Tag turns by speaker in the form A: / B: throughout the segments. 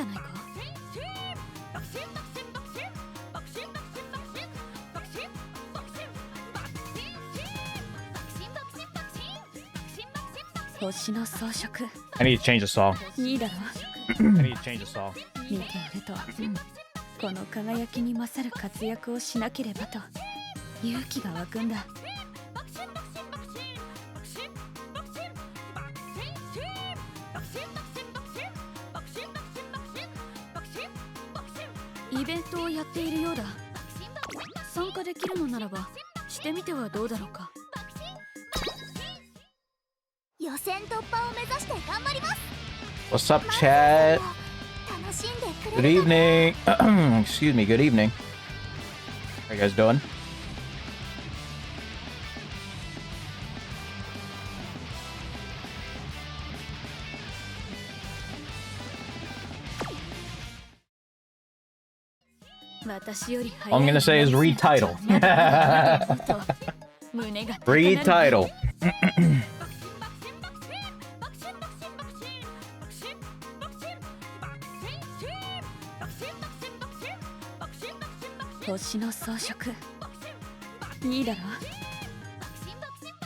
A: じゃないか。星の装飾。
B: I need to change the song.
A: いいだろ。
B: I need to change the song.
A: 見ていると、この輝きに勝る活躍をしなければと勇気が湧くんだ。イベントをやっているようだ。参加できるのならばしてみてはどうだろうか。
C: 予選突破を目指して頑張ります。
B: What's up, chat?
C: 楽しんでく
B: Good
C: れる
B: evening. Excuse me. Good evening. How you guys doing?
A: All
B: I'm gonna say is read title. Read title.
A: 星の装飾。いいだろ。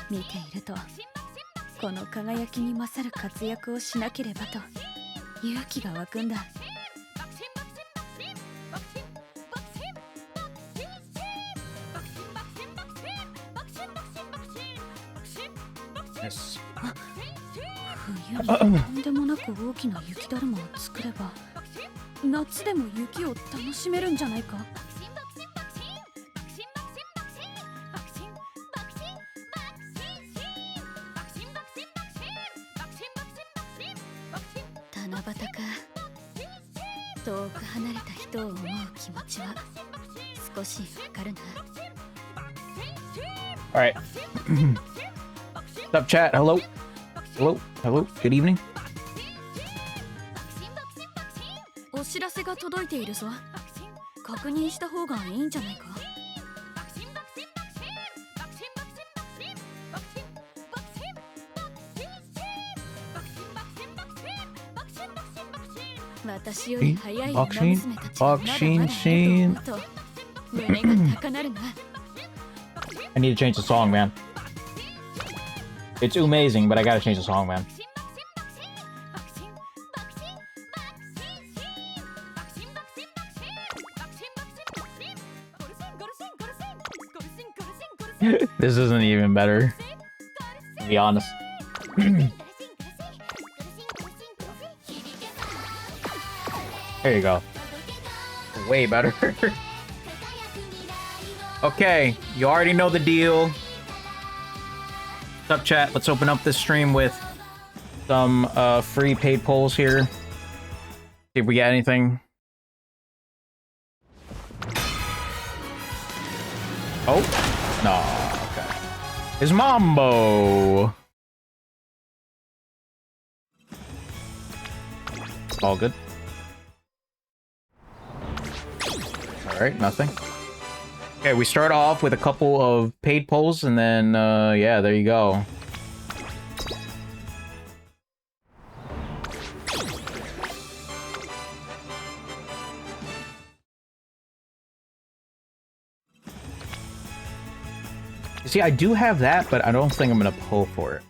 A: 見ているとこの輝きに勝る活躍をしなければと勇気が湧くんだ。
B: Yes.
A: 冬にとんでもなく大きな雪だるまを作れば夏でも雪を楽しめるんじゃないか。七夕か。遠く離れた人を思う気持ちは少しわかるな。
B: All right. What's up, chat? Hello. Hello. Hello. Good evening.
A: お知らせが届いているぞ。確認した方がいいんじゃないか。私より早い馬娘たちがまだまだいると思うと胸が高鳴るな。
B: I need to change the song, man. It's amazing, but I gotta change the song, man. This isn't even better, to be honest. There you go. Way better. Okay, you already know the deal. What's up, chat? Let's open up this stream with some free paid polls here. See if we get anything. Oh, no. Okay. It's Mambo. All good. All right, nothing. Okay, we start off with a couple of paid polls, and then, yeah, there you go. You see, I do have that, but I don't think I'm gonna pull for it.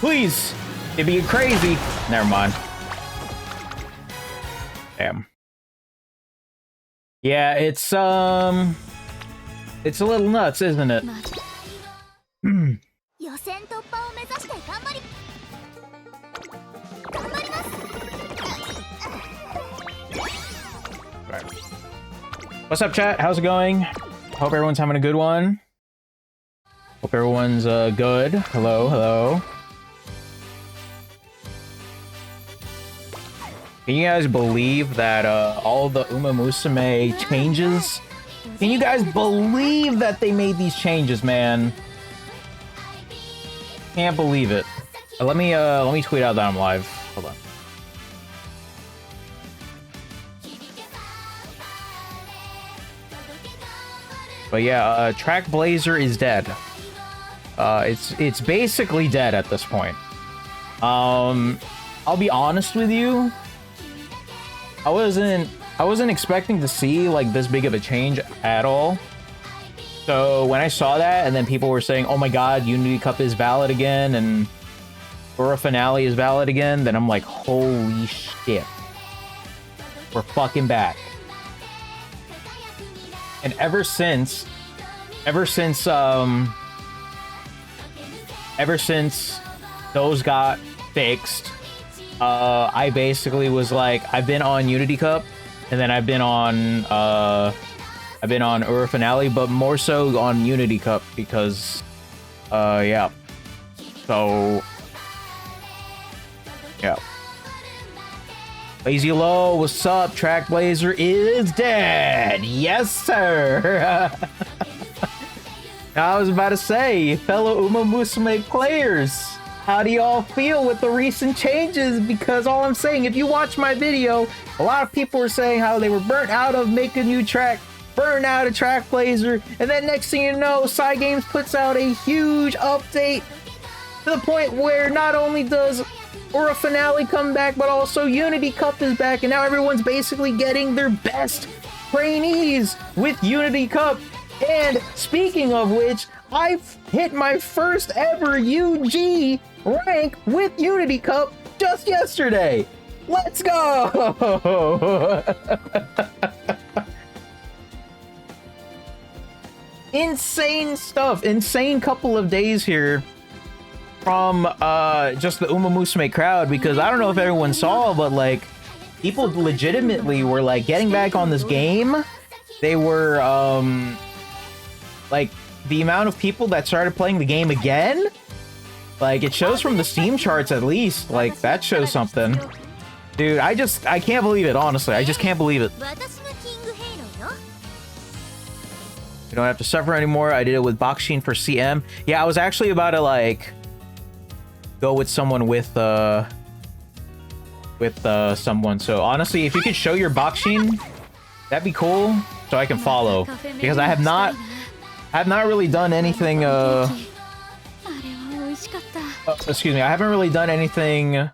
B: Please! It'd be crazy! Never mind. Damn. Yeah, it's a little nuts, isn't it?
C: Right.
B: What's up, chat? How's it going? Hope everyone's having a good one. Hope everyone's good. Hello, hello. Can you guys believe that all the Umamusume changes? Can you guys believe that they made these changes, man? Can't believe it. Let me tweet out that I'm live. Hold on. But yeah, Trackblazer is dead. It's basically dead at this point. I'll be honest with you. I wasn't expecting to see like this big of a change at all. So when I saw that, and then people were saying, "Oh my God, Unity Cup is valid again," and Aura Finale is valid again, then I'm like, "Holy shit, we're fucking back!" And ever since those got fixed, I basically was like, I've been on Unity Cup, and then I've been on Aura Finale, but more so on Unity Cup because, yeah. So, yeah. Lazy Low, what's up? Trackblazer is dead. Yes, sir. I was about to say, fellow Umamusume players, how do y'all feel with the recent changes? Because all I'm saying, if you watch my video, a lot of people were saying how they were burnt out of Make a New Track, burnt out of Trackblazer, and then next thing you know, Cygames puts out a huge update to the point where not only does Aura Finale come back, but also Unity Cup is back, and now everyone's basically getting their best trainees with Unity Cup. And speaking of which, I've hit my first ever UG rank with Unity Cup just yesterday. Let's go! Insane stuff. Insane couple of days here from just the Umamusume crowd, because I don't know if everyone saw, but like people legitimately were like getting back on this game. They were like the amount of people that started playing the game again, like it shows from the Steam charts at least, like that shows something. Dude, I can't believe it, honestly. I just can't believe it. You don't have to suffer anymore. I did it with Bakshin for CM. Yeah, I was actually about to like go with someone with someone. So honestly, if you could show your Bakshin, that'd be cool, so I can follow, because I have not really done anything excuse me, I haven't really done anything in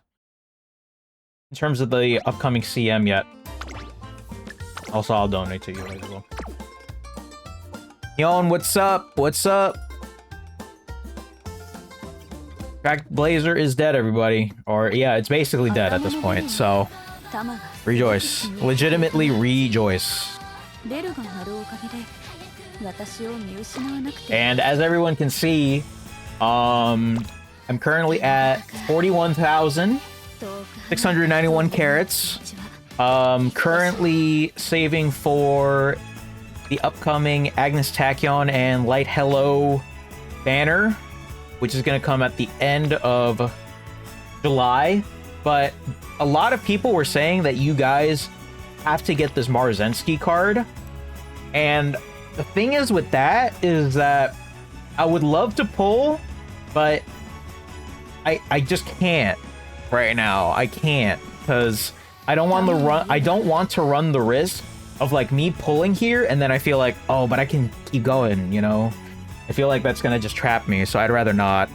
B: terms of the upcoming CM yet. Also, I'll donate to you as well. Yon, what's up? What's up? Trackblazer is dead, everybody. Or, yeah, it's basically dead at this point, so rejoice. Legitimately rejoice. And as everyone can see, I'm currently at 41,691 carats. Currently saving for the upcoming Agnes Tachyon and Light Hello banner, which is going to come at the end of July. But a lot of people were saying that you guys have to get this Marzensky card. And the thing is with that is that I would love to pull, but I just can't right now. I can't, because I don't want to run the risk of like me pulling here and then I feel like, oh, but I can keep going, you know? I feel like that's gonna just trap me, so I'd rather not.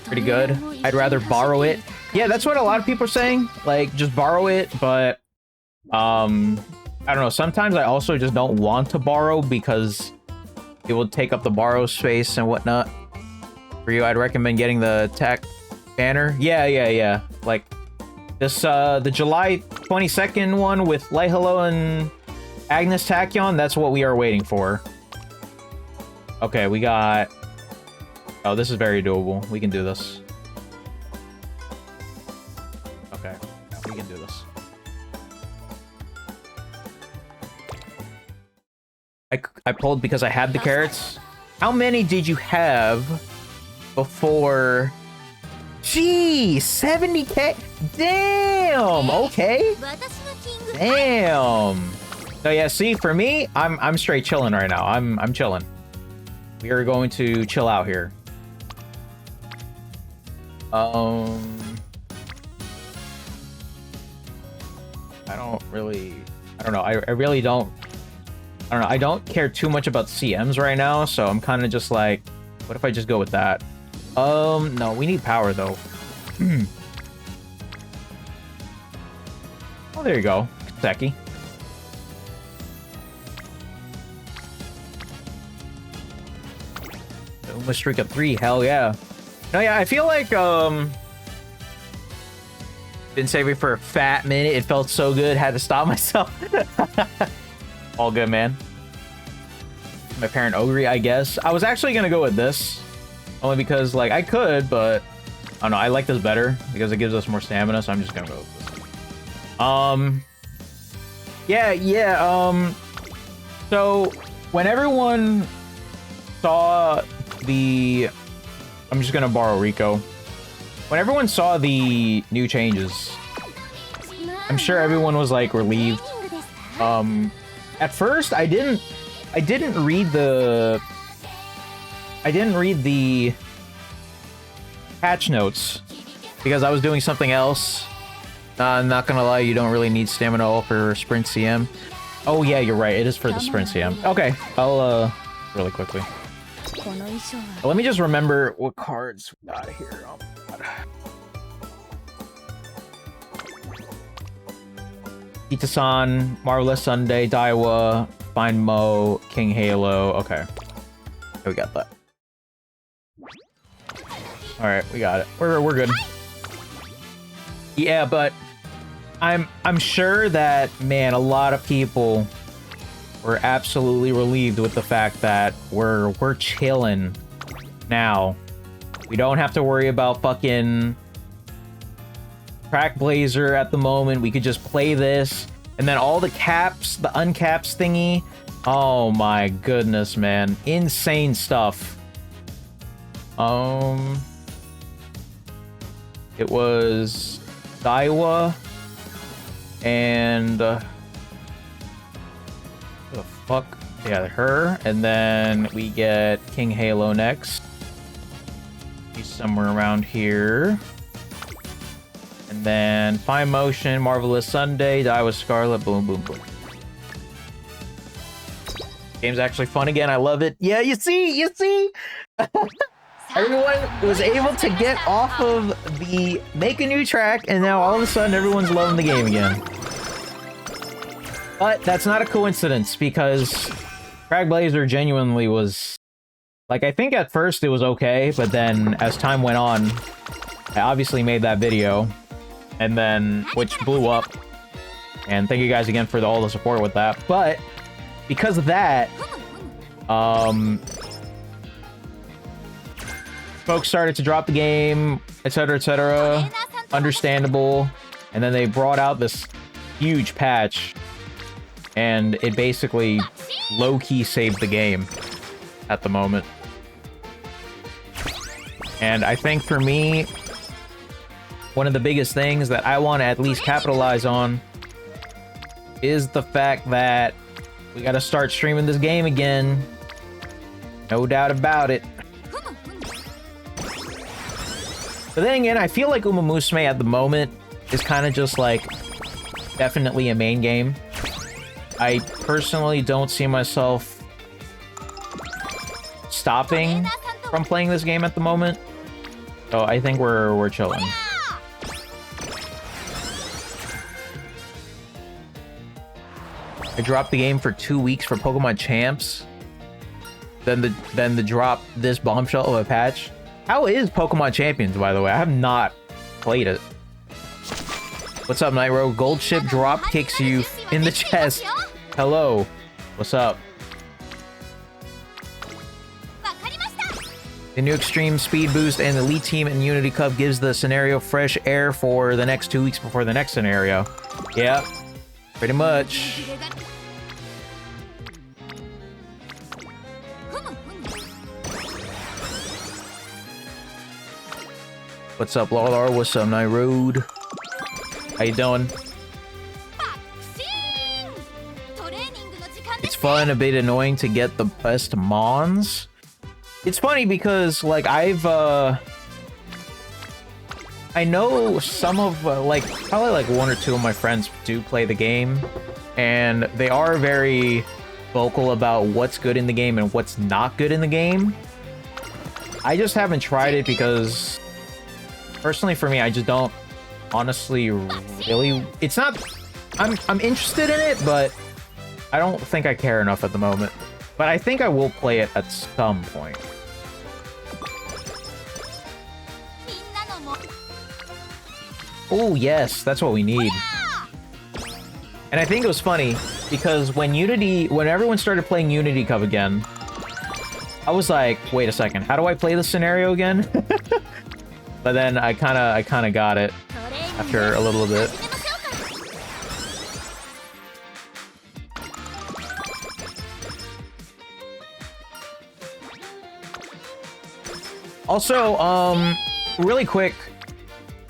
B: Pretty good. I'd rather borrow it. Yeah, that's what a lot of people are saying. Like, just borrow it, but I don't know. Sometimes I also just don't want to borrow because it will take up the borrow space and whatnot. For you, I'd recommend getting the tech banner. Yeah. Like this, the July 22nd one with Light Hello and Agnes Tachyon. That's what we are waiting for. Okay, we got. Oh, this is very doable. We can do this. Okay, we can do this. I pulled because I had the carrots. How many did you have before? Gee, 70k. Damn. Okay. Damn. So yeah, see, for me, I'm straight chilling right now. I'm chilling. We are going to chill out here. I don't know. I really don't. I don't know. I don't care too much about CMs right now, so I'm kind of just like, what if I just go with that? No, we need power though. Oh, there you go. Seki. Uma streak of 3, hell yeah. No, yeah, I feel like, been saving for a fat minute. It felt so good, had to stop myself. All good, man. My parent Ogre, I guess. I was actually gonna go with this. Only because, like, I could, but I don't know, I like this better because it gives us more stamina, so I'm just gonna go with this. So when everyone saw the... I'm just gonna borrow Rico. When everyone saw the new changes, I'm sure everyone was, like, relieved. At first, I didn't read the patch notes because I was doing something else. I'm not gonna lie, you don't really need stamina all for sprint CM. Oh yeah, you're right, it is for the sprint CM. Okay, I'll really quickly. Let me just remember what cards we got here. Oh my god. Ita-san, Marvelous Sunday, Daiwa, Find Mo, King Halo. Okay. We got that. Alright, we got it. We're good. Yeah, but I'm sure that, man, a lot of people were absolutely relieved with the fact that we're chilling now. We don't have to worry about fucking Trackblazer at the moment. We could just play this, and then all the caps, the uncaps thingy. Oh my goodness, man. Insane stuff. It was Daiwa and the fuck? Yeah, her, and then we get King Halo next. He's somewhere around here. And then Fine Motion, Marvelous Sunday, Daiwa Scarlet, boom, boom, boom. Game's actually fun again. I love it. Yeah, you see? Everyone was able to get off of the make a new track, and now all of a sudden everyone's loving the game again. But that's not a coincidence, because Trackblazer genuinely was... Like, I think at first it was okay, but then as time went on, I obviously made that video, and then, which blew up. And thank you guys again for all the support with that. But, because of that, folks started to drop the game, etc., etc. Understandable. And then they brought out this huge patch, and it basically low-key saved the game at the moment. And I think for me, one of the biggest things that I want to at least capitalize on is the fact that we got to start streaming this game again. No doubt about it. But then again, I feel like Umamusume at the moment is kind of just like definitely a main game. I personally don't see myself stopping from playing this game at the moment. So I think we're chilling. I dropped the game for 2 weeks for Pokemon Champs. Then the drop this bombshell of a patch. How is Pokemon Champions, by the way? I have not played it. What's up, Nitro? Gold Ship drop kicks you in the chest. Hello. What's up? The new Extreme Speed Boost and Elite Team and Unity Cup gives the scenario fresh air for the next 2 weeks before the next scenario. Yeah, pretty much. What's up, Larlar? What's up, Night Road? How you doing? It's fun, a bit annoying to get the best mons. It's funny because, like, I know some of, like, probably like 1 or 2 of my friends do play the game, and they are very vocal about what's good in the game and what's not good in the game. I just haven't tried it because, personally for me, I just don't honestly really... It's not... I'm interested in it, but I don't think I care enough at the moment. But I think I will play it at some point. Oh, yes, that's what we need. And I think it was funny, because when everyone started playing Unity Cup again, I was like, wait a second, how do I play this scenario again? But then I kinda got it after a little bit. Also, really quick,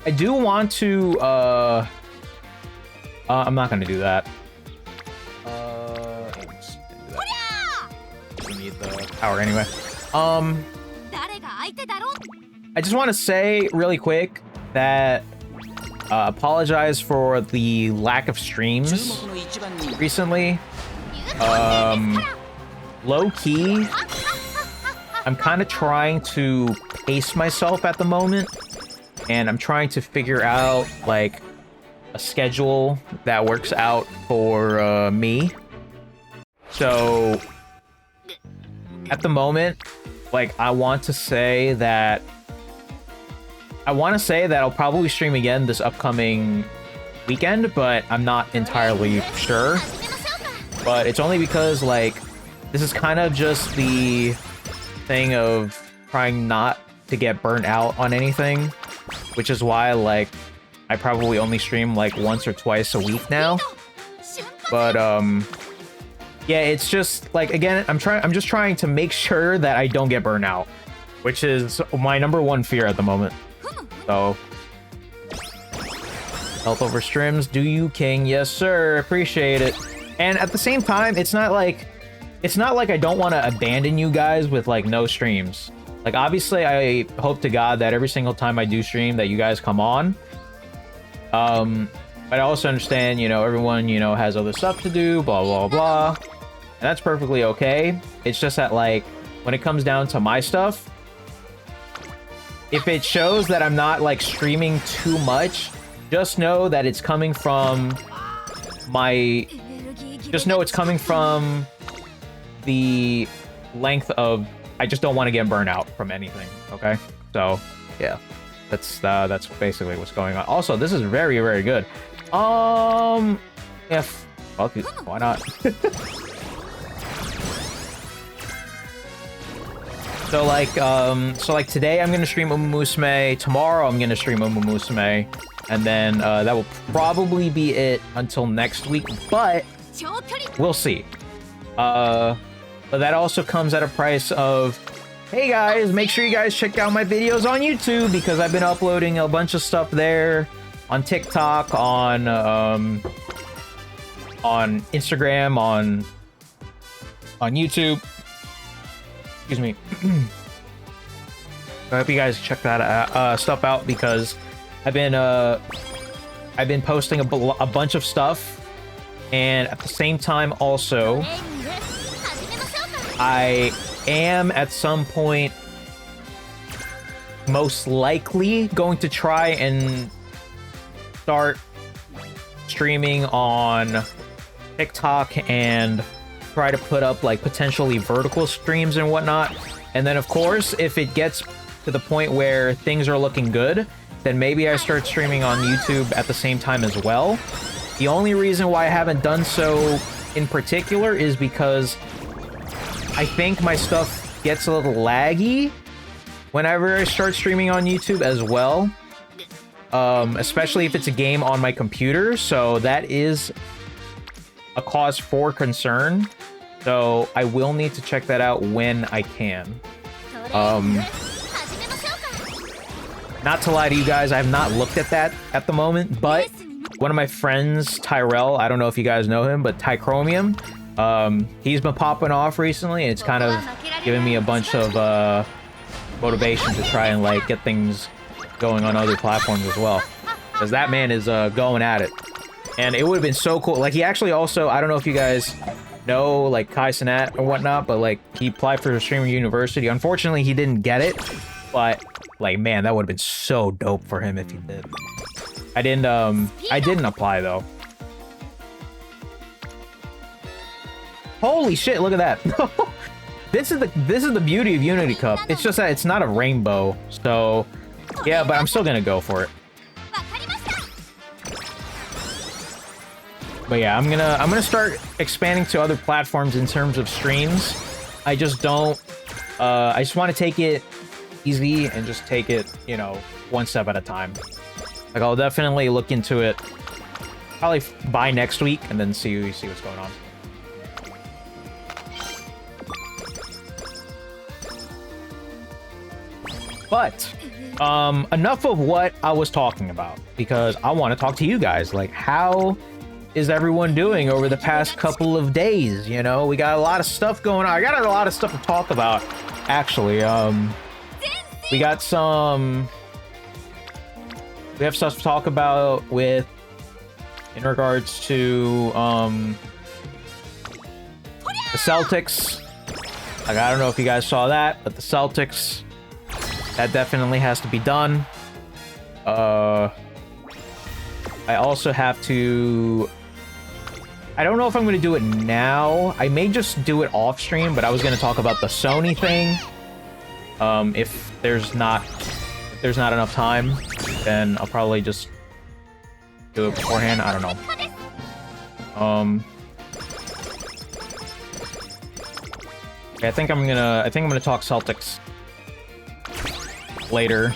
B: I do want to, I'm not gonna do that. We need the power anyway. I just want to say really quick that apologize for the lack of streams recently. Low key, I'm kind of trying to pace myself at the moment, and I'm trying to figure out like a schedule that works out for me. So at the moment, like, I want to say that I'll probably stream again this upcoming weekend, but I'm not entirely sure. But it's only because, like, this is kind of just the thing of trying not to get burnt out on anything, which is why, like, I probably only stream like once or twice a week now. But yeah, it's just like, again, I'm just trying to make sure that I don't get burnt out, which is my #1 fear at the moment. So health over streams, do you, King? Yes, sir. Appreciate it. And at the same time, it's not like I don't want to abandon you guys with like no streams. Like, obviously, I hope to God that every single time I do stream that you guys come on. But I also understand, you know, everyone, you know, has other stuff to do, blah, blah, blah. And that's perfectly okay. It's just that, like, when it comes down to my stuff, if it shows that I'm not, like, streaming too much, just know that it's coming from just know it's coming from the length of, I just don't want to get burned out from anything, okay? So, yeah. That's basically what's going on. Also, this is very, very good. Yeah, fuck it. Why not? So like today I'm gonna stream Umamusume. Tomorrow I'm gonna stream Umamusume, and then that will probably be it until next week. But we'll see. But that also comes at a price of, hey guys, make sure you guys check out my videos on YouTube, because I've been uploading a bunch of stuff there, on TikTok, on Instagram, on YouTube. Excuse me. I hope you guys check that stuff out, because I've been posting a bunch of stuff, and at the same time also I am at some point most likely going to try and start streaming on TikTok and try to put up like potentially vertical streams and whatnot. And then of course, if it gets to the point where things are looking good, then maybe I start streaming on YouTube at the same time as well. The only reason why I haven't done so in particular is because I think my stuff gets a little laggy whenever I start streaming on YouTube as well. Especially if it's a game on my computer, so that is a cause for concern. So I will need to check that out when I can. Not to lie to you guys, I have not looked at that at the moment, but one of my friends, Tyrell, I don't know if you guys know him, but Tychromium, he's been popping off recently, and it's kind of giving me a bunch of motivation to try and like get things going on other platforms as well, because that man is going at it. And it would have been so cool. Like, he actually also, I don't know if you guys know, like Kai Cenat or whatnot, but like he applied for Streamer University. Unfortunately, he didn't get it, but like, man, that would have been so dope for him if he did. I didn't apply though. Holy shit, look at that. This is the beauty of Unity Cup. It's just that it's not a rainbow. So, yeah, but I'm still gonna go for it. But yeah, I'm gonna start expanding to other platforms in terms of streams. I just don't I just want to take it easy and just take it, you know, one step at a time. Like, I'll definitely look into it probably by next week and then see what's going on. But enough of what I was talking about, because I want to talk to you guys. Like, how is everyone doing over the past couple of days? You know, we got a lot of stuff going on. I got a lot of stuff to talk about, actually. We have stuff to talk about in regards to the Celtics. Like, I don't know if you guys saw that, but the Celtics, that definitely has to be done. I also have to... I don't know if I'm going to do it now. I may just do it off stream, but I was going to talk about the Sony thing. If there's not enough time, then I'll probably just do it beforehand. I don't know. Okay, I think I'm gonna talk Celtics later,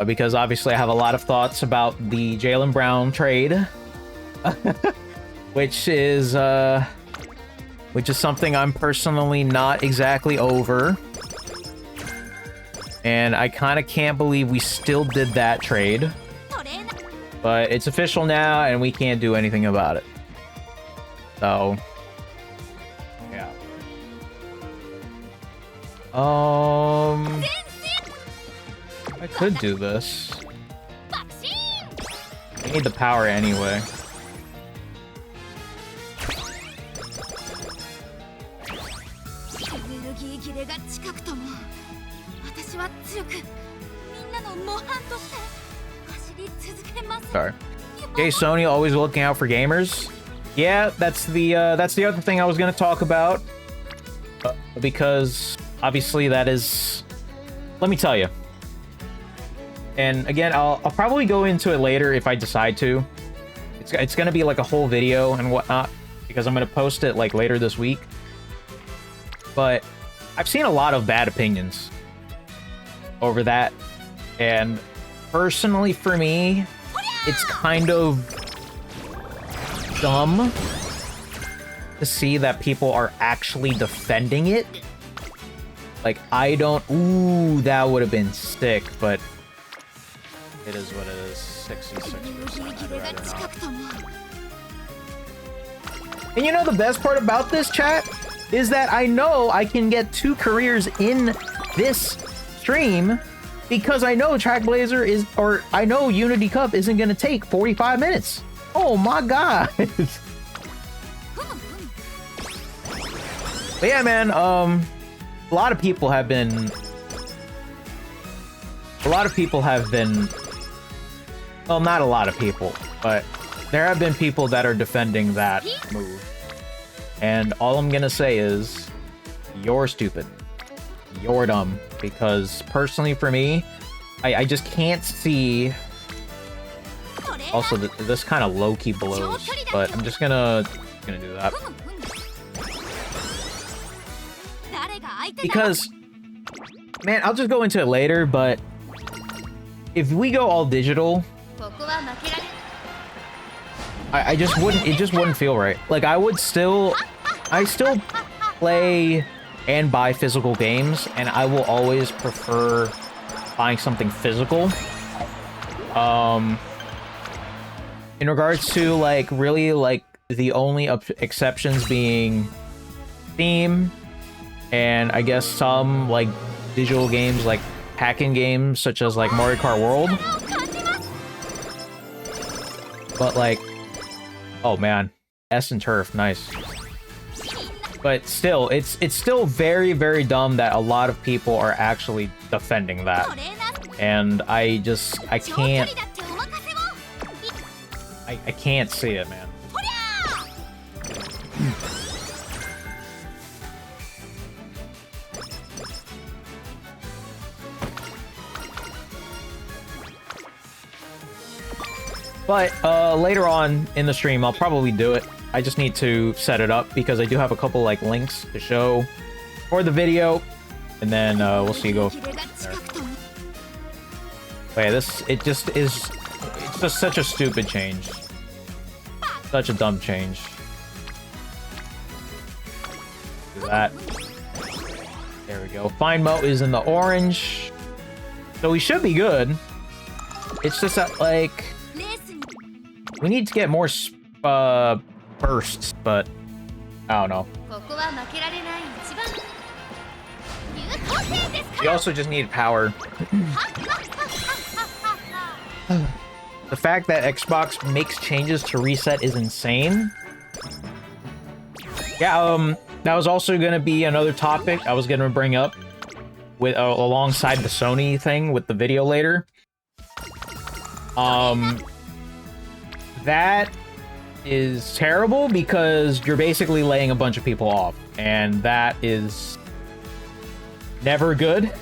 B: because obviously I have a lot of thoughts about the Jaylen Brown trade, which is something I'm personally not exactly over, and I kind of can't believe we still did that trade, but it's official now and we can't do anything about it. So yeah. I could do this. I need the power anyway. Sorry. Okay, Sony always looking out for gamers. Yeah, that's the other thing I was gonna talk about, because obviously that is. Let me tell you. And again, I'll probably go into it later if I decide to. It's gonna be like a whole video and whatnot, because I'm gonna post it like later this week. But I've seen a lot of bad opinions over that, and personally for me, it's kind of dumb to see that people are actually defending it. Like, I don't... Ooh, that would have been sick, but it is what it is. 66%. I'd rather not. And you know the best part about this, chat? Is that I know I can get 2 careers in this stream, because I know Trackblazer is... Or I know Unity Cup isn't going to take 45 minutes. Oh my god. But yeah, man, a lot of people have been... Well, not a lot of people, but there have been people that are defending that move. And all I'm gonna say is, you're stupid. You're dumb. Because personally for me, I just can't see... Also, this kind of low-key blows, but I'm just gonna do that. Because, man, I'll just go into it later, but if we go all digital, I just wouldn't, it just wouldn't feel right. Like, I still play and buy physical games, and I will always prefer buying something physical. In regards to, like, really, like, the only exceptions being Steam, and I guess some, like, digital games, like hacking games, such as, like, Mario Kart World. But, like, oh man, S and Turf, nice. But still, it's still very, very dumb that a lot of people are actually defending that. And I can't see it, man. But later on in the stream, I'll probably do it. I just need to set it up because I do have a couple like links to show for the video, and then we'll see go from there. But yeah, it's just such a stupid change, such a dumb change. Do that. There we go. Fine Mo is in the orange, so we should be good. It's just that like we need to get more bursts, but I don't know. We also just need power. The fact that Xbox makes changes to reset is insane. Yeah, that was also gonna be another topic I was gonna bring up with alongside the Sony thing with the video later. That is terrible because you're basically laying a bunch of people off, and that is never good.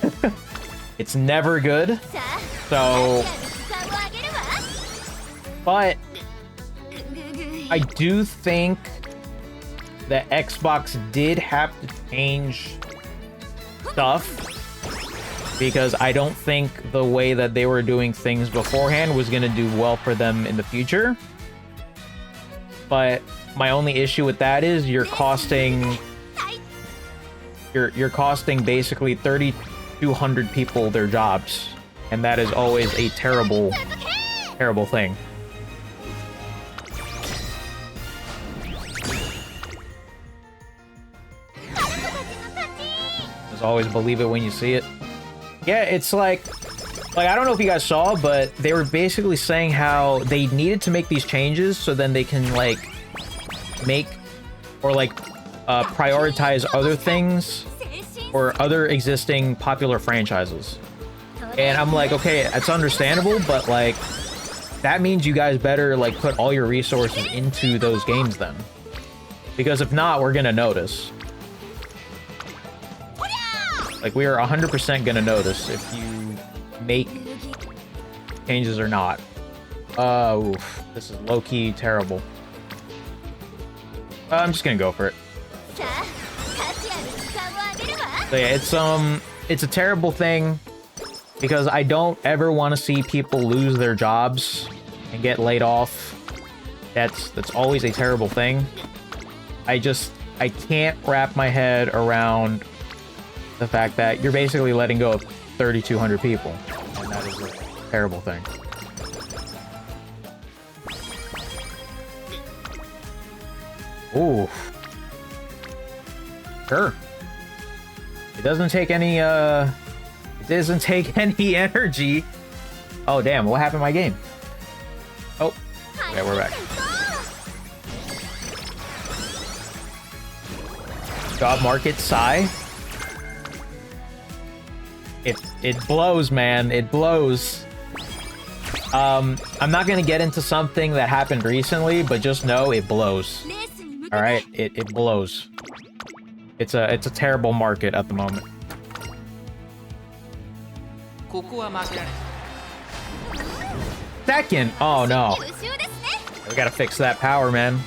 B: It's never good. So, but I do think that Xbox did have to change stuff because I don't think the way that they were doing things beforehand was going to do well for them in the future. But my only issue with that is you're costing basically 3,200 people their jobs, and that is always a terrible thing. Just always believe it when you see it. Yeah, it's like I don't know if you guys saw, but they were basically saying how they needed to make these changes so then they can like make or like prioritize other things or other existing popular franchises. And I'm like, okay, it's understandable, but like that means you guys better like put all your resources into those games then, because if not, we're gonna notice. Like, we are 100% gonna notice if you make changes or not. Oof. This is low-key terrible. I'm just gonna go for it. So yeah, it's a terrible thing because I don't ever want to see people lose their jobs and get laid off. That's always a terrible thing. I can't wrap my head around the fact that you're basically letting go of 3,200 people, and that is a terrible thing. Ooh. Sure. It doesn't take any energy. Oh damn, what happened to my game? Oh. Okay, we're back. Job market sigh. It blows, man. It blows. I'm not gonna get into something that happened recently, but just know it blows. All right, it blows. It's a terrible market at the moment. Second. Oh no. We gotta fix that power, man.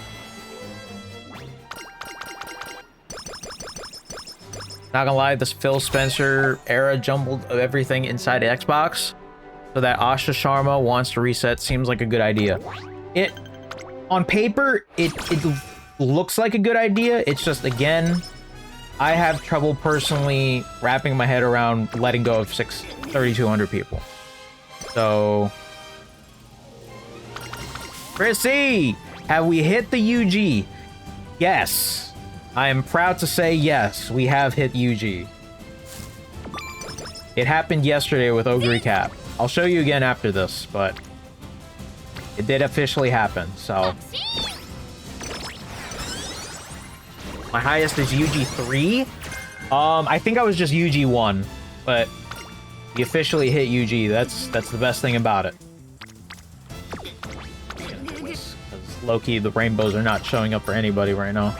B: Not gonna lie, this Phil Spencer era jumbled of everything inside Xbox, so that Asha Sharma wants to reset seems like a good idea. It, on paper, it looks like a good idea. It's just, again, I have trouble personally wrapping my head around letting go of 3,200 people. So, Chrissy, have we hit the UG? Yes. I am proud to say yes, we have hit UG. It happened yesterday with Ogre Cap. I'll show you again after this, but it did officially happen, so. My highest is UG3. I think I was just UG1, but you officially hit UG. That's the best thing about it. Because low-key, the rainbows are not showing up for anybody right now.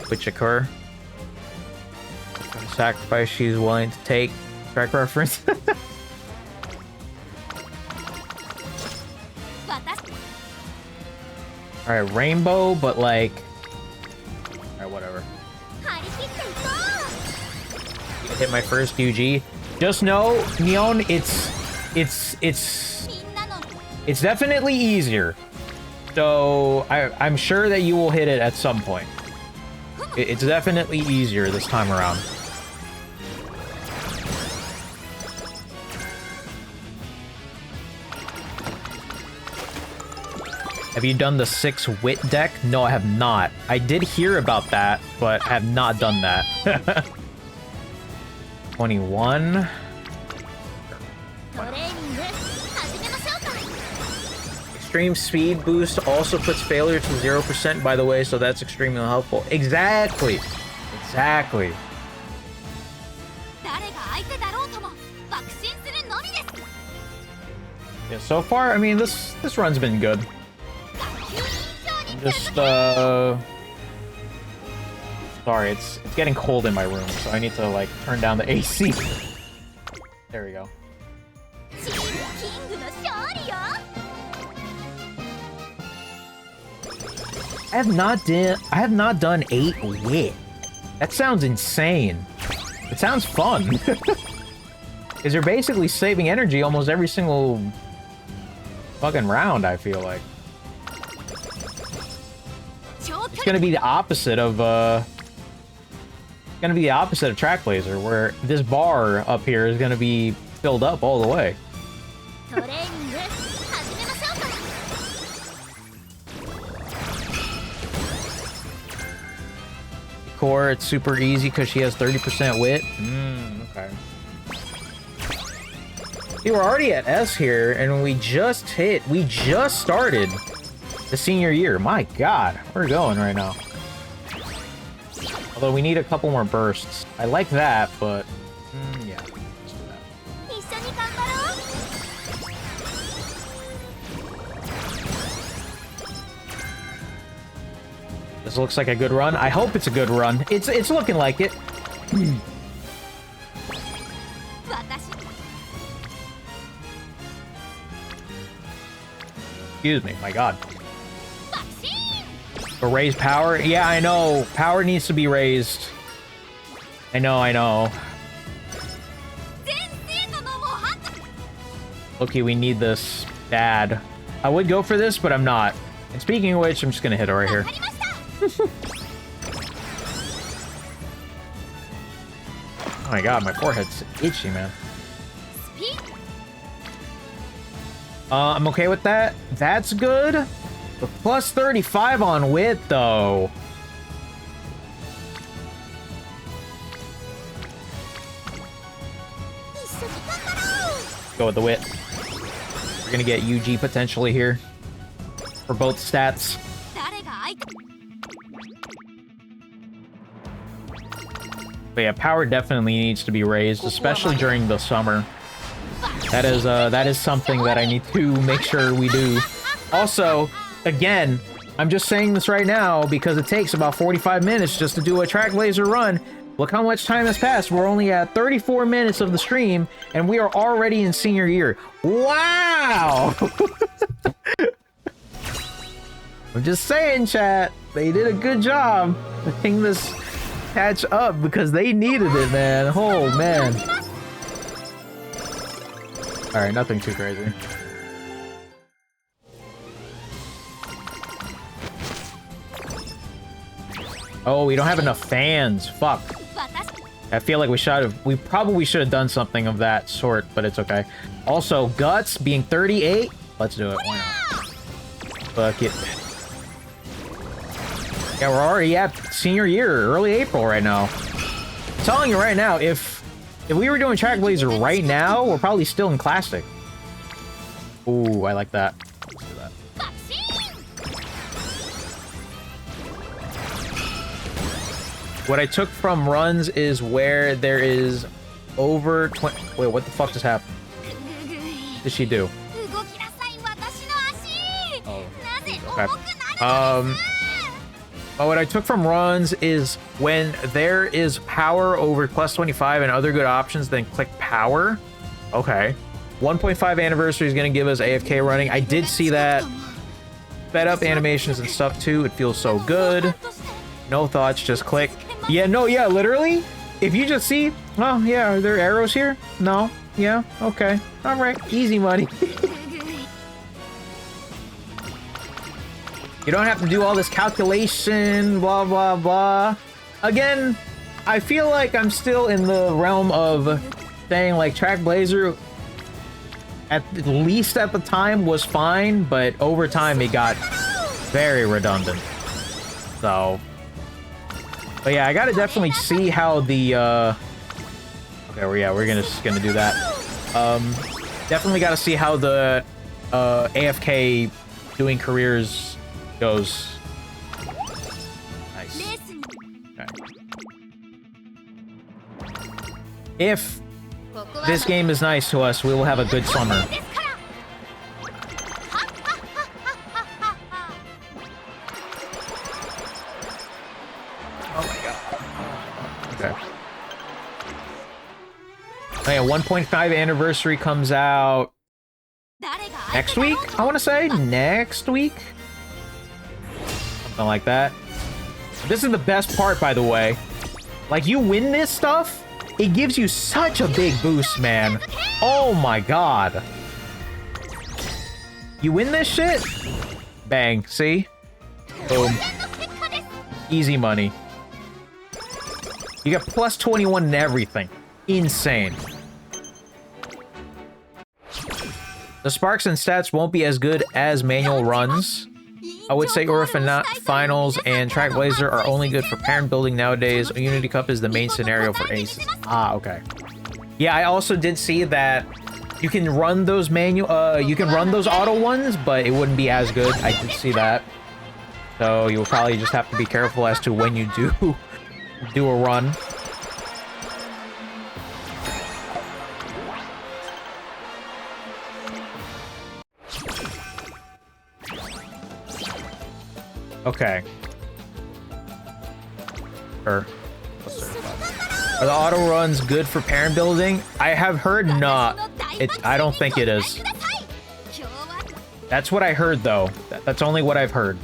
B: Which occur. Sacrifice she's willing to take. Track reference. Alright, rainbow, but like... Alright, whatever. Hit my first UG. Just know, Neon, it's definitely easier. So, I'm sure that you will hit it at some point. It's definitely easier this time around. Have you done the 6 wit deck? No, I have not. I did hear about that, but I have not done that. 21. Extreme speed boost also puts failure to 0%, by the way, so that's extremely helpful. Exactly. Exactly. Yeah, so far, I mean, this run's been good. Just, sorry, it's getting cold in my room, so I need to, like, turn down the AC. There we go. I have not done 8 wit. That sounds insane. It sounds fun. Because you're basically saving energy almost every single fucking round, I feel like. It's gonna be the opposite of Trackblazer, where this bar up here is gonna be filled up all the way. Core, it's super easy because she has 30% wit. Okay. See, we're already at S here, and we just started the senior year. My god, we're going right now. Although we need a couple more bursts. I like that, but yeah, let's do that. This looks like a good run. I hope it's a good run. It's looking like it. Excuse me, my god. But raise power? Yeah, I know. Power needs to be raised. I know. Okay, we need this bad. I would go for this, but I'm not. And speaking of which, I'm just gonna hit it right here. Oh my god, my forehead's itchy, man. I'm okay with that. That's good. But plus 35 on wit, though. Go with the wit. We're gonna get UG potentially here. For both stats. But yeah, power definitely needs to be raised, especially during the summer. That is something that I need to make sure we do. Also, again, I'm just saying this right now because it takes about 45 minutes just to do a Trackblazer run. Look how much time has passed. We're only at 34 minutes of the stream, and we are already in senior year. Wow! I'm just saying, chat. They did a good job letting this catch up because they needed it, man. Oh, man. Alright, nothing too crazy. Oh, we don't have enough fans. Fuck. I feel like we probably should have done something of that sort, but it's okay. Also, Guts being 38. Let's do it. Why not? Fuck it. Yeah, we're already at senior year, early April right now. I'm telling you right now, if we were doing Trackblazer right now, we're probably still in Classic. Ooh, I like that. Let's do that. What I took from runs is where there is over 20... Wait, what the fuck just happened? What did she do? Oh, okay. But what I took from runs is when there is power over plus 25 and other good options, then click power. Okay. 1.5 anniversary is going to give us AFK running. I did see that. Sped up animations and stuff too. It feels so good. No thoughts, just click. Yeah, no, yeah, literally. If you just see, oh yeah, are there arrows here? No. Yeah, okay. All right, easy money. You don't have to do all this calculation, blah, blah, blah. Again, I feel like I'm still in the realm of saying like Trackblazer, at least at the time, was fine, but over time it got very redundant. So, but yeah, I gotta definitely see how the, okay, well, yeah, we're just gonna do that. Definitely gotta see how the, AFK doing careers goes. Nice. Okay. If this game is nice to us, we will have a good summer. Oh my god. Okay. Oh yeah, 1.5 anniversary comes out next week, I want to say. Next week? Something like that. This is the best part, by the way. Like, you win this stuff, it gives you such a big boost, man. Oh my god. You win this shit? Bang, see? Boom. Easy money. You get plus 21 in everything. Insane. The sparks and stats won't be as good as manual runs. I would say Ura Finals and Trackblazer are only good for parent building nowadays. Unity Cup is the main scenario for aces. Ah, okay. Yeah, I also did see that you can run those you can run those auto ones, but it wouldn't be as good. I did see that. So you'll probably just have to be careful as to when you do a run. Okay. Are the auto runs good for parent building? I have heard not. I don't think it is. That's what I heard, though. That's only what I've heard.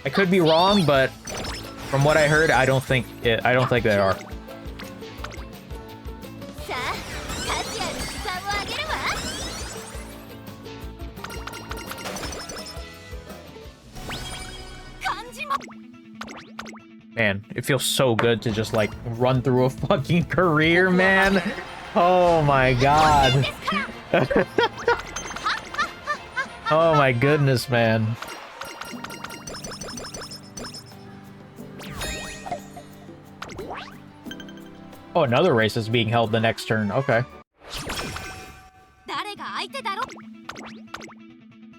B: I could be wrong, but from what I heard, I don't think they are. Man, it feels so good to just, like, run through a fucking career, man. Oh my god. Oh my goodness, man. Oh, another race is being held the next turn. Okay. I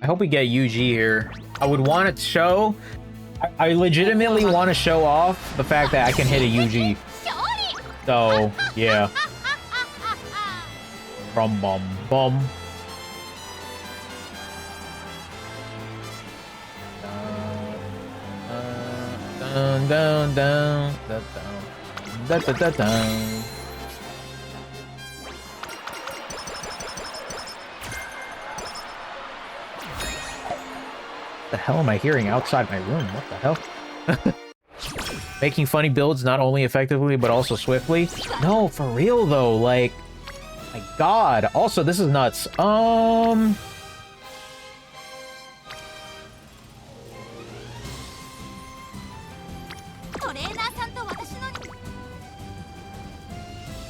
B: hope we get UG here. I would want to show... I legitimately want to show off the fact that I can hit a UG. So, yeah. Bum bum bum. Down, down, down, down, down, down, down, down. The hell am I hearing outside my room? What the hell? Making funny builds not only effectively but also swiftly. No, for real though. Like, my god. Also, this is nuts.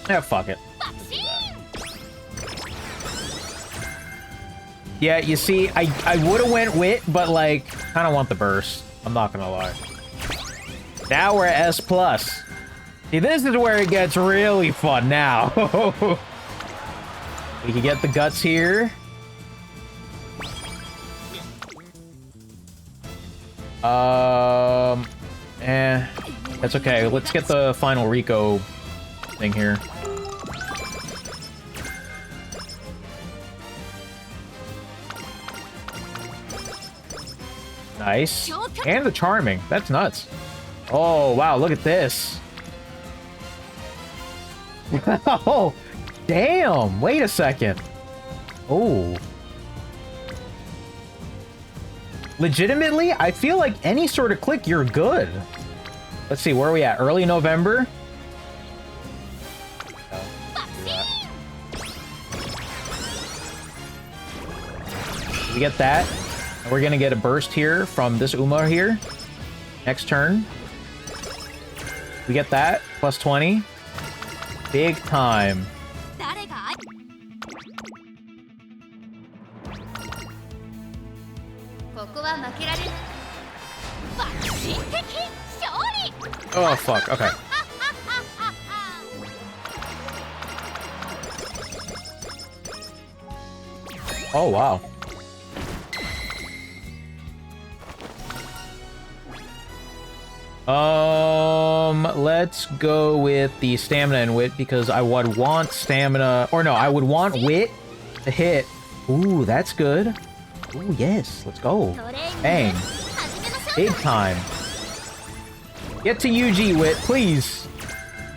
B: Yeah, fuck it. Yeah, you see, I would have went wit, but like, kind of want the burst. I'm not gonna lie. Now we're at S+. See, this is where it gets really fun now. We can get the guts here. That's okay. Let's get the final Rico thing here. Nice. And the charming. That's nuts. Oh, wow. Look at this. Oh, damn. Wait a second. Oh. Legitimately, I feel like any sort of click, you're good. Let's see, where are we at? Early November? We get that. And we're gonna get a burst here from this Uma here. Next turn. We get that. Plus 20. Big time. Oh, fuck. Okay. Oh, wow. Let's go with the stamina and wit because I would want stamina, or no, I would want wit to hit. Ooh, that's good. Ooh, yes, let's go. Bang. Big time. Get to UG, wit, please.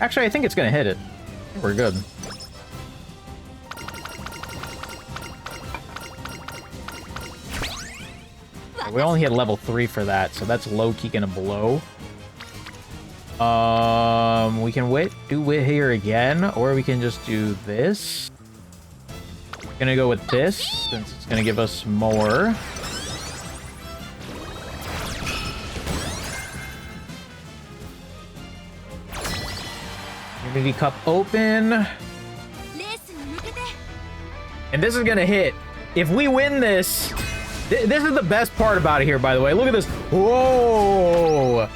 B: Actually, I think it's gonna hit it. We're good. We only hit level 3 for that, so that's low-key gonna blow. We can do wit here again, or we can just do this. Gonna go with this, since it's gonna give us more. Unity Cup open. And this is gonna hit. If we win this, this is the best part about it here, by the way. Look at this. Whoa!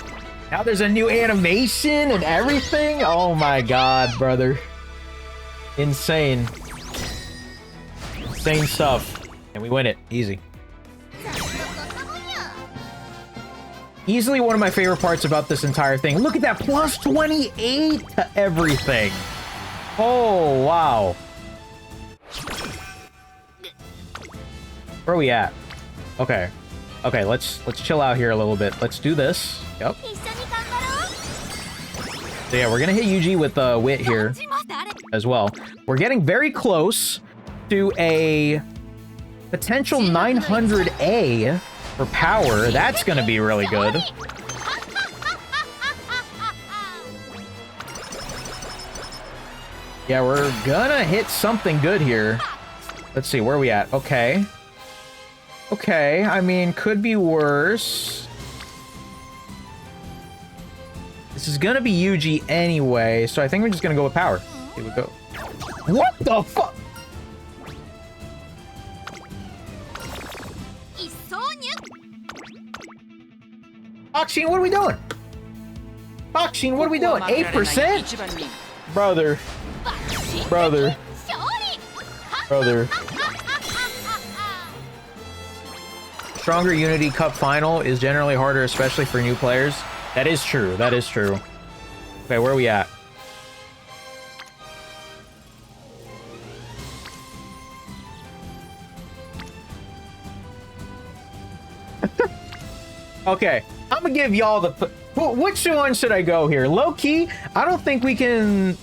B: Now there's a new animation and everything. Oh my god, brother. Insane. Insane stuff. And we win it. Easy. Easily one of my favorite parts about this entire thing. Look at that. Plus 28 to everything. Oh, wow. Where are we at? Okay. Okay, let's chill out here a little bit. Let's do this. Yep. So yeah, we're gonna hit UG with wit here as well. We're getting very close to a potential 900A for power. That's gonna be really good. Yeah, we're gonna hit something good here. Let's see, where are we at? Okay. Okay, I mean, could be worse. This is gonna be UG anyway, so I think we're just gonna go with power. Here we go. What the fuck? Boxing, what are we doing? Boxing, what are we doing? 8%? Brother. Brother. Brother. Stronger Unity Cup final is generally harder, especially for new players. That is true. That is true. Okay, where are we at? Okay, I'm gonna give y'all the... Which one should I go here? Low key, I don't think we can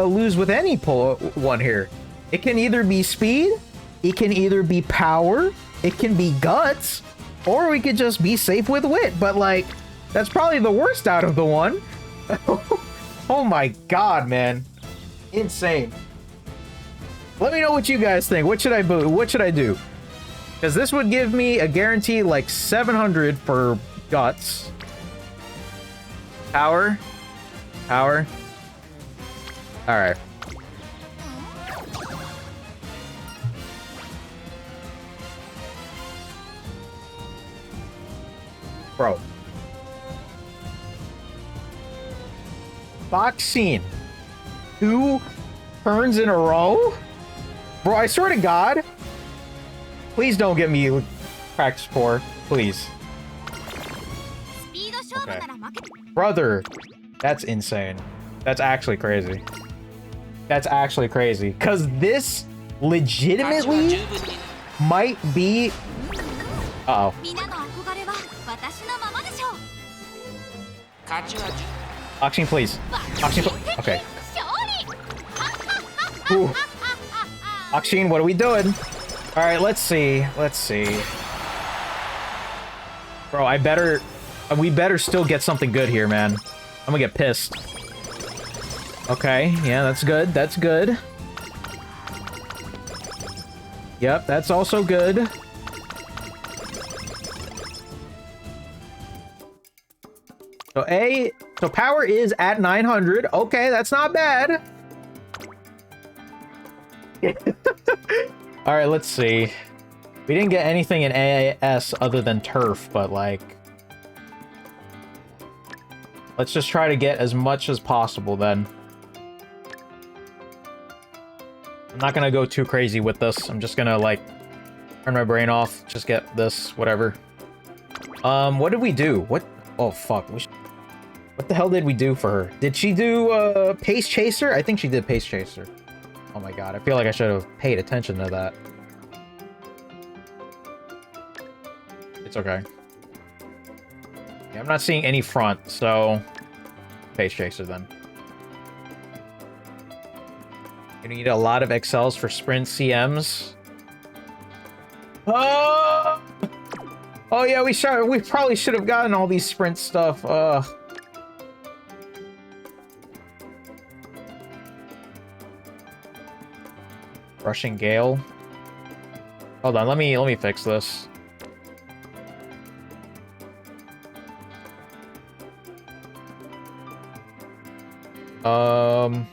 B: lose with any one here. It can either be speed, it can either be power, it can be guts, or we could just be safe with wit. But like, that's probably the worst out of the one. Oh my god, man. Insane. Let me know what you guys think. What should I do? What should I do? Because this would give me a guarantee like 700 for guts. Power. Power. Alright. Bro. Box scene. 2 turns in a row? Bro, I swear to God. Please don't get me practice poor. Please. Okay. Brother, that's insane. That's actually crazy. That's actually crazy. Because this legitimately might be... Uh-oh. Oxine, please. Oxine, okay. Ooh. Oxine, what are we doing? Alright, let's see. Let's see. Bro, we better still get something good here, man. I'm gonna get pissed. Okay, yeah, that's good. That's good. Yep, that's also good. So power is at 900. Okay, that's not bad. All right, let's see. We didn't get anything in AAS other than turf, but like, let's just try to get as much as possible then. I'm not gonna go too crazy with this. I'm just gonna like turn my brain off, just get this, whatever. What did we do? What? Oh fuck. What the hell did we do for her? Did she do Pace Chaser? I think she did Pace Chaser. Oh my god, I feel like I should have paid attention to that. It's okay. Yeah, I'm not seeing any front, so Pace Chaser then. You need a lot of XLs for sprint CMs. Oh! Oh yeah, we probably should have gotten all these sprint stuff. Rushing Gale. Hold on, let me fix this. And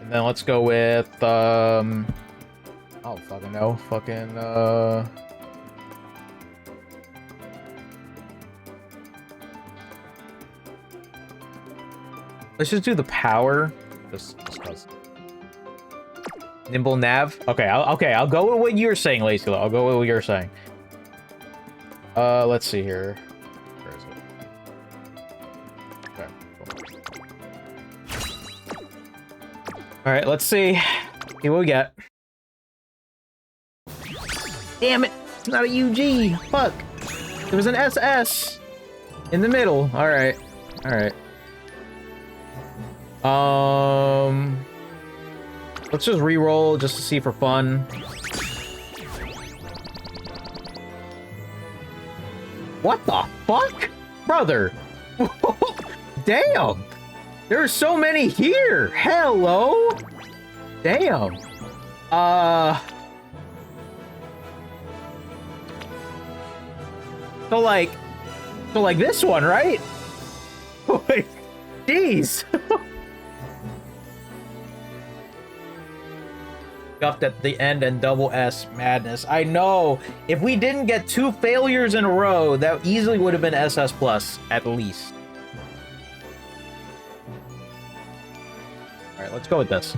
B: then let's go with oh fucking no, fucking let's just do the power. Just cause. Nimble nav. Okay, I'll go with what you're saying, Lacey. I'll go with what you're saying. Let's see here. Where is it? Okay. Cool. All right, let's see. See what we get. Damn it! It's not a UG. Fuck. It was an SS in the middle. All right. All right. Let's just re-roll just to see for fun. What the fuck? Brother. Damn. There are so many here. Hello. Damn. So like this one, right? Wait, jeez. Scuffed at the end and double S madness. I know. If we didn't get 2 failures in a row, that easily would have been SS plus at least. All right, let's go with this.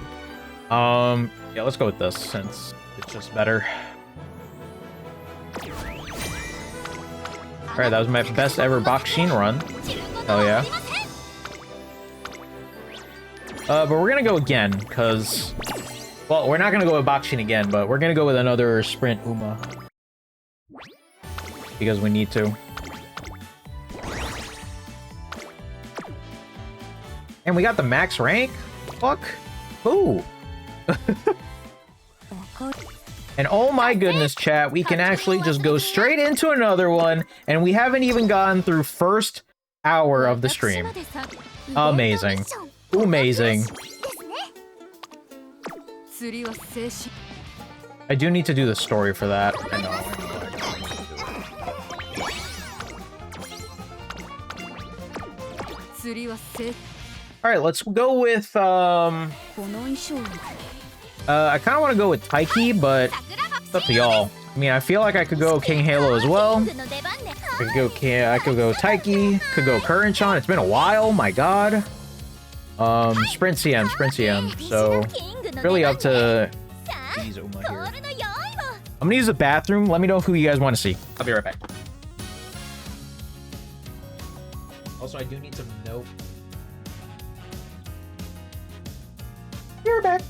B: Yeah, let's go with this since it's just better. All right, that was my best ever Bakushin run. Hell yeah. But we're gonna go again because. Well, we're not going to go with Bakushin again, but we're going to go with another Sprint Uma. Because we need to. And we got the max rank? Fuck. Ooh. And oh my goodness, chat, we can actually just go straight into another one, and we haven't even gotten through first hour of the stream. Amazing. Amazing. I do need to do the story for that. I know. Alright, let's go with, I kind of want to go with Taiki, but it's up to y'all. I mean, I feel like I could go King Halo as well. I could go Taiki, could go Current-chan. It's been a while, my god. Sprint CM, so really up to these Uma here. I'm gonna use the bathroom. Let me know who you guys want to see. I'll be right back. Also, I do need some note. Be right back.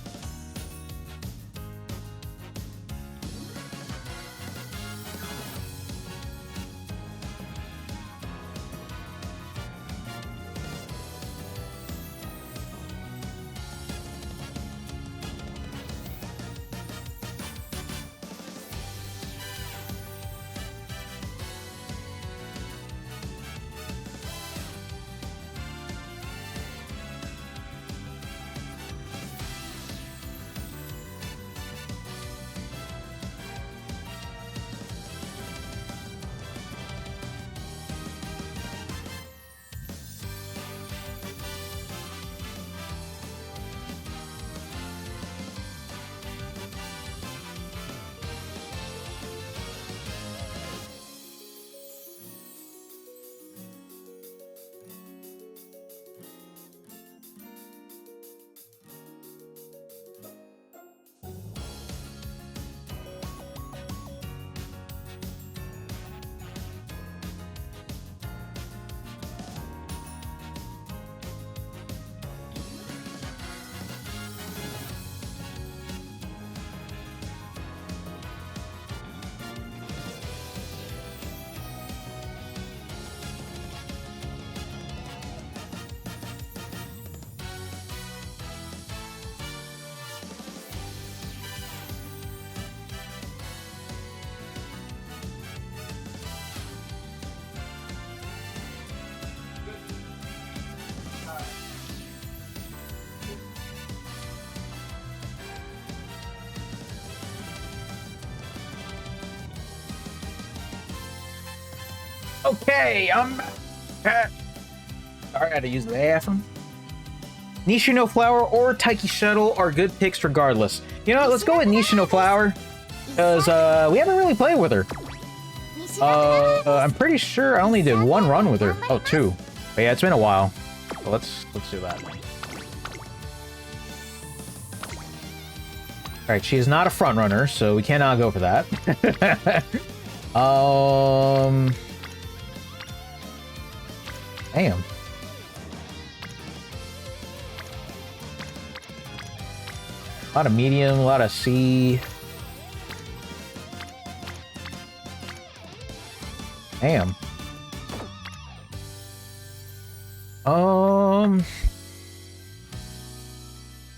B: Okay, I'm back. Sorry, I had to use the bathroom. Nishino Flower or Taiki Shuttle are good picks regardless. You know what, let's go with Nishino Flower. Because we haven't really played with her. I'm pretty sure I only did one run with her. Oh, two. But yeah, it's been a while. So let's do that. Alright, she is not a front runner, so we cannot go for that. Damn. A lot of medium, a lot of C. Damn.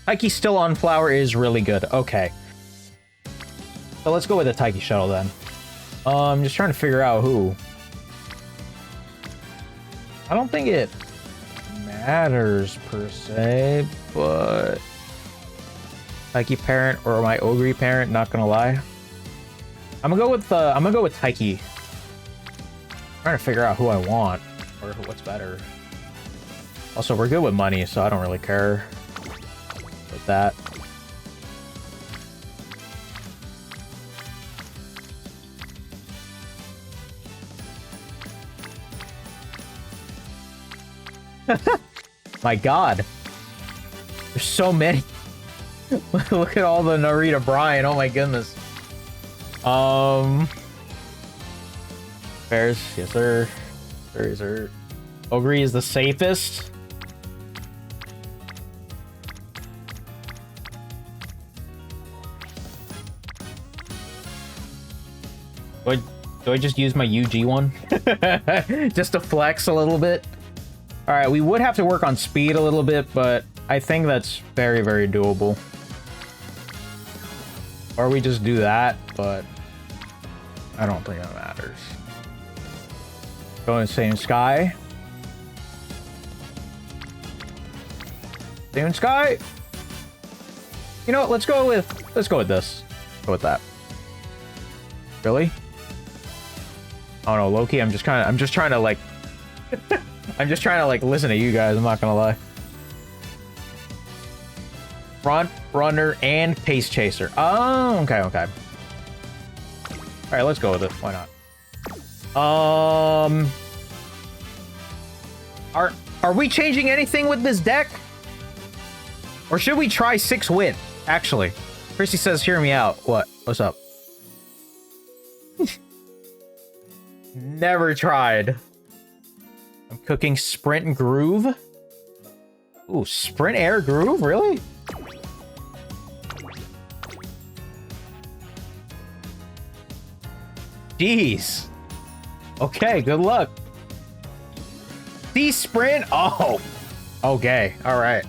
B: Taiki still on flower is really good. Okay. So let's go with the Taiki Shuttle then. I'm just trying to figure out who. I don't think it matters per se, but Taiki parent or my Ogre parent, not gonna lie. I'm gonna go with Taiki. Trying to figure out who I want or what's better. Also, we're good with money, so I don't really care with that. My god. There's so many. Look at all the Narita Brian. Oh my goodness. Bears, yes sir. Where is her? Ogre is the safest. Do I just use my UG one? Just to flex a little bit? Alright, we would have to work on speed a little bit, but I think that's very, very doable. Or we just do that, but I don't think that matters. Go in same sky. Same sky. You know what? Let's go with this. Go with that. Really? Oh no, Loki. I'm just trying to like listen to you guys. I'm not gonna lie. Front runner and pace chaser. Oh, okay. All right, let's go with it. Why not? Are we changing anything with this deck? Or should we try 6 wit? Actually, Chrissy says, "Hear me out." What? What's up? Never tried. I'm cooking Sprint and Groove. Ooh, Sprint Air Groove? Really? Jeez. Okay, good luck. C Sprint? Oh. Okay, alright.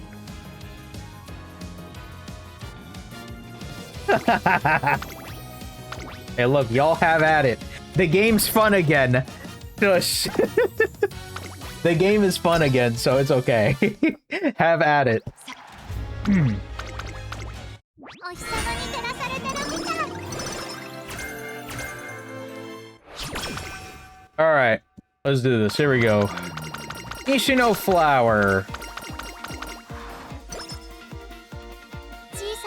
B: Hey, look, y'all have at it. The game's fun again. Shush. The game is fun again, so it's okay. Have at it. Alright, let's do this. Here we go. Nishino Flower.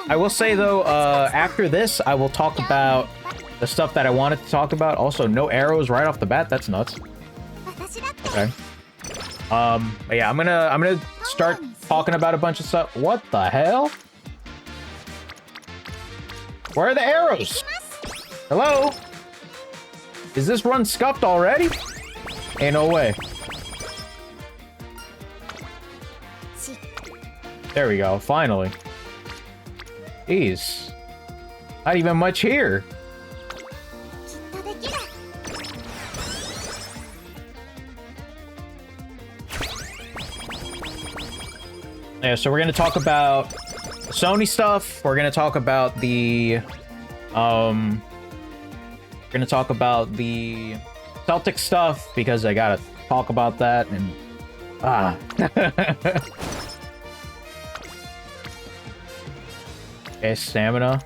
B: I will say, though, after this, I will talk about the stuff that I wanted to talk about. Also, no arrows right off the bat. That's nuts. Okay. But yeah, I'm gonna start talking about a bunch of stuff. What the hell? Where are the arrows? Hello? Is this run scuffed already? Ain't no way. There we go, finally. Jeez. Not even much here. Yeah, so we're gonna talk about Sony stuff. We're gonna talk about the Celtic stuff because I gotta talk about that and Okay, stamina.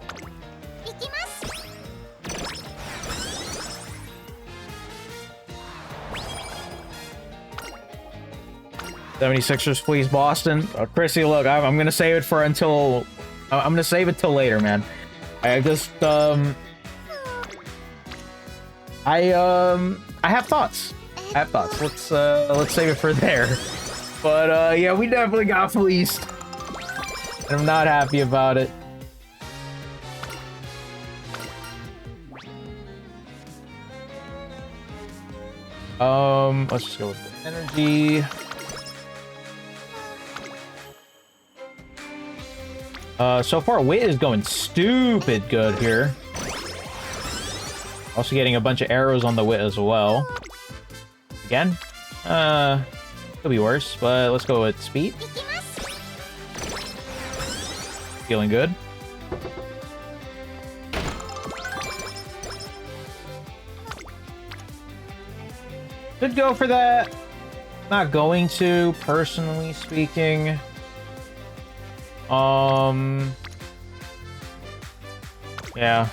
B: 76ers, please, Boston. Chrissy, look, I'm gonna save it for until... I'm gonna save it till later, man. I just, I have thoughts. I have thoughts. Let's save it for there. But, yeah, we definitely got fleeced. And I'm not happy about it. Let's just go with the energy. So far, wit is going stupid good here. Also getting a bunch of arrows on the wit as well. Again? Could be worse, but let's go with speed. Feeling good. Could go for that. Not going to, personally speaking. Yeah.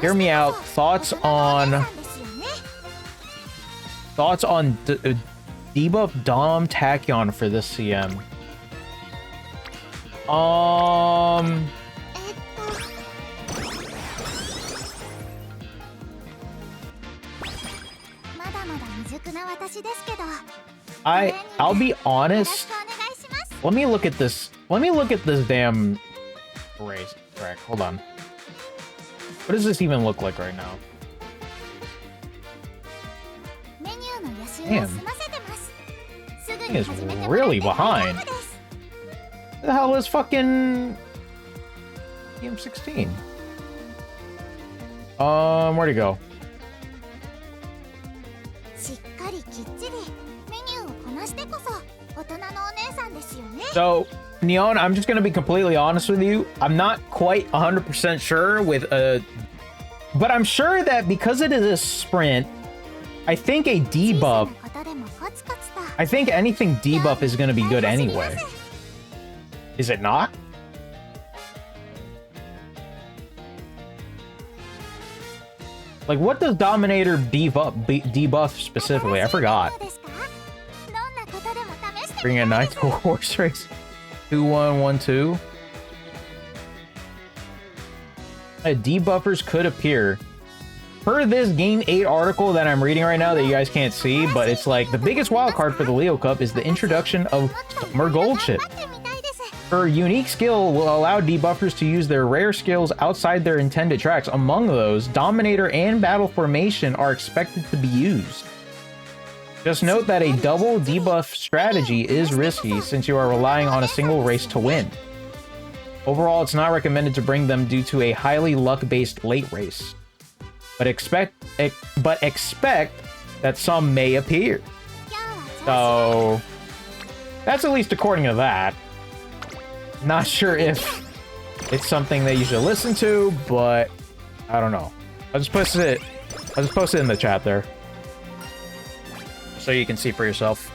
B: Hear me out. Thoughts on debuff Dom Tachyon for this CM. I'll be honest. Let me look at this. Let me look at this damn race track. Hold on. What does this even look like right now? Damn. This thing is really behind. What the hell is fucking PM16? Where'd it go? So, Neon, I'm just gonna be completely honest with you. I'm not quite 100% sure with but I'm sure that because it is a sprint, I think a debuff. I think anything debuff is gonna be good anyway. Is it not? Like, what does Dominator debuff specifically? I forgot. Bring a knight to a horse race. 2-1-1-2. Debuffers could appear. Per this Game 8 article that I'm reading right now that you guys can't see, but it's like the biggest wildcard for the Leo Cup is the introduction of Summer Gold Ship. Her unique skill will allow debuffers to use their rare skills outside their intended tracks. Among those, Dominator and Battle Formation are expected to be used. Just note that a double debuff strategy is risky since you are relying on a single race to win. Overall, it's not recommended to bring them due to a highly luck-based late race. But expect that some may appear. So, that's at least according to that. Not sure if it's something that you should listen to, but I don't know. I'll just post it in the chat there, so you can see for yourself.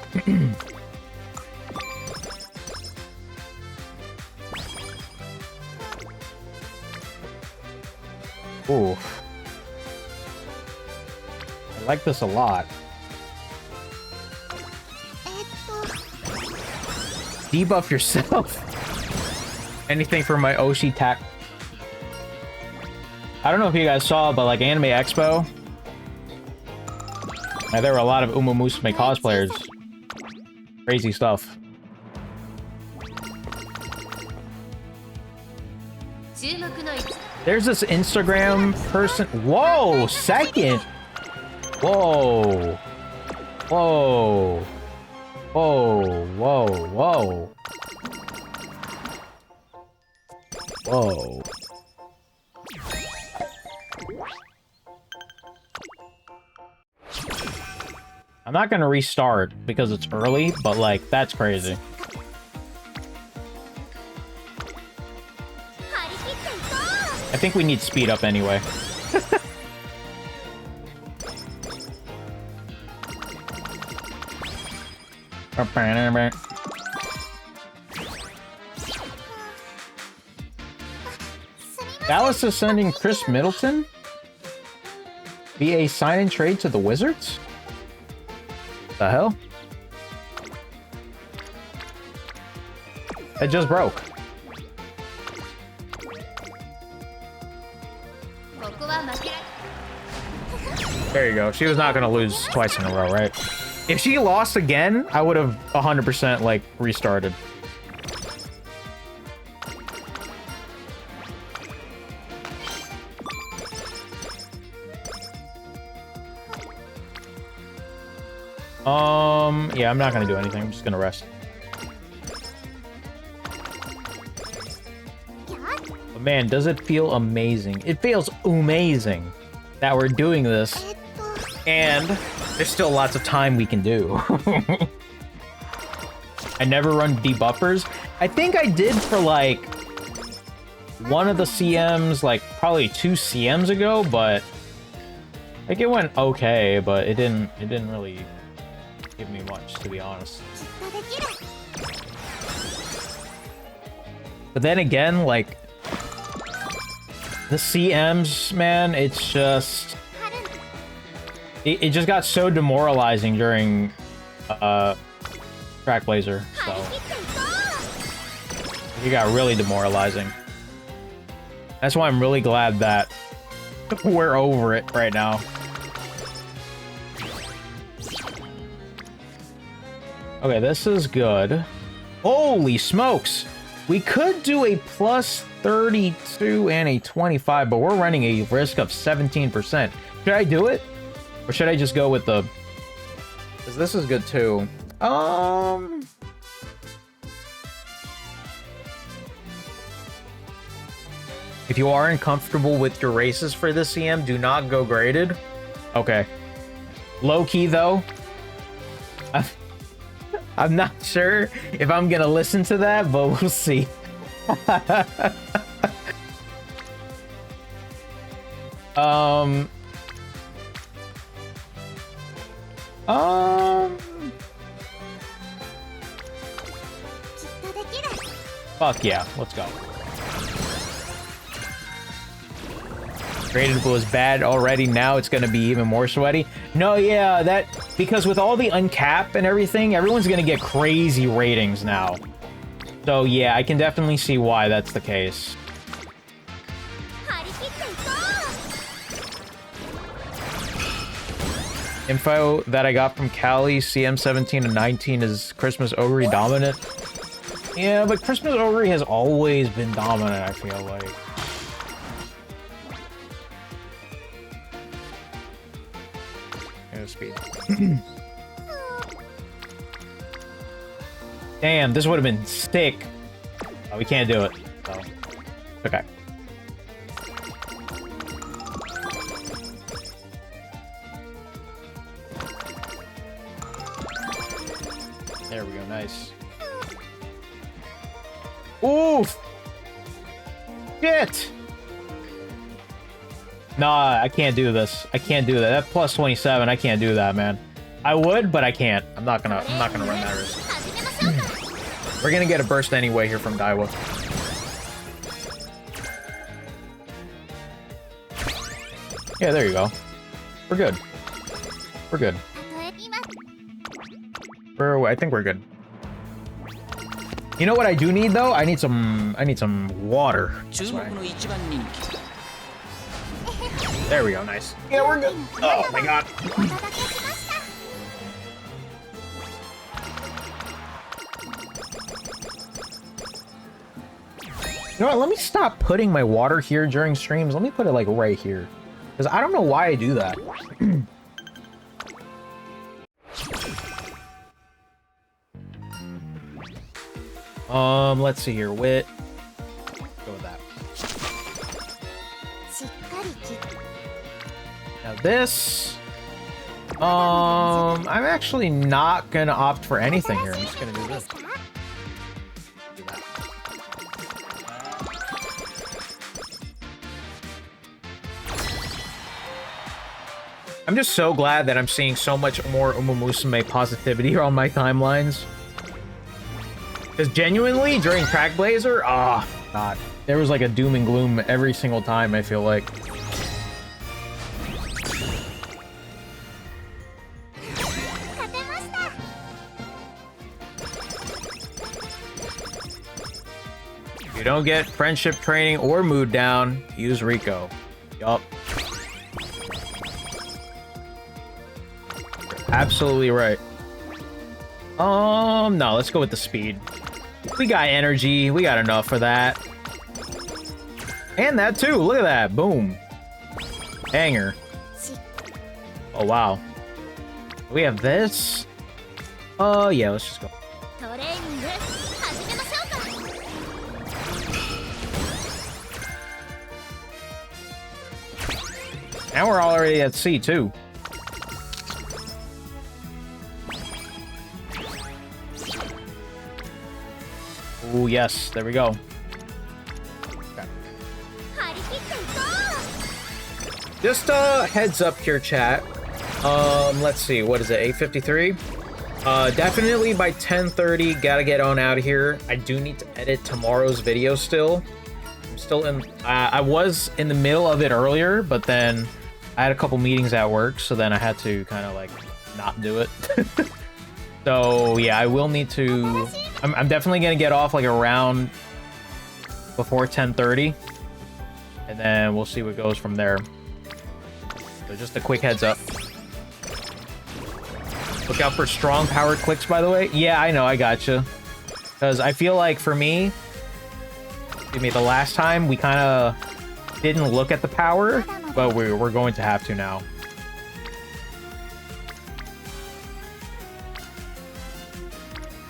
B: Ooh. I like this a lot. Debuff yourself. Anything for my Oshi tack. I don't know if you guys saw, but like Anime Expo, there were a lot of Umamusume cosplayers. Crazy stuff. There's this Instagram person. Whoa, second. Whoa. Whoa. Whoa, whoa, whoa. Whoa. I'm not gonna restart because it's early, but like, that's crazy. I think we need speed up anyway. Dallas is sending Chris Middleton be a sign and trade to the Wizards? The hell? It just broke. There you go. She was not gonna lose twice in a row, right? If she lost again, I would have 100% like restarted. Yeah, I'm not gonna do anything. I'm just gonna rest. But man, does it feel amazing. It feels amazing that we're doing this. And there's still lots of time we can do. I never run debuffers. I think I did for like one of the CMs, like probably 2 CMs ago, but like it went okay, but it didn't really give me much, to be honest. But then again, like the CMs, man, it's just it just got so demoralizing during Trackblazer, so it got really demoralizing. That's why I'm really glad that we're over it right now. Okay, this is good. Holy smokes! We could do a plus 32 and a 25, but we're running a risk of 17%. Should I do it? Or should I just go with the... Because this is good too. If you aren't comfortable with your races for this CM, do not go graded. Okay. Low key though. I'm not sure if I'm gonna listen to that, but we'll see. Fuck yeah, let's go. Graded was bad already, now it's gonna be even more sweaty. No, yeah, that... Because with all the uncap and everything, everyone's gonna get crazy ratings now. So yeah, I can definitely see why that's the case. Info that I got from Cali, CM 17 and 19 is Christmas Ogre dominant. Yeah, but Christmas Ogre has always been dominant, I feel like. Speed. Damn, this would have been sick. Oh, we can't do it. So. Okay. There we go, nice. Oof! Shit! Nah, I can't do this. I can't do that. That plus 27, I can't do that, man. I would, but I can't. I'm not gonna run that risk. We're gonna get a burst anyway here from Daiwa. Yeah, there you go. We're good. We're good. I think we're good. You know what I do need though? I need some water. There we go, nice. Yeah, we're good. Oh my god. You know what? Let me stop putting my water here during streams. Let me put it like right here. Because I don't know why I do that. Let's see here. Wit. Go with that. Now this. I'm actually not gonna opt for anything here. I'm just gonna do this. Do that. I'm just so glad that I'm seeing so much more Umamusume positivity on my timelines. Because genuinely, during Trackblazer, oh, God. There was like a doom and gloom every single time, I feel like. If you don't get friendship training or mood down, use Rico. Yup. Absolutely right. No, let's go with the speed. We got energy. We got enough for that. And that too. Look at that. Boom. Hanger. Oh, wow. We have this. Oh, yeah, let's just go. Now we're already at C, too. Oh, yes. There we go. Okay. Just heads up here, chat. Let's see. What is it? 8:53? Definitely by 10:30, gotta get on out of here. I do need to edit tomorrow's video still. I'm still in... I was in the middle of it earlier, but then I had a couple meetings at work, so then I had to kind of, like, not do it. So, yeah, I will need to... I'm definitely gonna get off, like, around before 10:30. And then we'll see what goes from there. So just a quick heads up. Look out for strong powered clicks, by the way. Yeah, I know, I gotcha. Because I feel like for me, the last time we kind of didn't look at the power, but we're going to have to now.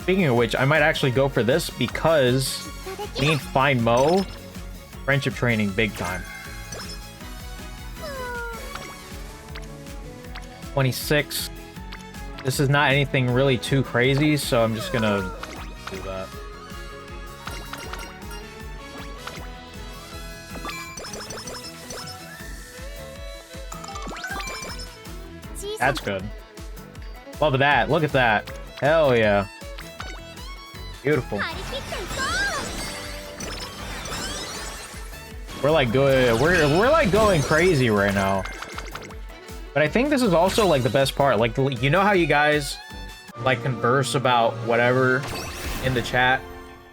B: Speaking of which, I might actually go for this because we need Find Mo. Friendship training big time. 26. This is not anything really too crazy, so I'm just gonna do that. That's good. Love that. Look at that. Hell yeah. Beautiful. We're like good. We're like going crazy right now. But I think this is also like the best part. Like, you know how you guys like converse about whatever in the chat,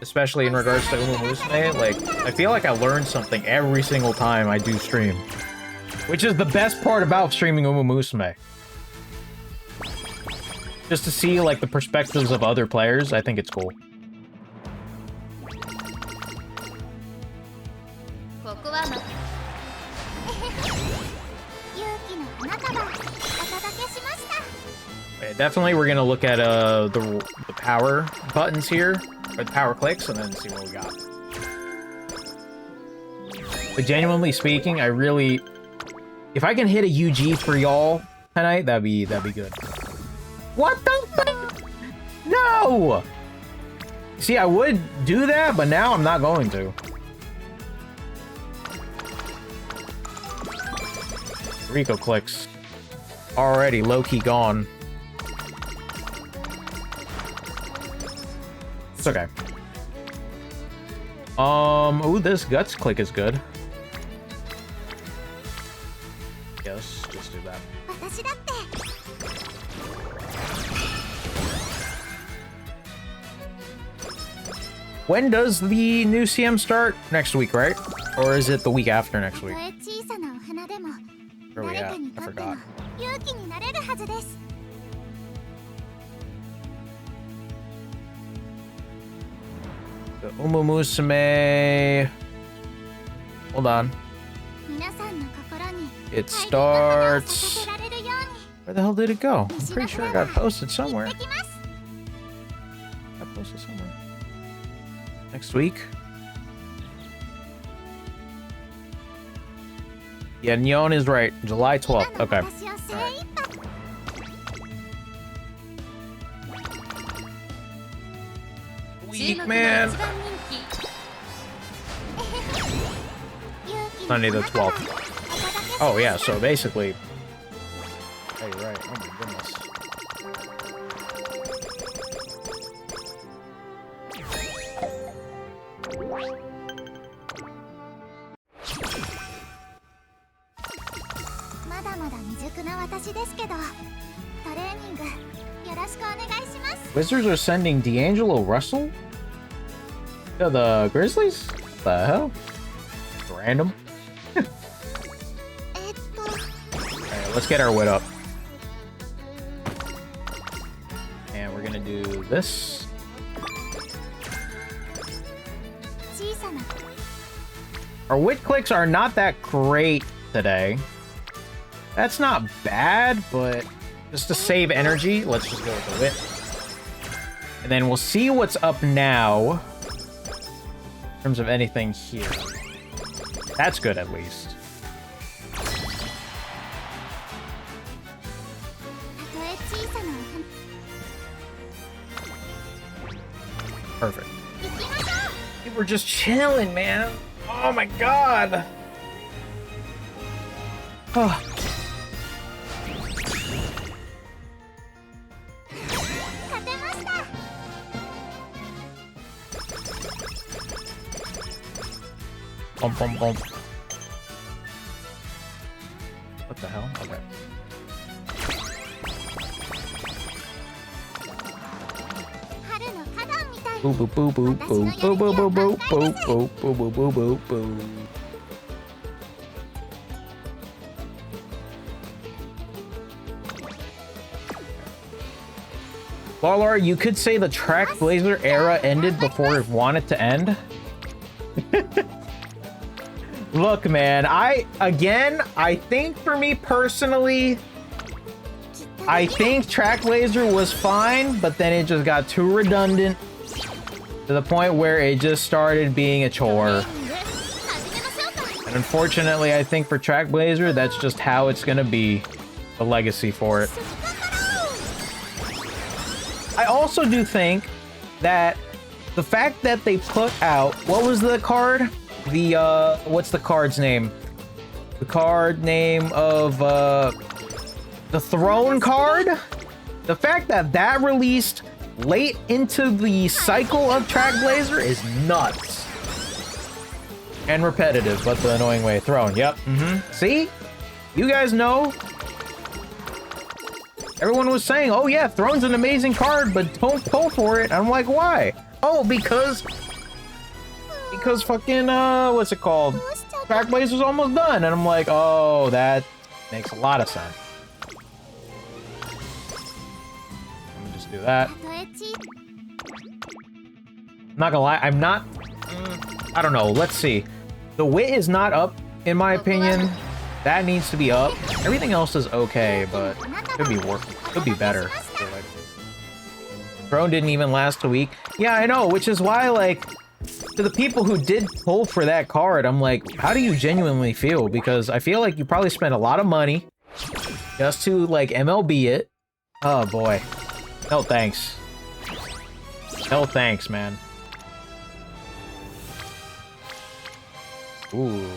B: especially in regards to Umamusume? Like, I feel like I learn something every single time I do stream, which is the best part about streaming Umamusume. Just to see like the perspectives of other players, I think it's cool. Definitely, we're gonna look at the power buttons here, or the power clicks, and then see what we got. But genuinely speaking, I really, if I can hit a UG for y'all tonight, that'd be good. What the fuck? No! See, I would do that, but now I'm not going to. Rico clicks. Already low-key gone. It's okay. Ooh, this guts click is good. Yes, just do that. When does the new CM start? Next week, right? Or is it the week after next week? Where are we at? I forgot. The Umamusume. Hold on. It starts. Where the hell did it go? I'm pretty sure it got posted somewhere. Got posted somewhere. Next week. Yeah, Nyon is right. July 12th. Okay. Right. Week, man. Sunday the 12th. Oh, yeah, so basically... Oh, you're right. Oh, my goodness. Wizards are sending D'Angelo Russell to the Grizzlies? What the hell? Random. Alright, let's get our wit up. And we're gonna do this. Our wit clicks are not that great today. That's not bad, but just to save energy, let's just go with the wit. And then we'll see what's up now in terms of anything here. That's good, at least. Perfect. We're just chilling, man. Oh my god. Oh. Bump, bump, bump. What the hell? Okay. Boo boo boo boo boo boo boo boo boo boo boo boo boo boo boo. Lawlar, you could say the Trackblazer era ended before it wanted to end. Look, man, I think for me personally, I think Trackblazer was fine, but then it just got too redundant to the point where it just started being a chore. And unfortunately, I think for Trackblazer, that's just how it's gonna be, the legacy for it. I also do think that the fact that they put out, what was the card? The, what's the card's name? The card name of, the Throne card? The fact that that released late into the cycle of Trackblazer is nuts. And repetitive, but the annoying way. Throne, yep. See? You guys know. Everyone was saying, oh yeah, Throne's an amazing card, but don't pull for it. I'm like, why? Oh, because fucking, what's it called? Trackblazer's almost done. And I'm like, oh, that makes a lot of sense. Let me just do that. I'm not gonna lie, I'm not, I don't know, let's see. The wit is not up, in my opinion. That needs to be up. Everything else is okay, but it could be worse. Could be better. I feel like. Drone didn't even last a week. Yeah, I know, which is why, like, to the people who did pull for that card, I'm like, how do you genuinely feel? Because I feel like you probably spent a lot of money just to, like, MLB it. Oh, boy. No thanks. No thanks, man. Ooh.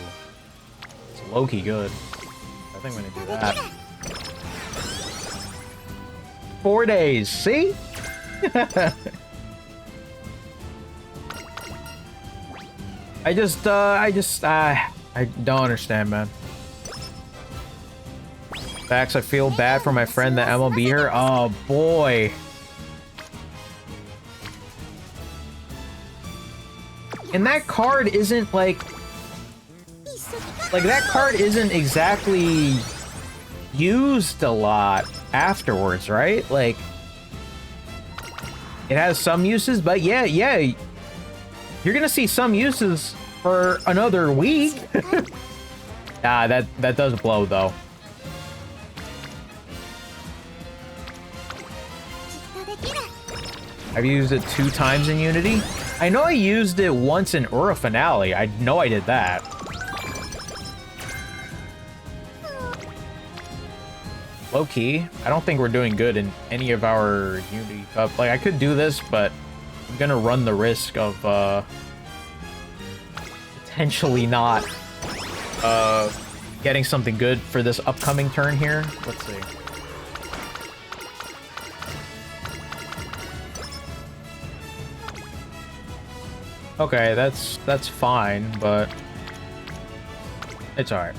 B: It's low-key good. I think I'm gonna do that. 4 days, see? I don't understand, man. Facts, I feel bad for my friend, the MLB her. Oh, boy. And that card isn't, like, that card isn't exactly used a lot afterwards, right? Like, it has some uses, but yeah, you're gonna see some uses for another week. That does blow, though. I've used it 2 times in Unity. I know I used it once in Ura Finale. I know I did that. Low-key, I don't think we're doing good in any of our Unity Cup. Like, I could do this, but I'm gonna run the risk of, potentially not, getting something good for this upcoming turn here. Let's see. Okay, that's fine, but it's alright.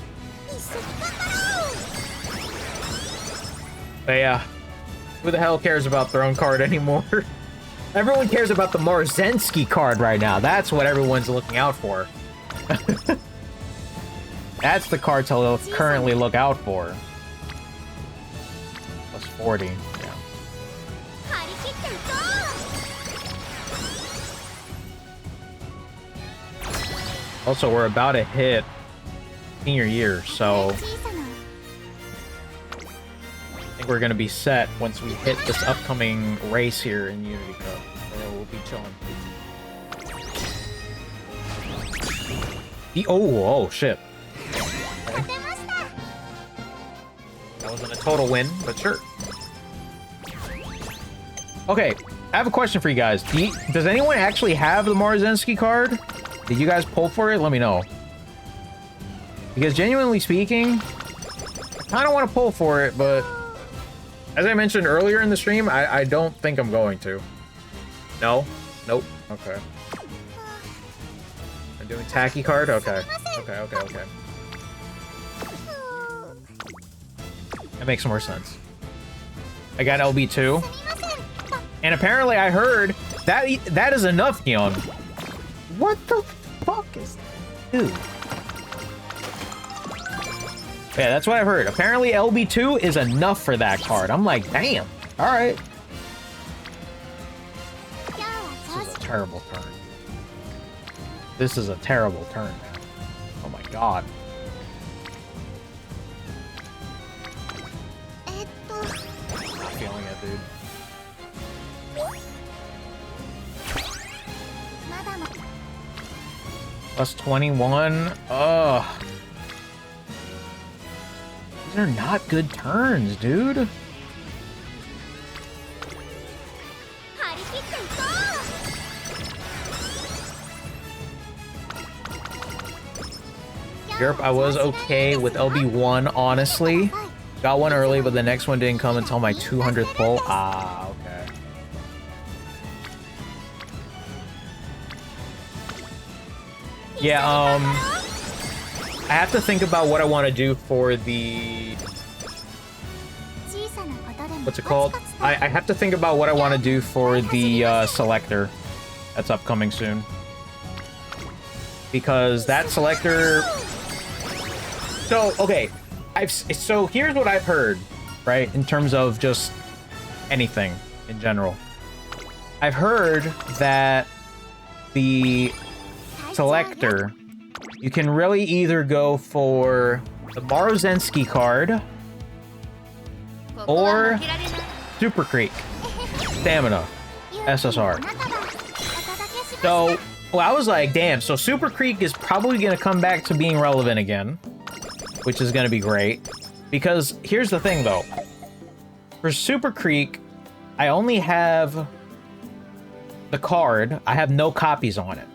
B: But yeah, who the hell cares about Throne card anymore? Everyone cares about the Marzensky card right now. That's what everyone's looking out for. That's the card to currently look out for. Plus 40, yeah. Also, we're about to hit senior year, so I think we're gonna be set once we hit this upcoming race here in Unity Cup. So we'll be chilling. Oh shit. Okay. That wasn't a total win, but sure. Okay, I have a question for you guys. Does anyone actually have the Marzensky card? Did you guys pull for it? Let me know. Because genuinely speaking, I kind of want to pull for it, but as I mentioned earlier in the stream, I don't think I'm going to. No? Nope. Okay. I'm doing tacky card? Okay. Okay. That makes more sense. I got LB2. And apparently I heard that is enough, Neon. What the fuck is that? Dude. Yeah, that's what I've heard. Apparently LB2 is enough for that card. I'm like, damn. Alright. This is a terrible turn. This is a terrible turn, man. Oh my god. Not feeling it, dude. Plus 21. Ugh. These are not good turns, dude. Europe, I was okay with LB1, honestly. Got one early, but the next one didn't come until my 200th pull. Ah, okay. Yeah, I have to think about what I want to do for the... What's it called? I have to think about what I want to do for the selector that's upcoming soon. Because that selector... So, okay. So here's what I've heard, right? In terms of just anything in general. I've heard that the selector, you can really either go for the Marzensky card or Super Creek. Stamina. SSR. So, well, I was like, damn, so Super Creek is probably going to come back to being relevant again, which is going to be great. Because here's the thing, though. For Super Creek, I only have the card. I have no copies on it.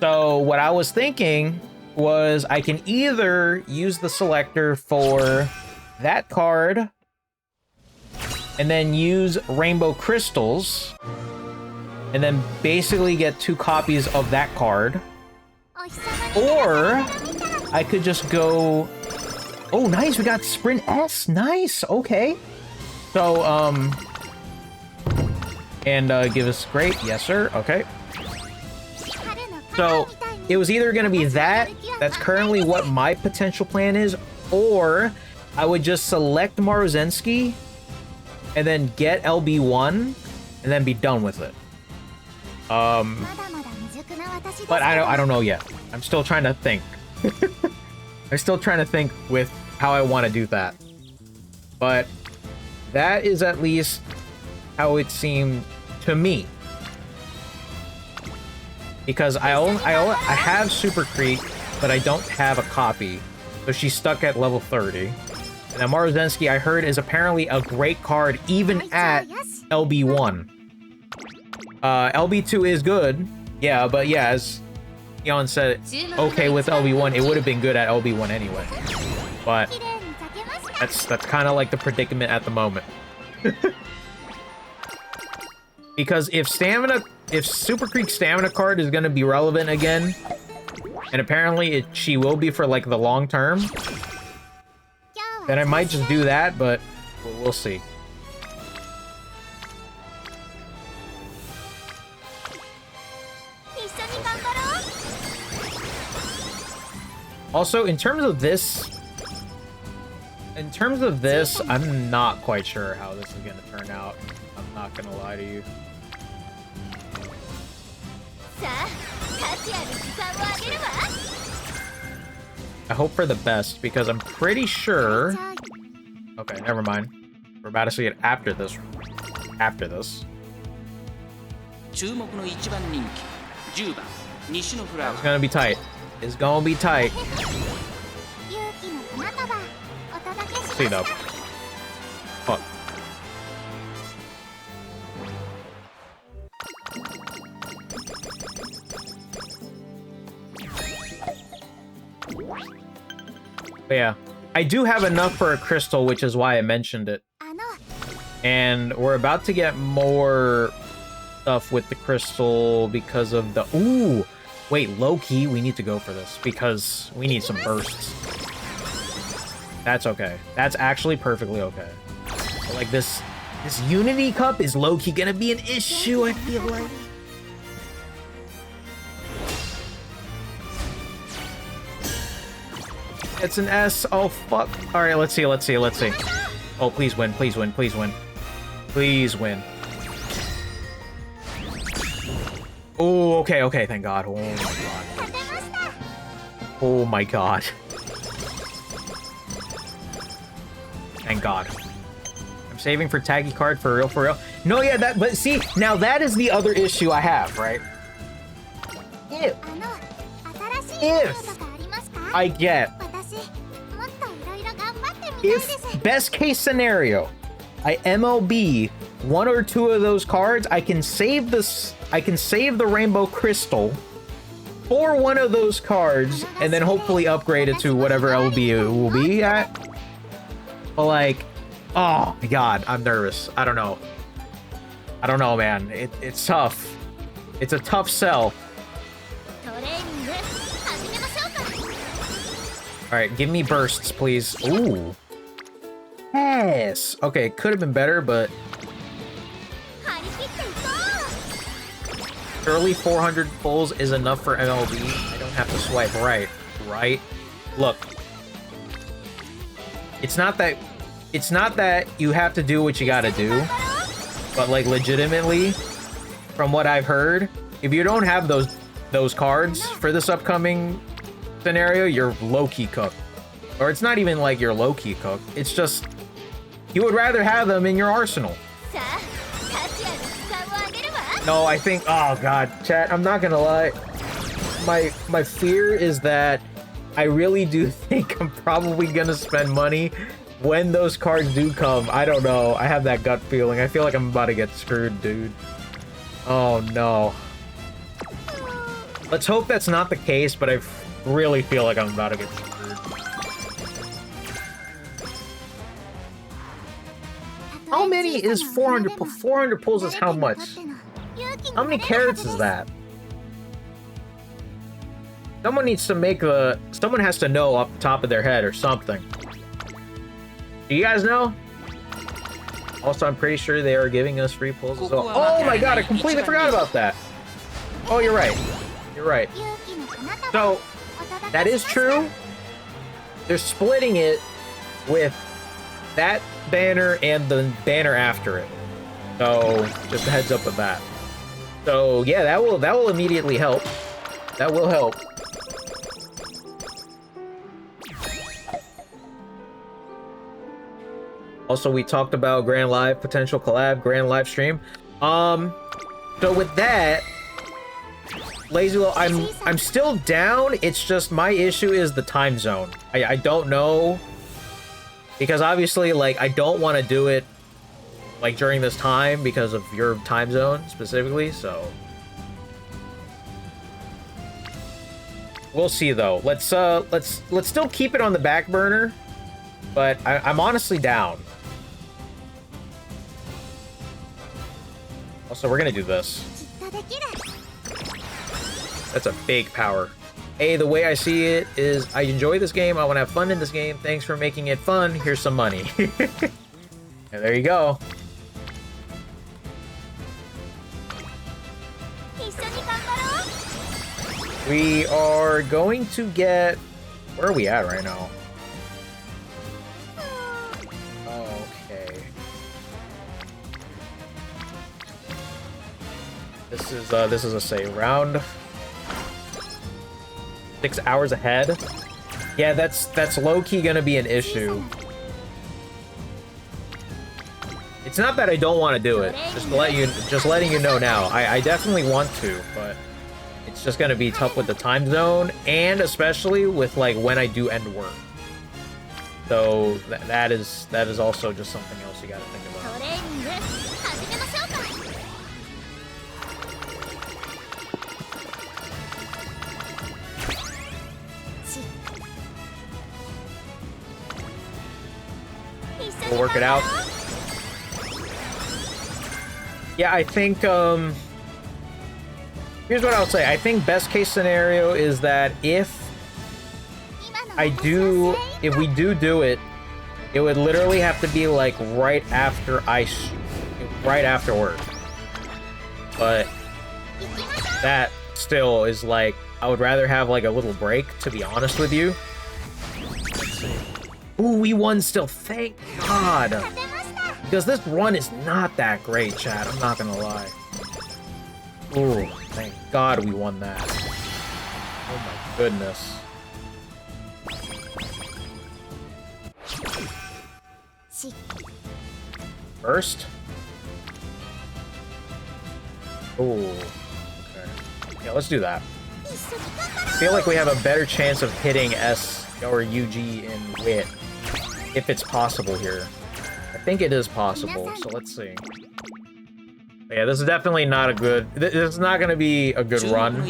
B: So what I was thinking was I can either use the selector for that card and then use Rainbow Crystals and then basically get 2 copies of that card. Or I could just go... Oh, nice, we got Sprint S. Nice, okay. So, and give us great. Yes, sir. Okay. So, it was either going to be that. That's currently what my potential plan is. Or I would just select Maruzensky and then get LB1 and then be done with it. But I don't know yet. I'm still trying to think. I'm still trying to think with how I want to do that. But that is at least how it seemed to me. Because I have Super Creek, but I don't have a copy. So she's stuck at level 30. And now Maruzensky, I heard, is apparently a great card even at LB1. LB2 is good. Yeah, but yeah, as Yon said, okay with LB1, it would have been good at LB1 anyway. But that's kind of like the predicament at the moment. Because if Super Creek stamina card is going to be relevant again, and apparently she will be for like the long term, then I might just do that, but we'll see. Also, in terms of this, I'm not quite sure how this is going to turn out. I'm not going to lie to you. I hope for the best, because I'm pretty sure... Okay, never mind. We're about to see it after this. After this. It's gonna be tight. It's gonna be tight. See though. Fuck. But yeah, I do have enough for a crystal, which is why I mentioned it. And we're about to get more stuff with the crystal because of the... Ooh! Wait, low-key, we need to go for this because we need some bursts. That's okay. That's actually perfectly okay. But like this Unity Cup is low-key gonna be an issue, I feel like. It's an S. Oh, fuck. Alright, let's see. Oh, please win. Please win. Please win. Please win. Oh, okay, okay. Thank God. Oh, my God. Oh, my God. Thank God. I'm saving for taggy card for real, for real. No, yeah, that... But see, now that is the other issue I have, right? If I get... If, best case scenario, I MLB 1 or 2 of those cards, I can save this, I can save the Rainbow Crystal for one of those cards, and then hopefully upgrade it to whatever LB it will be at. But like, oh my God, I'm nervous. I don't know. I don't know, man. It's tough. It's a tough sell. Alright, give me bursts, please. Ooh. Yes! Okay, could have been better, but... Surely 400 pulls is enough for MLB. I don't have to swipe right. Right? Look. It's not that you have to do what you gotta do. But, like, legitimately, from what I've heard, if you don't have those cards for this upcoming scenario, you're low-key cooked. Or it's not even like you're low-key cooked. It's just... You would rather have them in your arsenal No, I think... Oh, God. Chat, I'm not gonna lie. My fear is that I really do think I'm probably gonna spend money when those cards do come. I don't know. I have that gut feeling. I feel like I'm about to get screwed, dude. Oh, no. Let's hope that's not the case, but I really feel like I'm about to get screwed. How many is 400? 400 pulls is how much? How many carrots is that? Someone needs to make the... Someone has to know off the top of their head or something. Do you guys know? Also, I'm pretty sure they are giving us free pulls as well. Oh my god, I completely forgot about that. Oh, you're right. You're right. So, that is true. They're splitting it with that banner and the banner after it. So, just a heads up with that. So, yeah, that will immediately help. That will help. Also, we talked about Grand Live, potential collab, Grand live stream. So with that, Lazy Lo, I'm still down. It's just my issue is the time zone. I don't know, because obviously, like, I don't want to do it like during this time because of your time zone specifically. So we'll see though. Let's still keep it on the back burner, but I'm honestly down. Also, we're gonna do this. That's a big power. Hey, the way I see it is I enjoy this game. I want to have fun in this game. Thanks for making it fun. Here's some money. And there you go. We are going to get... Where are we at right now? Okay. This is a say round 6 hours ahead. Yeah, that's low-key gonna be an issue. It's not that I don't want to do it. Just letting you know now. I definitely want to, but it's just gonna be tough with the time zone, and especially with like when I do end work. So that is also just something else you gotta think about. We'll work it out. Yeah, I think, here's what I'll say. I think best case scenario is that if we do it, it would literally have to be like right after work. But that still is like, I would rather have like a little break, to be honest with you. Ooh, we won still, thank God. Because this run is not that great, chat, I'm not gonna lie. Ooh, thank God we won that. Oh my goodness. First? Ooh, okay. Yeah, let's do that. I feel like we have a better chance of hitting S or UG in wit, if it's possible here. I think it is possible, so let's see. Yeah, this is definitely not a good... This is not going to be a good run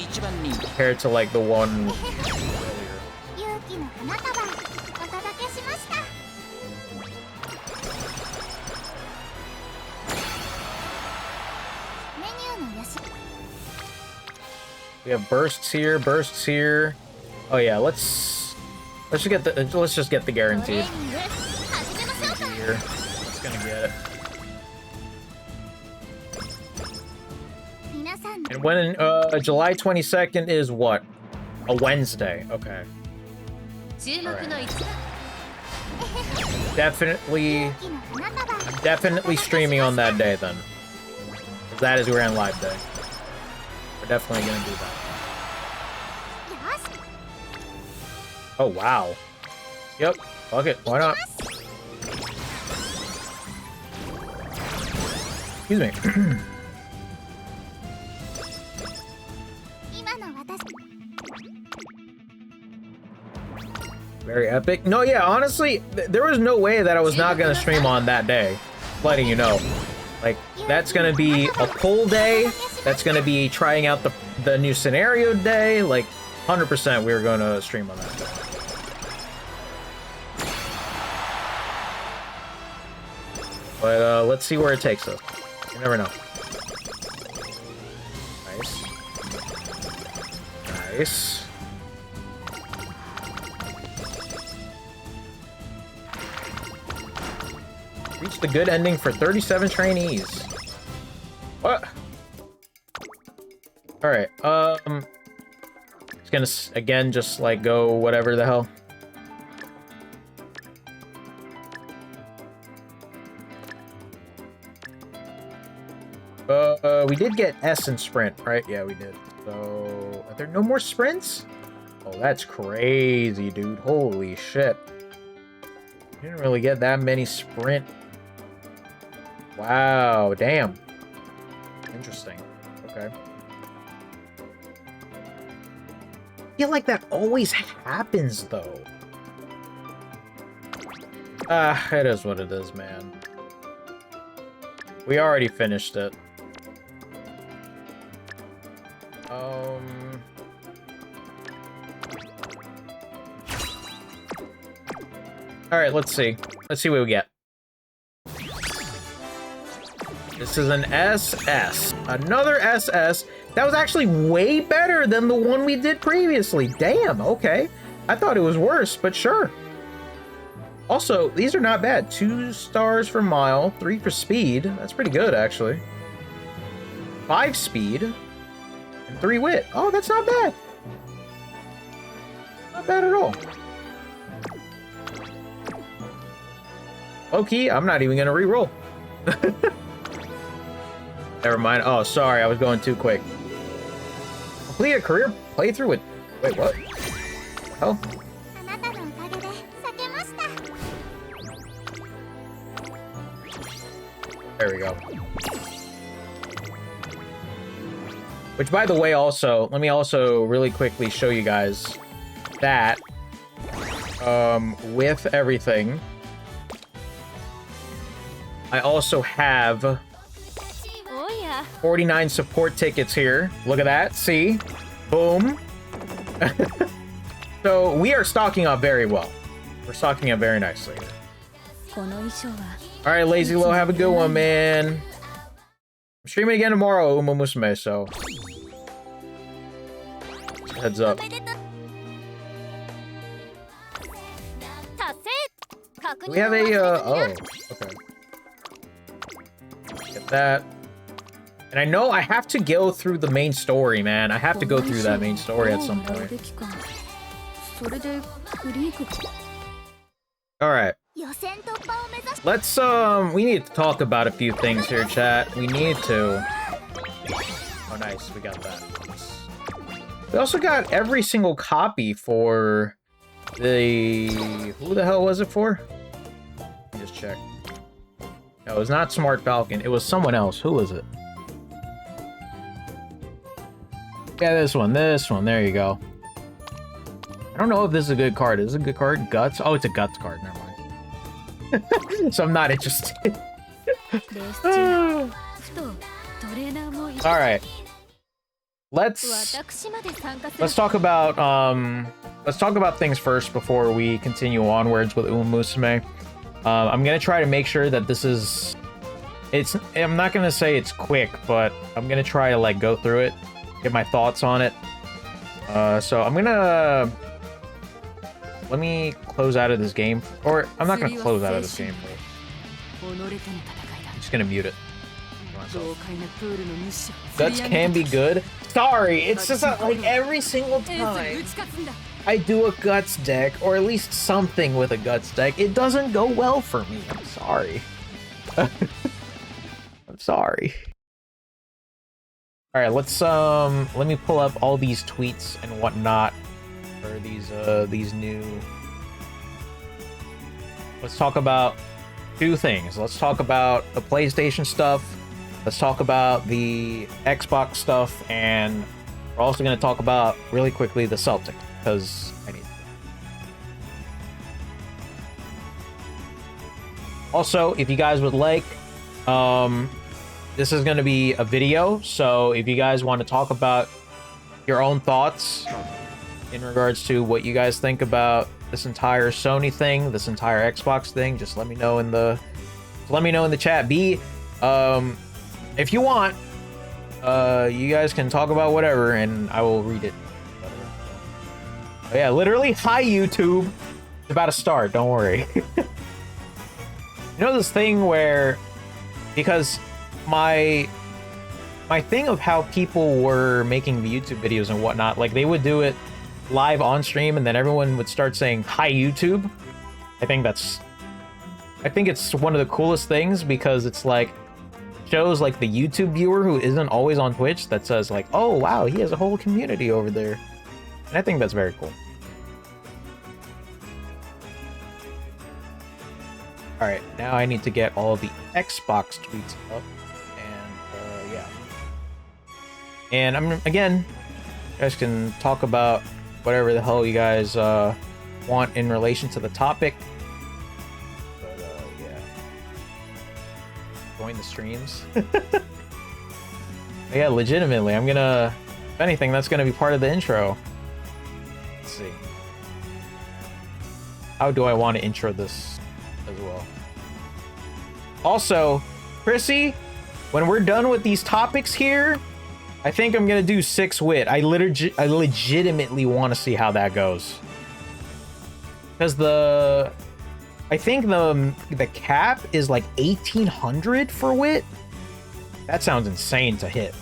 B: compared to, like, the one earlier. We have bursts here, bursts here. Oh yeah, let's just get the guaranteed. Here. It's gonna get it. And when July 22nd is what? A Wednesday. Okay. Right. I'm definitely streaming on that day then. 'Cause that is Grand Live Day. We're definitely gonna do that. Oh wow. Yep. Fuck it. Why not? Excuse me. Very epic. No, yeah, honestly, there was no way that I was not gonna stream on that day. Letting you know. Like, that's gonna be a pull day. That's gonna be trying out the new scenario day. Like, 100% we were gonna stream on that day. But let's see where it takes us. You never know. Nice. Nice. Reached the good ending for 37 trainees. What? Alright, it's gonna, again, just, like, go whatever the hell. We did get S in sprint, right? Yeah, we did. So, are there no more sprints? Oh, that's crazy, dude. Holy shit. Didn't really get that many sprint. Wow, damn. Interesting. Okay. I feel like that always happens, though. It is what it is, man. We already finished it. Alright, let's see. Let's see what we get. This is an SS. Another SS. That was actually way better than the one we did previously. Damn, okay. I thought it was worse, but sure. Also, these are not bad. 2 stars for mile, 3 for speed. That's pretty good, actually. 5 speed, and 3 wit. Oh, that's not bad. Not bad at all. Low-key, I'm not even gonna re-roll. Never mind. Oh, sorry, I was going too quick. Complete a career playthrough with... Wait, what? Oh. There we go. Which, by the way, also, let me also really quickly show you guys that, with everything, I also have 49 support tickets here. Look at that. See? Boom. So we are stocking up very well. We're stocking up very nicely. Alright, Lazy Low, have a good one, man. I'm streaming again tomorrow, Umamusume, so... Heads up. Do we have a, oh, okay. Get that. And I know I have to go through the main story, man. I have to go through that main story at some point. Alright. Let's, we need to talk about a few things here, chat. We need to. Oh, nice. We got that. We also got every single copy for the... Who the hell was it for? Let me just check. No, it was not Smart Falcon. It was someone else. Who was it? Yeah, this one. This one. There you go. I don't know if this is a good card. Is it a good card? Guts? Oh, it's a Guts card. Never mind. So I'm not interested. Alright. Let's talk about things first before we continue onwards with Umamusume. I'm gonna try to make sure that this is... I'm not gonna say it's quick, but I'm gonna try to, like, go through it, get my thoughts on it. So I'm gonna... Let me close out of this game. Or, I'm not gonna close out of this game. I'm just gonna mute it. Guts can be good. Sorry, it's just like every single time I do a Guts deck, or at least something with a Guts deck, it doesn't go well for me. I'm sorry. I'm sorry. Alright, let's let me pull up all these tweets and whatnot for these new... Let's talk about 2 things. Let's talk about the PlayStation stuff. Let's talk about the Xbox stuff, and we're also going to talk about, really quickly, the Celtic, because I need Also, if you guys would like, this is going to be a video, so if you guys want to talk about your own thoughts in regards to what you guys think about this entire Sony thing, this entire Xbox thing, just let me know in the chat. If you want, you guys can talk about whatever, and I will read it. But yeah, literally, hi YouTube. It's about to start. Don't worry. You know this thing where, because my thing of how people were making the YouTube videos and whatnot, like they would do it live on stream, and then everyone would start saying hi YouTube. I think it's one of the coolest things, because it's like shows like the YouTube viewer who isn't always on Twitch that says like, oh wow, he has a whole community over there. And I think that's very cool. All right, now I need to get all of the Xbox tweets up, and yeah. And again, you guys can talk about whatever the hell you guys want in relation to the topic. But yeah, join the streams. But yeah, legitimately, I'm gonna, if anything, that's gonna be part of the intro. Let's see. How do I want to intro this as well? Also, Chrissy, when we're done with these topics here, I think I'm gonna do 6-wit. I legitimately want to see how that goes, because I think the cap is like 1800 for wit. That sounds insane to hit.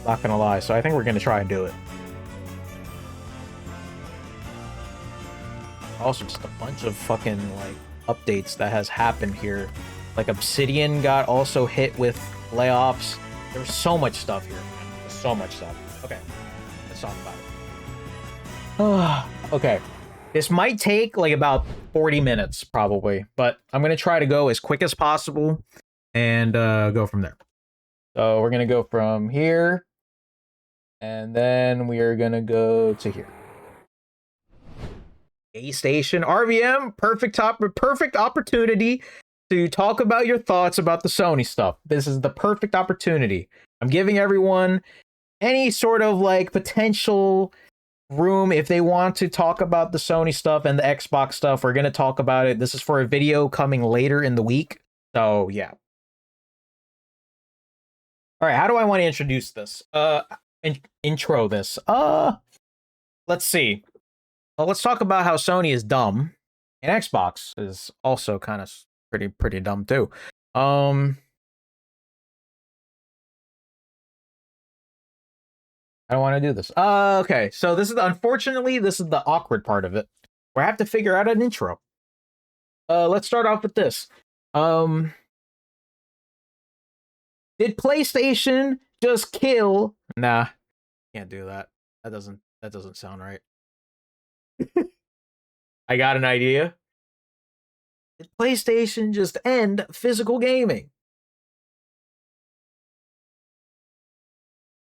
B: Not gonna lie. So I think we're gonna try and do it. Also, just a bunch of fucking like updates that has happened here. Like Obsidian got also hit with layoffs. There's so much stuff here, man. There's so much stuff. Okay, let's talk about it. Okay, this might take like about 40 minutes probably, but I'm gonna try to go as quick as possible and go from there. So we're gonna go from here, and then we are gonna go to here. A Station RVM, perfect opportunity to talk about your thoughts about the Sony stuff. This is the perfect opportunity. I'm giving everyone any sort of like potential room if they want to talk about the Sony stuff and the Xbox stuff. We're going to talk about it. This is for a video coming later in the week. So, yeah. All right, how do I want to introduce this? Intro this. Let's see. Well, let's talk about how Sony is dumb, and Xbox is also kind of pretty dumb too. I don't want to do this. Okay, so unfortunately this is the awkward part of it, where I have to figure out an intro. Let's start off with this. Did PlayStation just kill? Nah, can't do that. That doesn't sound right. I got an idea. Did PlayStation just end physical gaming?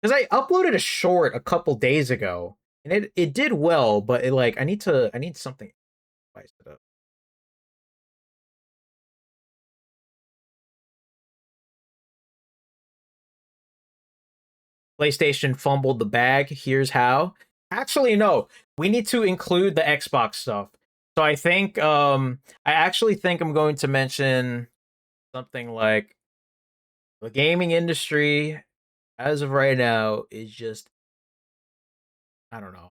B: Because I uploaded a short a couple days ago, and it did well, but it like I need something to spice it up. PlayStation fumbled the bag. Here's how. Actually, no. We need to include the Xbox stuff. So I think I actually think I'm going to mention something like the gaming industry as of right now is just, I don't know.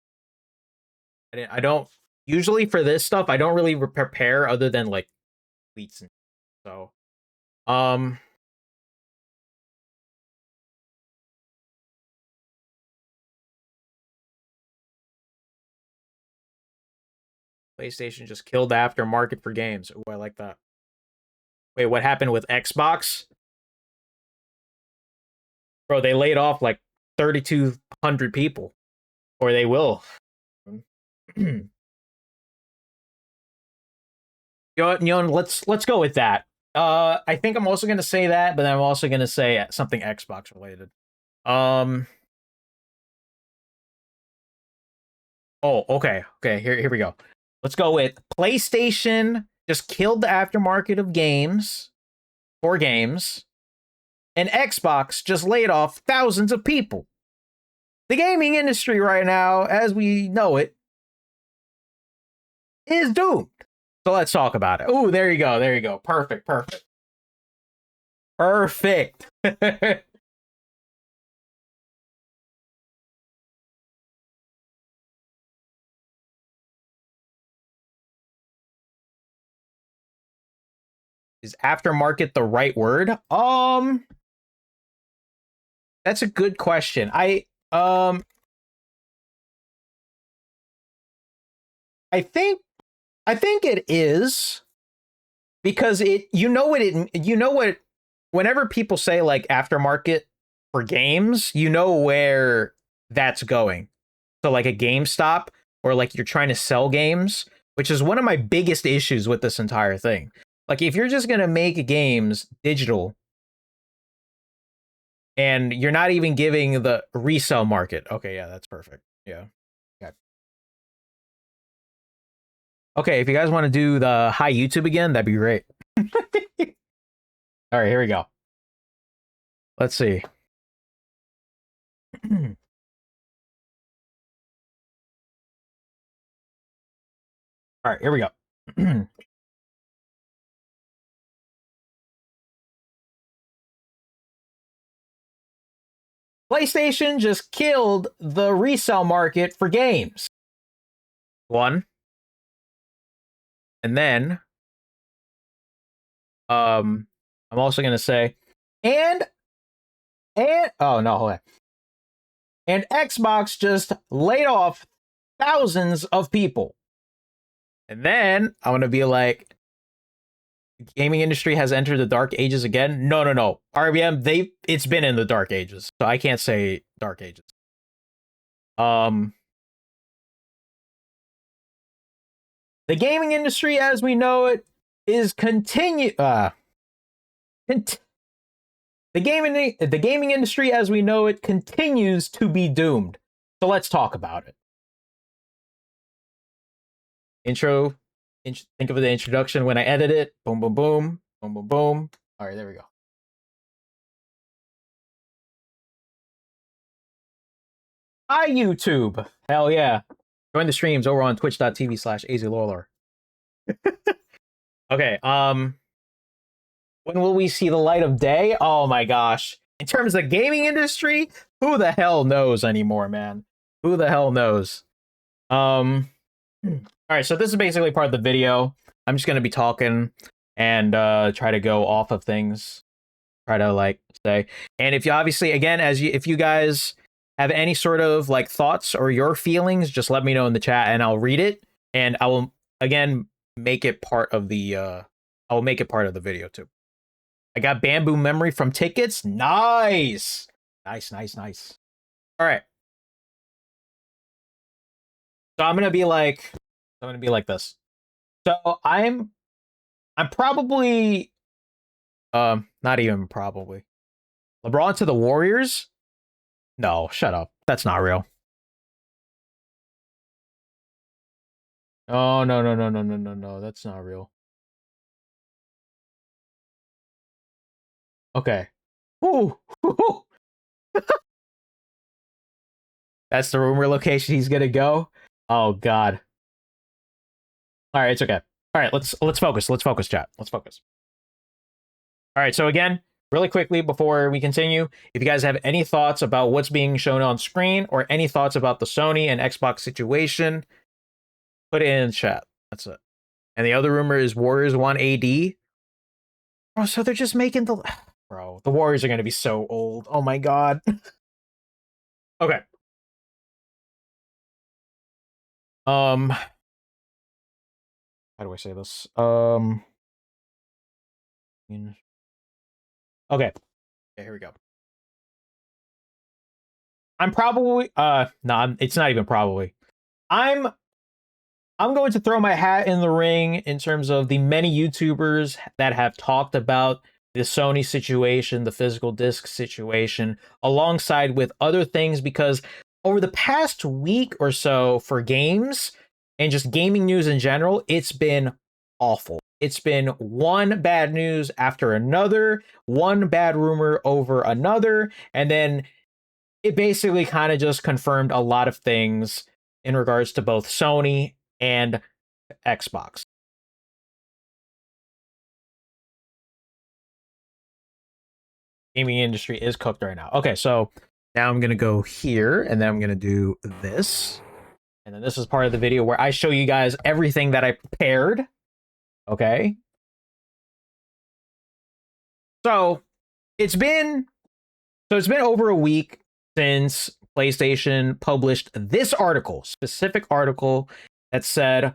B: I don't usually for this stuff I don't really prepare other than like tweets and so PlayStation just killed the aftermarket for games. Oh, I like that. Wait, what happened with Xbox? Bro, they laid off like 3,200 people. Or they will. Let's go with that. I think I'm also gonna say that, but I'm also gonna say something Xbox related. Oh, okay. Here we go. Let's go with PlayStation just killed the aftermarket of games for games, and Xbox just laid off thousands of people. The gaming industry right now, as we know it, is doomed. So let's talk about it. Oh, there you go. There you go. Perfect. Perfect. Perfect. Is aftermarket the right word? That's a good question. I think it is, because whenever people say like aftermarket for games, you know where that's going. So like a GameStop, or like you're trying to sell games, which is one of my biggest issues with this entire thing. Like if you're just going to make games digital and you're not even giving the resale market. Okay, yeah, that's perfect. Yeah. Okay, if you guys want to do the hi YouTube again, that'd be great. All right, here we go. Let's see. All right, here we go. PlayStation just killed the resale market for games. One. And then I'm also going to say and oh no, hold on. And Xbox just laid off thousands of people. And then I'm going to be like, gaming industry has entered the dark ages again. No. RBM, it's been in the dark ages. So I can't say dark ages. The gaming industry as we know it is the gaming industry as we know it continues to be doomed. So let's talk about it. Think of the introduction when I edit it. Boom, boom, boom. Boom, boom, boom. All right, there we go. Hi, YouTube. Hell yeah. Join the streams over on twitch.tv/azlawler. Okay, when will we see the light of day? Oh my gosh. In terms of the gaming industry, who the hell knows anymore, man? Who the hell knows? All right, so this is basically part of the video. I'm just gonna be talking and try to go off of things. Try to like say, and if you obviously again if you guys have any sort of like thoughts or your feelings, just let me know in the chat and I'll read it, and I will again make it part of the I will make it part of the video too. I got bamboo memory from tickets. Nice. All right. So I'm gonna be like this. So I'm probably not even probably LeBron to the Warriors. No, shut up. That's not real. Oh no. That's not real. Okay. Ooh. That's the rumor location he's gonna go. Oh god. All right, it's okay. All right, let's focus. Let's focus, chat. Let's focus. All right, so again, really quickly before we continue, if you guys have any thoughts about what's being shown on screen or any thoughts about the Sony and Xbox situation, put it in chat. That's it. And the other rumor is Warriors 1 AD. Oh, so they're just making the bro. The Warriors are gonna be so old. Oh my god. Okay. How do I say this? Okay. Okay, here we go. I'm probably no, it's not even probably. I'm going to throw my hat in the ring in terms of the many YouTubers that have talked about the Sony situation, the physical disc situation, alongside with other things, because over the past week or so for games and just gaming news in general, it's been awful. It's been one bad news after another, one bad rumor over another, and then it basically kind of just confirmed a lot of things in regards to both Sony and Xbox. Gaming industry is cooked right now. Okay, so now I'm gonna go here, and then I'm gonna do this, and then this is part of the video where I show you guys everything that I prepared. Okay, so it's been over a week since PlayStation published this specific article that said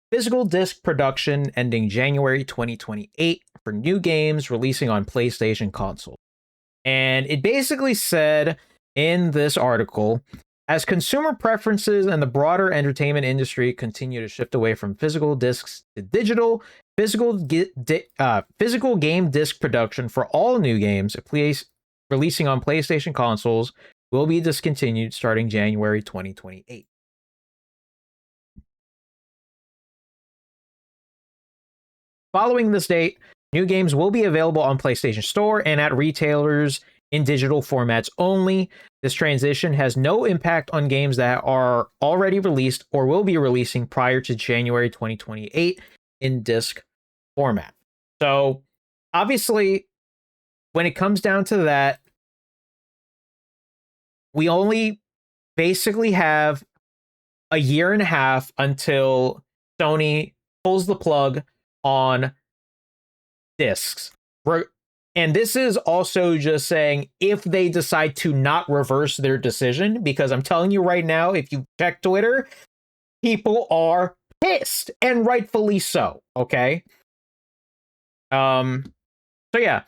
B: physical disc production ending January 2028 for new games releasing on PlayStation console. And it basically said in this article, as consumer preferences and the broader entertainment industry continue to shift away from physical discs to digital, physical game disc production for all new games releasing on PlayStation consoles will be discontinued starting January 2028. Following this date, new games will be available on PlayStation Store and at retailers in digital formats only. This transition has no impact on games that are already released or will be releasing prior to January 2028 in disc format. So, obviously, when it comes down to that, we only basically have a year and a half until Sony pulls the plug on discs. And this is also just saying if they decide to not reverse their decision, because I'm telling you right now, if you check Twitter, people are pissed, and rightfully so. Okay. So yeah,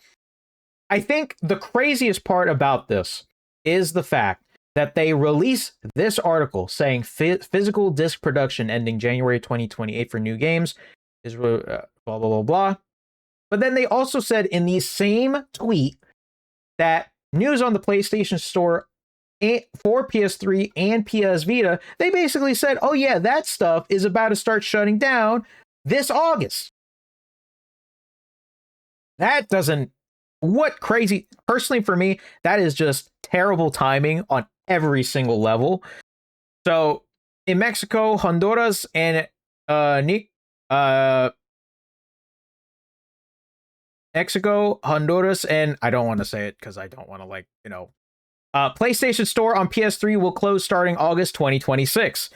B: I think the craziest part about this is the fact that they release this article saying physical disc production ending January 2028 for new games is blah blah blah blah. But then they also said in the same tweet that news on the PlayStation Store for PS3 and PS Vita, they basically said, oh yeah, that stuff is about to start shutting down this August. That doesn't, what crazy, personally for me, that is just terrible timing on every single level. So in Mexico, Honduras, and Mexico, Honduras, and I don't want to say it because I don't want to PlayStation Store on PS3 will close starting August 2026.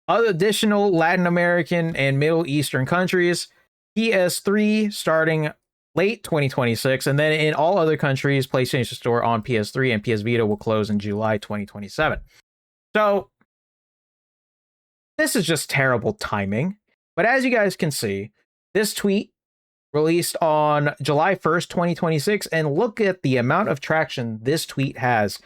B: Other additional Latin American and Middle Eastern countries, PS3 starting late 2026, and then in all other countries, PlayStation Store on PS3 and PS Vita will close in July 2027. So this is just terrible timing. But as you guys can see, this tweet released on July 1st, 2026, and look at the amount of traction this tweet has.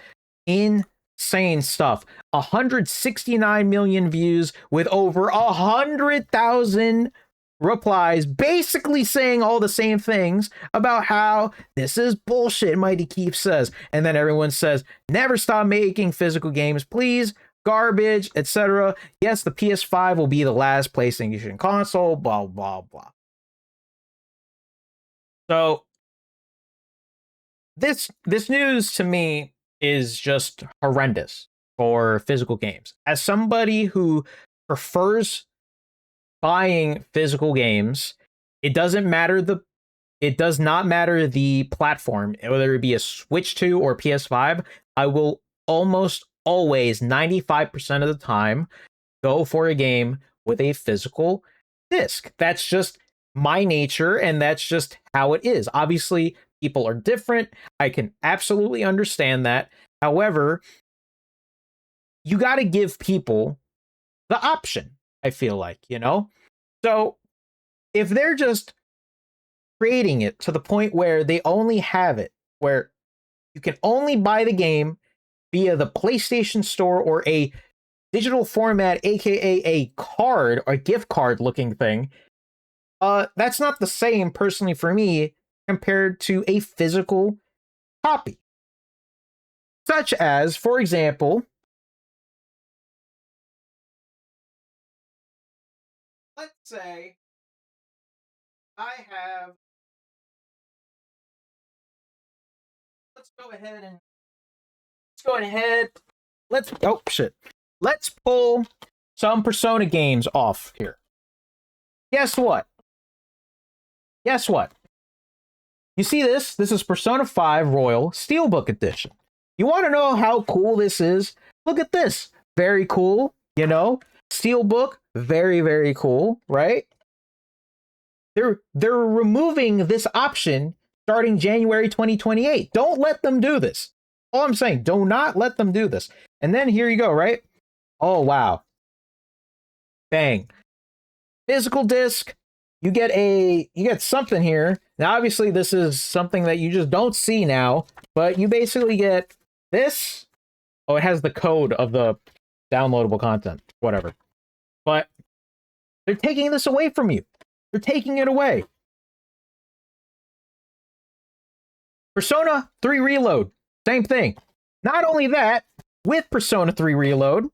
B: Insane stuff. 169 million views with over 100,000 replies, basically saying all the same things about how this is bullshit, Mighty Keith says. And then everyone says, never stop making physical games, please. Garbage, etc. Yes, the PS5 will be the last PlayStation console, blah, blah, blah. So this news to me is just horrendous for physical games. As somebody who prefers buying physical games, it does not matter the platform, whether it be a Switch 2 or PS5. I will almost always 95% of the time go for a game with a physical disc. That's just my nature, and that's just how it is. Obviously, people are different. I can absolutely understand that. However, you got to give people the option, I feel like, So if they're just creating it to the point where they only have it, where you can only buy the game via the PlayStation Store or a digital format, aka a card or gift card looking thing, that's not the same personally for me compared to a physical copy. Such as, for example, let's say I have. Let's go ahead and. Let's go ahead. Let's. Oh, shit. Let's pull some Persona games off here. Guess what? Guess what? You see this? This is Persona 5 Royal Steelbook Edition. You want to know how cool this is? Look at this. Very cool, you know? Steelbook, very, very cool, right? They're removing this option starting January 2028. Don't let them do this. All I'm saying, do not let them do this. And then here you go, right? Oh, wow. Bang. Physical disc. You get something here. Now, obviously, this is something that you just don't see now, but you basically get this. Oh, it has the code of the downloadable content, whatever. But they're taking this away from you. They're taking it away. Persona 3 Reload, same thing. Not only that, with Persona 3 Reload,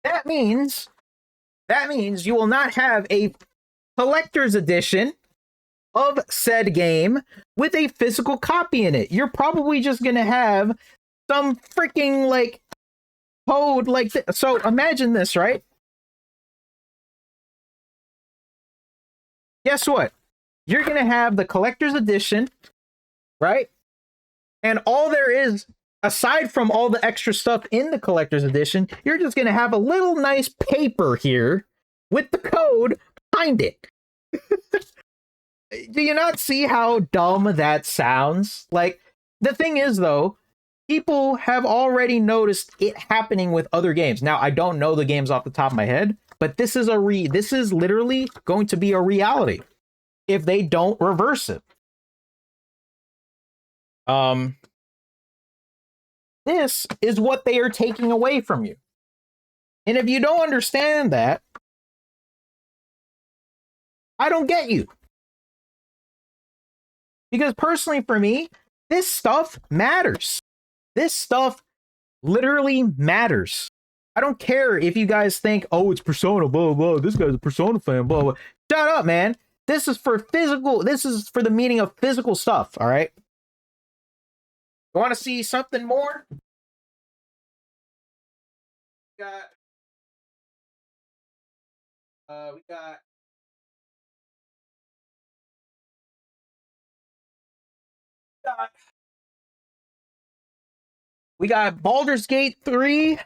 B: that means you will not have a collector's edition of said game with a physical copy in it. You're probably just gonna have some freaking like code like this. So imagine this, right? Guess what? You're gonna have the collector's edition, right? And all there is, aside from all the extra stuff in the collector's edition, you're just gonna have a little nice paper here with the code behind it. Do you not see how dumb that sounds? Like, the thing is, though, people have already noticed it happening with other games. Now, I don't know the games off the top of my head, but this is literally going to be a reality if they don't reverse it. This is what they are taking away from you. And if you don't understand that, I don't get you. Because personally for me, this stuff matters. This stuff literally matters. I don't care if you guys think, oh, it's Persona, blah, blah, this guy's a Persona fan, blah, blah. Shut up, man. This is for physical, this is for the meaning of physical stuff, all right? You want to see something more? We got we got Baldur's Gate 3,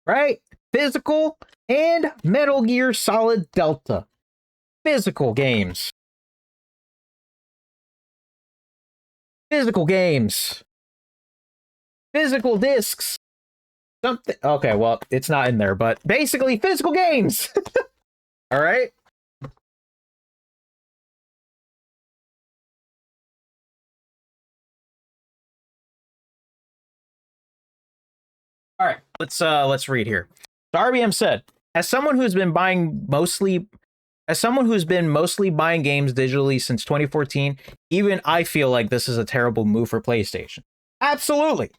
B: right? Physical, and Metal Gear Solid Delta. Physical games. Physical games. Physical discs. Something. Okay, well, it's not in there, but basically physical games. All right. All right, let's read here. So RBM said, as someone who's been mostly buying games digitally since 2014, even I feel like this is a terrible move for PlayStation. Absolutely.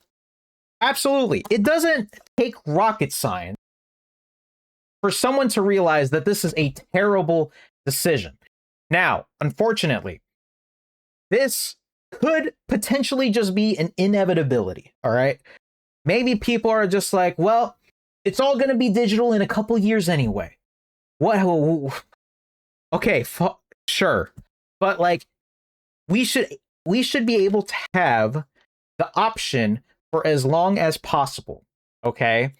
B: Absolutely. It doesn't take rocket science for someone to realize that this is a terrible decision. Now, unfortunately, this could potentially just be an inevitability, all right? Maybe people are just like, well, it's all going to be digital in a couple years anyway. What? Okay, sure. But like, we should be able to have the option for as long as possible, okay?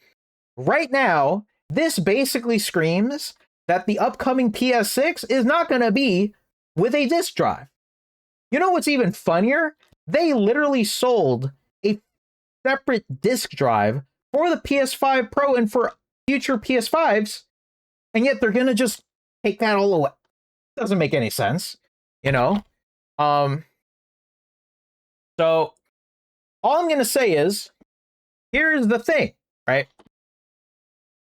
B: Right now, this basically screams that the upcoming PS6 is not going to be with a disc drive. You know what's even funnier? They literally sold a separate disc drive for the PS5 Pro and for future PS5s, and yet they're going to just take that all away. Doesn't make any sense, you know? So all I'm going to say is, here's the thing, right?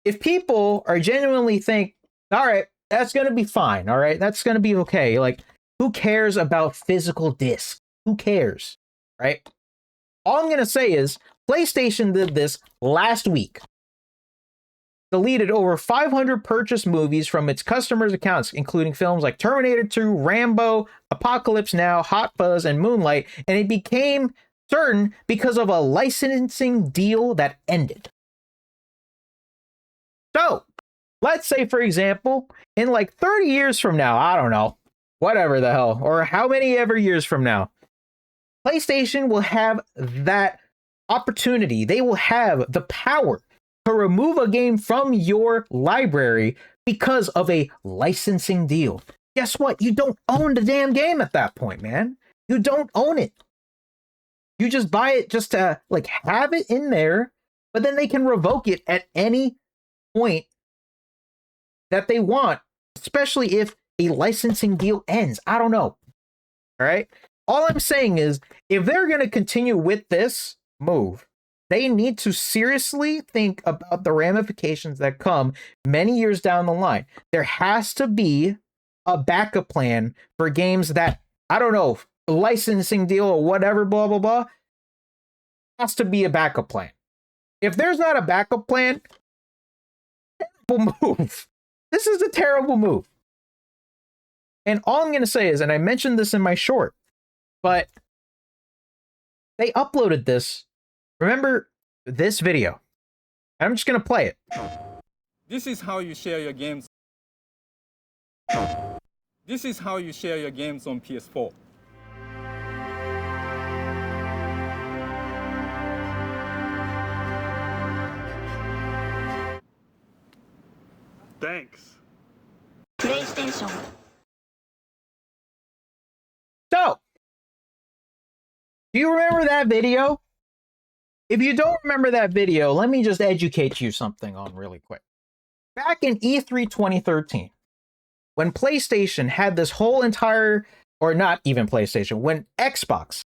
B: If people are genuinely think, all right, that's going to be fine, all right, that's going to be okay. Like, who cares about physical discs? Who cares, right? All I'm going to say is, PlayStation did this last week. Deleted over 500 purchased movies from its customers' accounts, including films like Terminator 2, Rambo, Apocalypse Now, Hot Fuzz, and Moonlight, and it became certain because of a licensing deal that ended. So, let's say, for example, in like 30 years from now, I don't know, whatever the hell, or how many ever years from now, PlayStation will have that opportunity. They will have the power to remove a game from your library because of a licensing deal. Guess what? You don't own the damn game at that point, man. You don't own it. You just buy it just to like have it in there, but then they can revoke it at any point that they want, especially if a licensing deal ends. I don't know. All right. All I'm saying is if they're going to continue with this move, they need to seriously think about the ramifications that come many years down the line. There has to be a backup plan for games that, I don't know, licensing deal or whatever, blah, blah, blah. Has to be a backup plan. If there's not a backup plan, terrible move. This is a terrible move. And all I'm going to say is, and I mentioned this in my short, but they uploaded this. Remember this video? I'm just going to play it.
D: This is how you share your games. This is how you share your games on PS4. Thanks.
C: PlayStation.
B: So, do you remember that video? If you don't remember that video, let me just educate you something on really quick. Back in E3 2013, when PlayStation had this whole entire, or not even PlayStation, when Xbox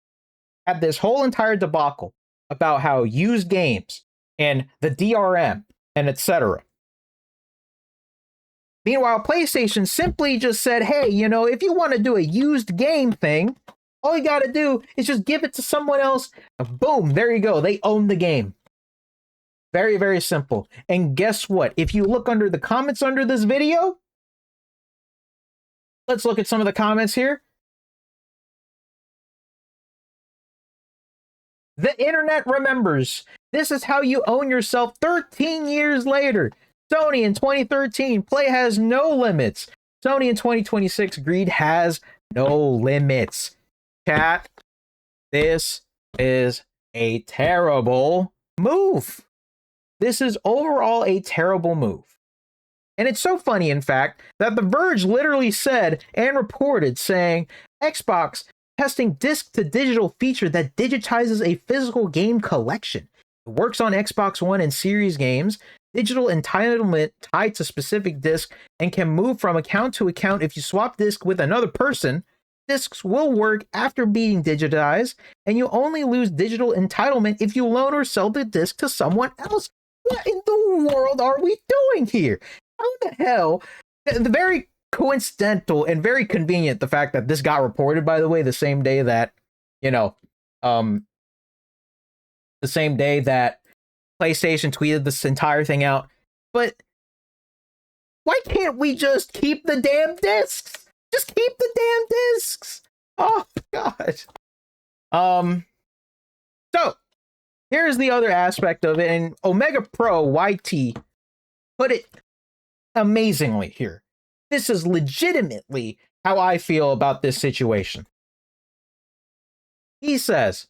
B: had this whole entire debacle about how used games and the DRM and etc. Meanwhile, PlayStation simply just said, hey, you know, if you want to do a used game thing, all you got to do is just give it to someone else. Boom, there you go. They own the game. Very, very simple. And guess what? If you look under the comments under this video, let's look at some of the comments here. The internet remembers. This is how you own yourself 13 years later. Sony in 2013, play has no limits. Sony in 2026, greed has no limits. Chat, this is a terrible move. This is overall a terrible move. And it's so funny, in fact, that The Verge literally said and reported saying, Xbox testing disc-to-digital feature that digitizes a physical game collection. It works on Xbox One and Series games. Digital entitlement tied to specific disc and can move from account to account if you swap disc with another person. Discs will work after being digitized, and you only lose digital entitlement if you loan or sell the disc to someone else. What in the world are we doing here? How the hell? The very coincidental and very convenient the fact that this got reported, by the way, the same day that, you know, the same day that PlayStation tweeted this entire thing out. But why can't we just keep the damn discs? Just keep the damn discs. Oh god. So here's the other aspect of it, and Omega Pro YT put it amazingly here. This is legitimately how I feel about this situation. He says,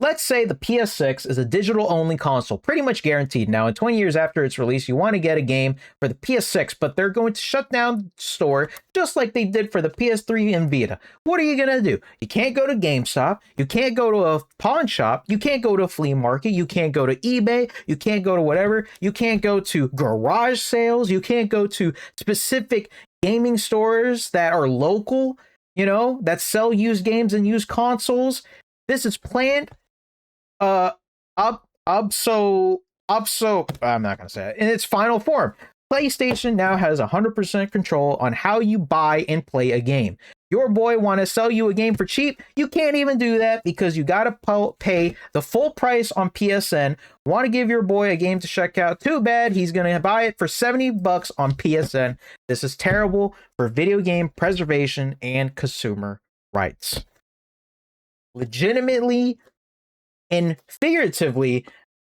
B: let's say the PS6 is a digital-only console, pretty much guaranteed. Now, in 20 years after its release, you want to get a game for the PS6, but they're going to shut down the store just like they did for the PS3 and Vita. What are you going to do? You can't go to GameStop. You can't go to a pawn shop. You can't go to a flea market. You can't go to eBay. You can't go to whatever. You can't go to garage sales. You can't go to specific gaming stores that are local, you know, that sell used games and used consoles. This is planned. I'm not gonna say it. In its final form, PlayStation now has 100% control on how you buy and play a game. Your boy want to sell you a game for cheap. You can't even do that because you got to pay the full price on PSN. Want to give your boy a game to check out? Too bad. He's going to buy it for $70 on PSN. This is terrible for video game preservation and consumer rights. Legitimately and figuratively,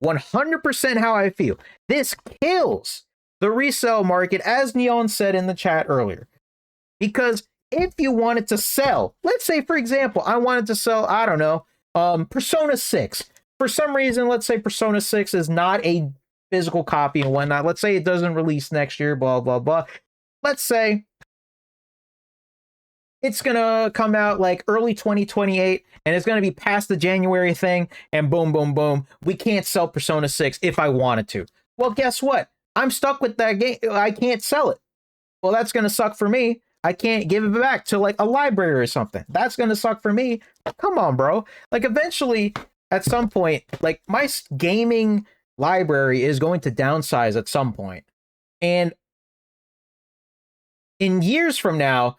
B: 100% how I feel. This kills the resale market, as Neon said in the chat earlier. Because if you wanted to sell, let's say, for example, I wanted to sell, I don't know, Persona 6. For some reason, let's say Persona 6 is not a physical copy and whatnot. Let's say it doesn't release next year, blah, blah, blah. Let's say it's going to come out like early 2028 and it's going to be past the January thing and boom, boom, boom. We can't sell Persona 6 if I wanted to. Well, guess what? I'm stuck with that game. I can't sell it. Well, that's going to suck for me. I can't give it back to like a library or something. That's going to suck for me. Come on, bro. Like eventually at some point, like my gaming library is going to downsize at some point. And in years from now,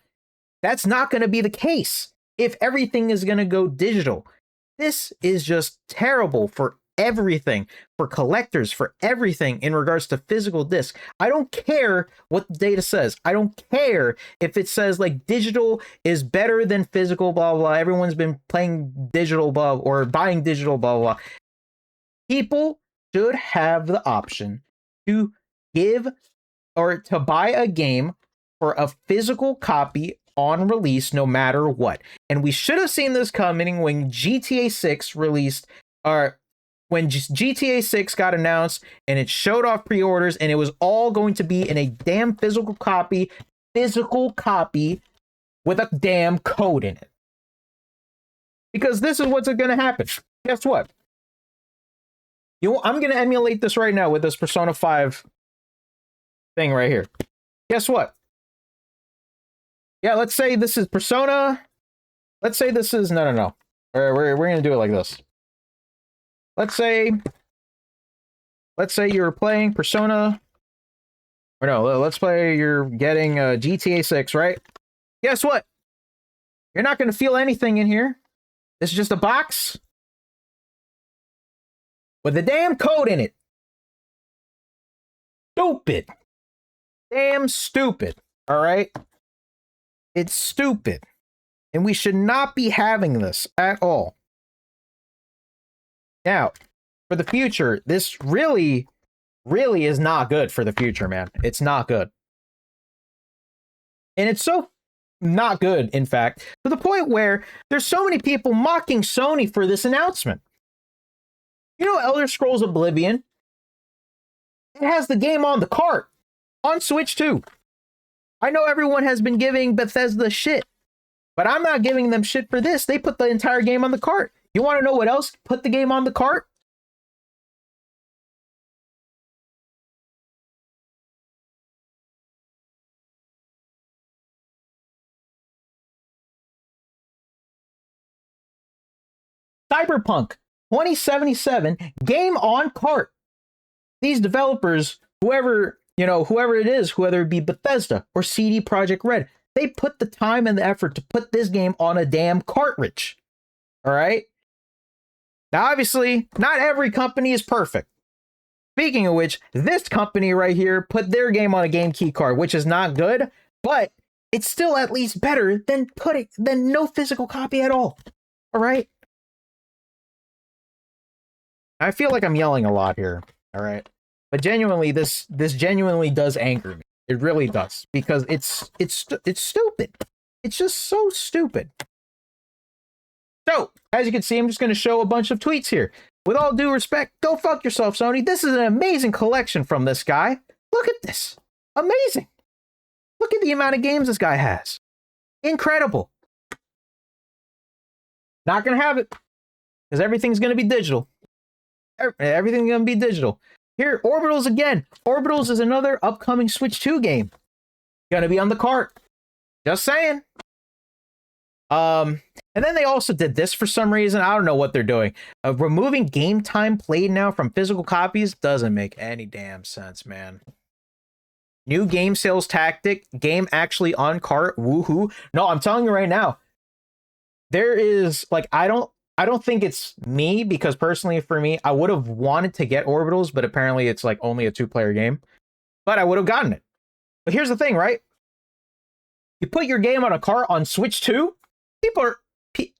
B: that's not going to be the case if everything is going to go digital. This is just terrible for everything, for collectors, for everything in regards to physical disc. I don't care what the data says. I don't care if it says like digital is better than physical, blah, blah. Everyone's been playing digital, blah, or buying digital, blah, blah. People should have the option to give or to buy a game for a physical copy on release, no matter what. And we should have seen this coming when GTA 6 released, or when GTA 6 got announced and it showed off pre-orders and it was all going to be in a damn physical copy with a damn code in it. Because this is what's going to happen. Guess what? I'm going to emulate this right now with this Persona 5 thing right here. Guess what? Yeah, let's say this is Persona. Let's say this is... No. We're going to do it like this. Let's say you're playing Persona, or no, let's play you're getting GTA 6, right? Guess what? You're not going to feel anything in here. This is just a box with a damn code in it. Stupid. Damn stupid. All right? It's stupid. And we should not be having this at all. Now, for the future, this really is not good for the future, man. It's not good. And it's so not good, in fact, to the point where there's so many people mocking Sony for this announcement. You know, Elder Scrolls Oblivion, it has the game on the cart, on Switch too. I know everyone has been giving Bethesda shit, but I'm not giving them shit for this. They put the entire game on the cart. You want to know what else put the game on the cart? Cyberpunk 2077 game on cart. These developers, whoever it is, whether it be Bethesda or CD Projekt Red, they put the time and the effort to put this game on a damn cartridge. All right? Now, obviously, not every company is perfect. Speaking of which, this company right here put their game on a game key card, which is not good, but it's still at least better than no physical copy at all. All right? I feel like I'm yelling a lot here. All right? But genuinely, this genuinely does anger me. It really does, because it's stupid. It's just so stupid. So, as you can see, I'm just going to show a bunch of tweets here. With all due respect, go fuck yourself, Sony. This is an amazing collection from this guy. Look at this. Amazing. Look at the amount of games this guy has. Incredible. Not going to have it, because everything's going to be digital. Everything's going to be digital. Here, Orbitals again. Orbitals is another upcoming Switch 2 game. Going to be on the cart. Just saying. And then they also did this for some reason. I don't know what they're doing. Removing game time played now from physical copies doesn't make any damn sense, man. New game sales tactic, game actually on cart, woohoo. No, I'm telling you right now, there is like I don't think it's me, because personally for me, I would have wanted to get Orbitals, but apparently it's like only a 2-player game. But I would have gotten it. But here's the thing, right? You put your game on a cart on Switch 2,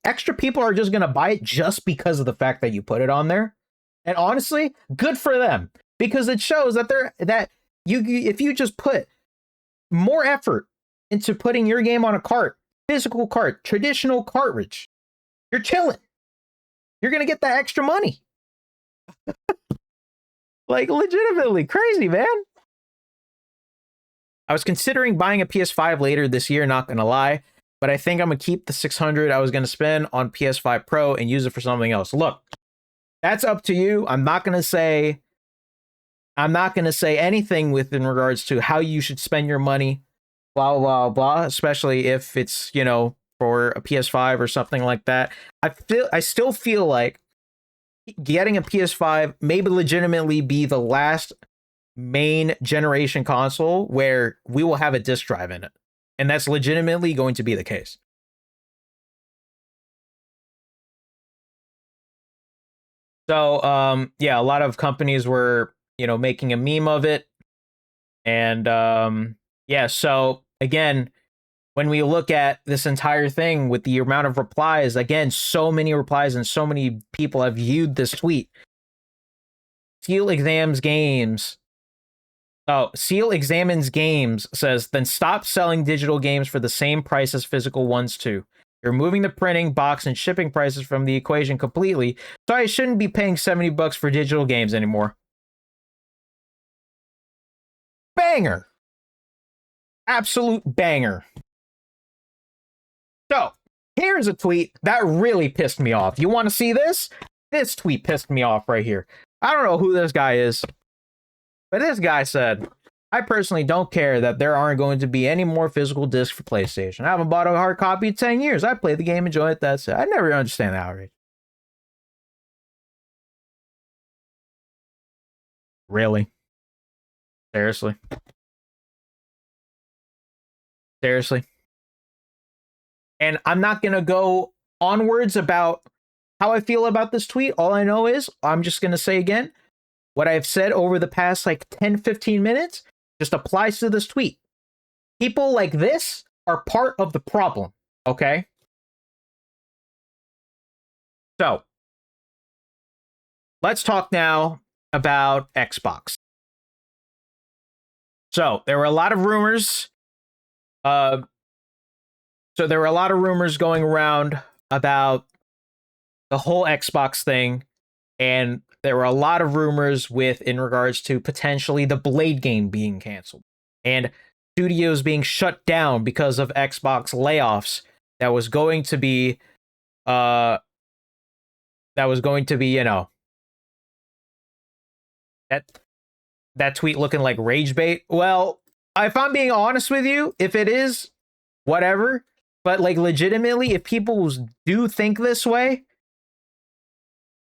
B: extra people are just gonna buy it just because of the fact that you put it on there. And honestly, good for them, because it shows that if you just put more effort into putting your game on a cart, physical cart, traditional cartridge, you're chilling. You're gonna get that extra money. Like, legitimately crazy, man. I was considering buying a PS5 later this year, not gonna lie, but I think I'm gonna keep the $600 I was gonna spend on PS5 Pro and use it for something else. Look, that's up to you. I'm not gonna say anything in regards to how you should spend your money, blah blah blah, especially if it's, for a PS5 or something like that. I still feel like getting a PS5 may legitimately be the last main generation console where we will have a disc drive in it, and that's legitimately going to be the case. So yeah, a lot of companies were making a meme of it, and yeah, so again, when we look at this entire thing with the amount of replies, again, so many replies and so many people have viewed this tweet. Seal Examines Games says, then stop selling digital games for the same price as physical ones too. You're removing the printing, box, and shipping prices from the equation completely, so I shouldn't be paying $70 for digital games anymore. Banger. Absolute banger. So, here's a tweet that really pissed me off. You want to see this? This tweet pissed me off right here. I don't know who this guy is, but this guy said, I personally don't care that there aren't going to be any more physical discs for PlayStation. I haven't bought a hard copy in 10 years. I played the game, enjoy it, that's it. I never understand that outrage. Really? Seriously? Seriously? And I'm not going to go onwards about how I feel about this tweet. All I know is, I'm just going to say again, what I've said over the past 10, 15 minutes just applies to this tweet. People like this are part of the problem, okay? So, let's talk now about Xbox. So, there were a lot of rumors. There were a lot of rumors going around about the whole Xbox thing, and there were a lot of rumors in regards to potentially the Blade game being canceled and studios being shut down because of Xbox layoffs. That was going to be that tweet looking like rage bait. Well, if I'm being honest with you, if it is, whatever. But legitimately, if people do think this way,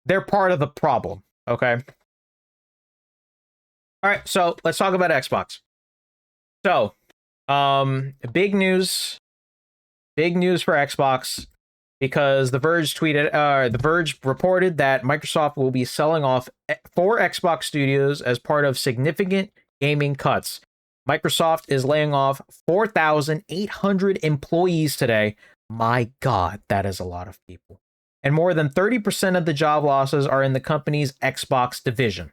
B: they're part of the problem. Okay. All right. So let's talk about Xbox. So, big news for Xbox, because The Verge reported that Microsoft will be selling off 4 Xbox studios as part of significant gaming cuts. Microsoft is laying off 4,800 employees today. My God, that is a lot of people. And more than 30% of the job losses are in the company's Xbox division.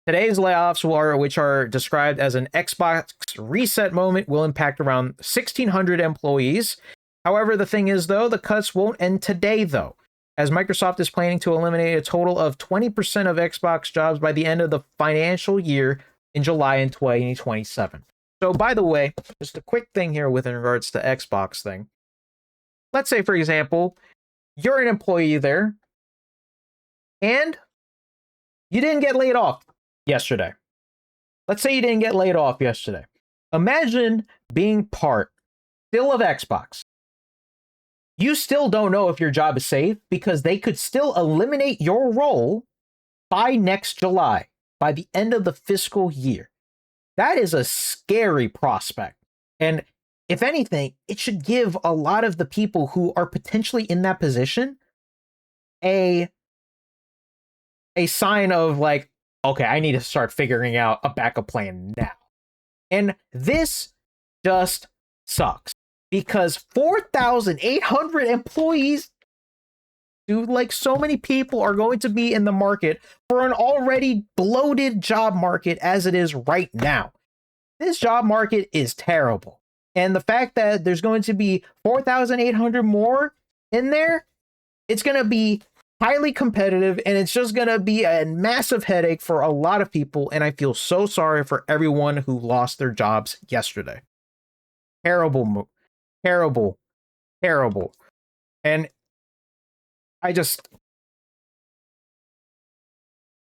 B: Today's layoffs, which are described as an Xbox reset moment, will impact around 1,600 employees. However, the thing is, though, the cuts won't end today, though, as Microsoft is planning to eliminate a total of 20% of Xbox jobs by the end of the financial year in July in 2027. So, by the way, just a quick thing here with regards to Xbox thing. Let's say, for example, you're an employee there, and you didn't get laid off yesterday. Let's say you didn't get laid off yesterday. Imagine being part still of Xbox. You still don't know if your job is safe, because they could still eliminate your role by next July, by the end of the fiscal year. That is a scary prospect. And if anything, it should give a lot of the people who are potentially in that position a sign of like, okay, I need to start figuring out a backup plan now. And this just sucks because 4,800 employees, dude, like so many people are going to be in the market for an already bloated job market as it is right now. This job market is terrible. And the fact that there's going to be 4,800 more in there, it's going to be highly competitive, and it's just going to be a massive headache for a lot of people. And I feel so sorry for everyone who lost their jobs yesterday. Terrible, terrible, terrible. And I just,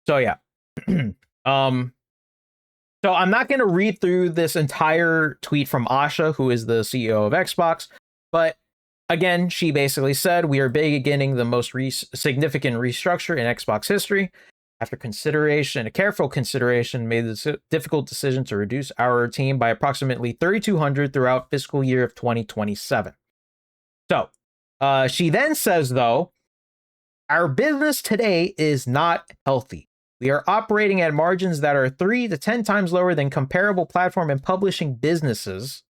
B: so yeah. So I'm not going to read through this entire tweet from Asha, who is the CEO of Xbox, but again, she basically said, we are beginning the most significant restructure in Xbox history. After consideration, a careful consideration, made the difficult decision to reduce our team by approximately 3,200 throughout fiscal year of 2027. So she then says, though, our business today is not healthy. We are operating at margins that are 3 to 10 times lower than comparable platform and publishing businesses.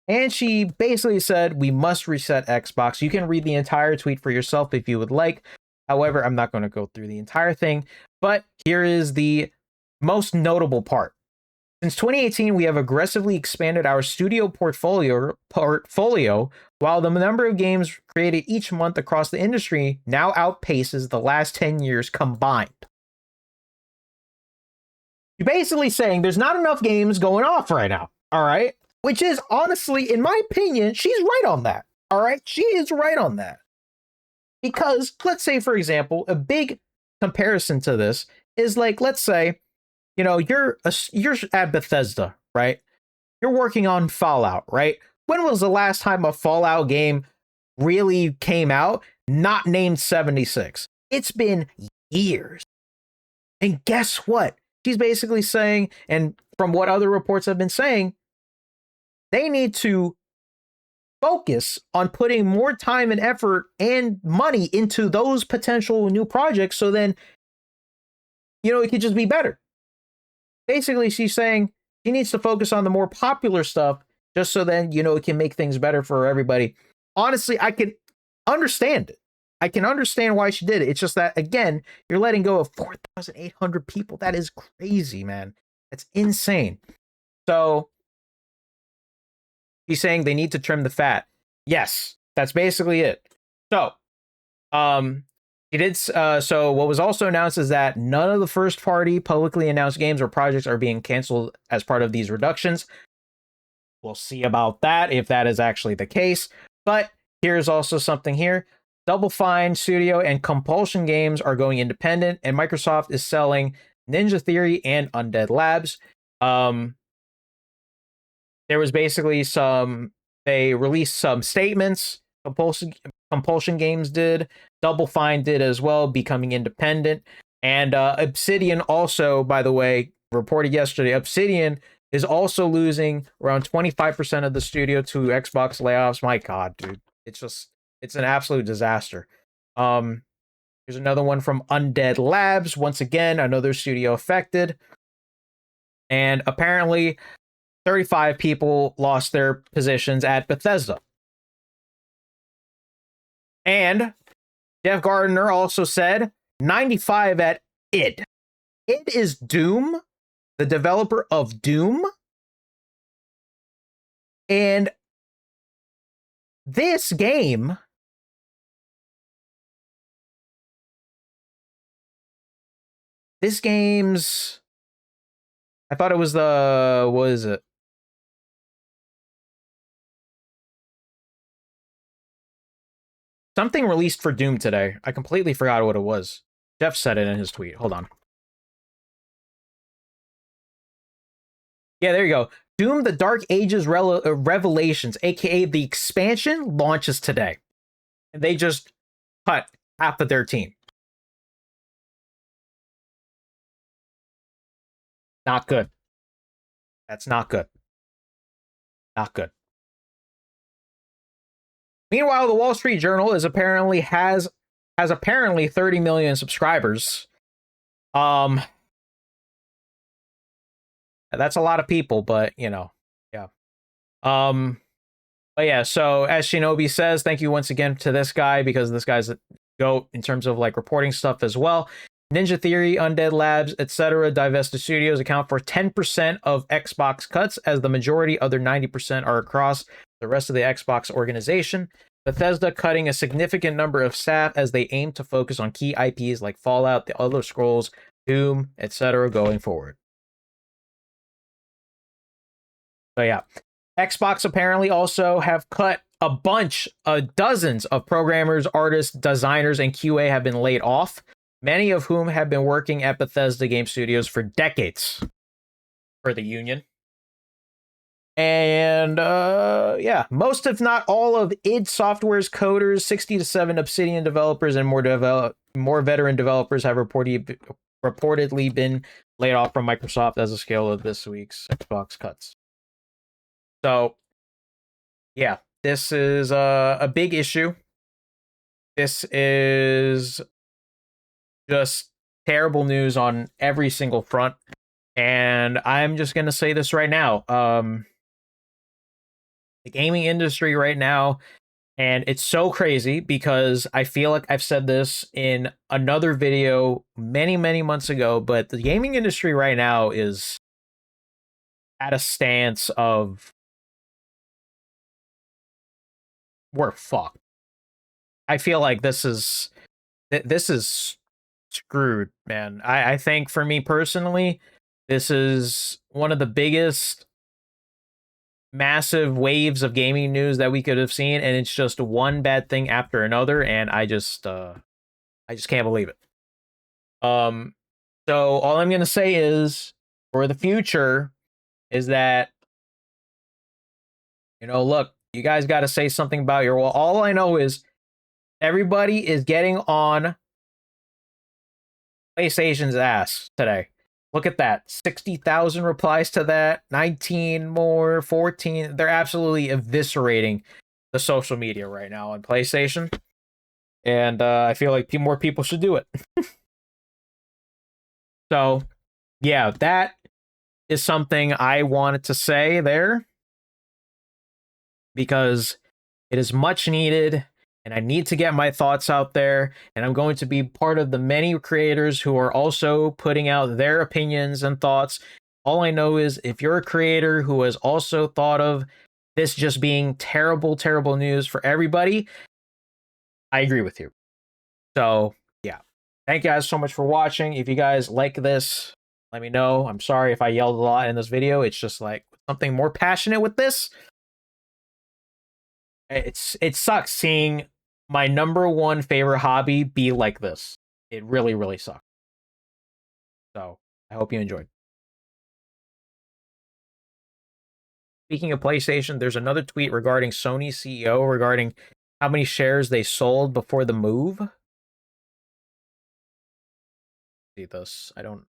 B: And she basically said, we must reset Xbox. You can read the entire tweet for yourself if you would like. However, I'm not going to go through the entire thing. But here is the most notable part. Since 2018, we have aggressively expanded our studio portfolio, while the number of games created each month across the industry now outpaces the last 10 years combined. You're basically saying there's not enough games going off right now, all right? Which is honestly, in my opinion, she's right on that, all right? She is right on that. Because let's say, for example, a big comparison to this is like, let's say, you know, you're at Bethesda, right? You're working on Fallout, right? When was the last time a Fallout game really came out, not named 76? It's been years. And guess what? She's basically saying, and from what other reports have been saying, they need to focus on putting more time and effort and money into those potential new projects so then, you know, it could just be better. Basically, she's saying she needs to focus on the more popular stuff just so then, you know, it can make things better for everybody. Honestly, I can understand it. I can understand why she did it. It's just that, again, you're letting go of 4,800 people. That is crazy, man. That's insane. So he's saying they need to trim the fat. Yes, that's basically it. So, he did. So what was also announced is that none of the first-party publicly announced games or projects are being canceled as part of these reductions. We'll see about that if that is actually the case. But here's also something here. Double Fine Studio and Compulsion Games are going independent, and Microsoft is selling Ninja Theory and Undead Labs. There was basically they released some statements. Compulsion Games did. Double Fine did as well, becoming independent. And Obsidian also, by the way, reported yesterday, Obsidian is also losing around 25% of the studio to Xbox layoffs. My God, dude. It's an absolute disaster. Here's another one from Undead Labs. Once again, another studio affected. And apparently 35 people lost their positions at Bethesda. And Jeff Gardner also said 95 at id. Id is Doom, the developer of Doom. And this game I thought it was what is it? Something released for Doom today. I completely forgot what it was. Jeff said it in his tweet. Hold on. Yeah, there you go. Doom the Dark Ages Revelations, aka the expansion, launches today. And they just cut half of their team. Not good. That's not good. Not good. Meanwhile, the Wall Street Journal has apparently 30 million subscribers. That's a lot of people, but yeah. But yeah, so as Shinobi says, thank you once again to this guy, because this guy's a goat in terms of like reporting stuff as well. Ninja Theory, Undead Labs, etc. divested studios account for 10% of Xbox cuts, as the majority, other 90%, are across the rest of the Xbox organization. Bethesda cutting a significant number of staff as they aim to focus on key IPs like Fallout, The Elder Scrolls, Doom, etc. going forward. So yeah, Xbox apparently also have cut a bunch, dozens of programmers, artists, designers, and QA have been laid off, many of whom have been working at Bethesda Game Studios for decades, for the union. And yeah, most if not all of id Software's coders, 60 to 7 Obsidian developers, and more veteran developers have reportedly been laid off from Microsoft as a scale of this week's Xbox cuts. So yeah, this is a big issue. This is just terrible news on every single front. And I'm just going to say this right now. The gaming industry right now, and it's so crazy because I feel like I've said this in another video many, many months ago, but the gaming industry right now is at a stance of we're fucked. I feel like this is screwed, man. I think for me personally, this is one of the biggest massive waves of gaming news that we could have seen, and it's just one bad thing after another, and I just can't believe it. So all I'm gonna say is, for the future, is that look, you guys got to say something about your wall. All I know is everybody is getting on PlayStation's ass today. Look at that. 60,000 replies to that. 19 more, 14. They're absolutely eviscerating the social media right now on PlayStation. And I feel like more people should do it. So, yeah, that is something I wanted to say there, because it is much needed. And I need to get my thoughts out there. And I'm going to be part of the many creators who are also putting out their opinions and thoughts. All I know is, if you're a creator who has also thought of this just being terrible, terrible news for everybody, I agree with you. So, yeah. Thank you guys so much for watching. If you guys like this, let me know. I'm sorry if I yelled a lot in this video. It's just like something more passionate with this. It sucks seeing my number one favorite hobby be like this. It really, really sucks. So, I hope you enjoyed. Speaking of PlayStation, there's another tweet regarding Sony CEO regarding how many shares they sold before the move. See this? I don't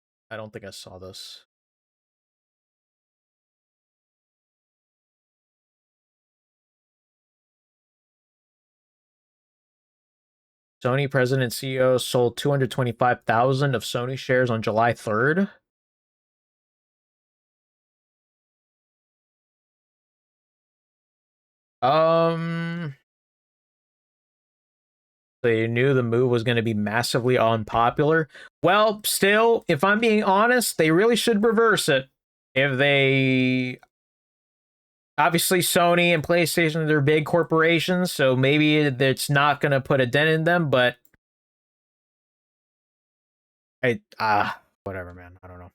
B: think I saw this. Sony president and CEO sold 225,000 of Sony shares on July 3rd. They knew the move was going to be massively unpopular. Well, still, if I'm being honest, they really should reverse it. If they... Obviously, Sony and PlayStation, they're big corporations, so maybe it's not going to put a dent in them, but... whatever, man. I don't know.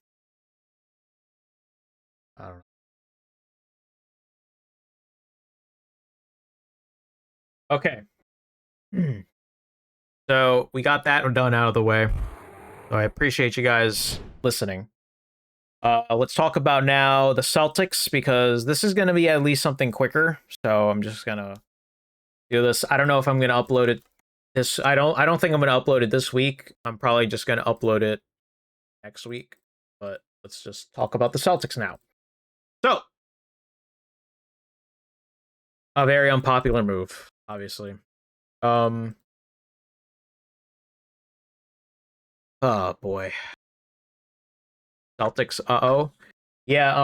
B: Okay. So we got that done out of the way. So I appreciate you guys listening. Let's talk about now the Celtics, because this is going to be at least something quicker. So I'm just going to do this. I don't know if I'm going to upload it this. I don't think I'm going to upload it this week. I'm probably just going to upload it next week. But let's just talk about the Celtics now. So, a very unpopular move, obviously. Oh boy. Celtics, uh-oh. Yeah,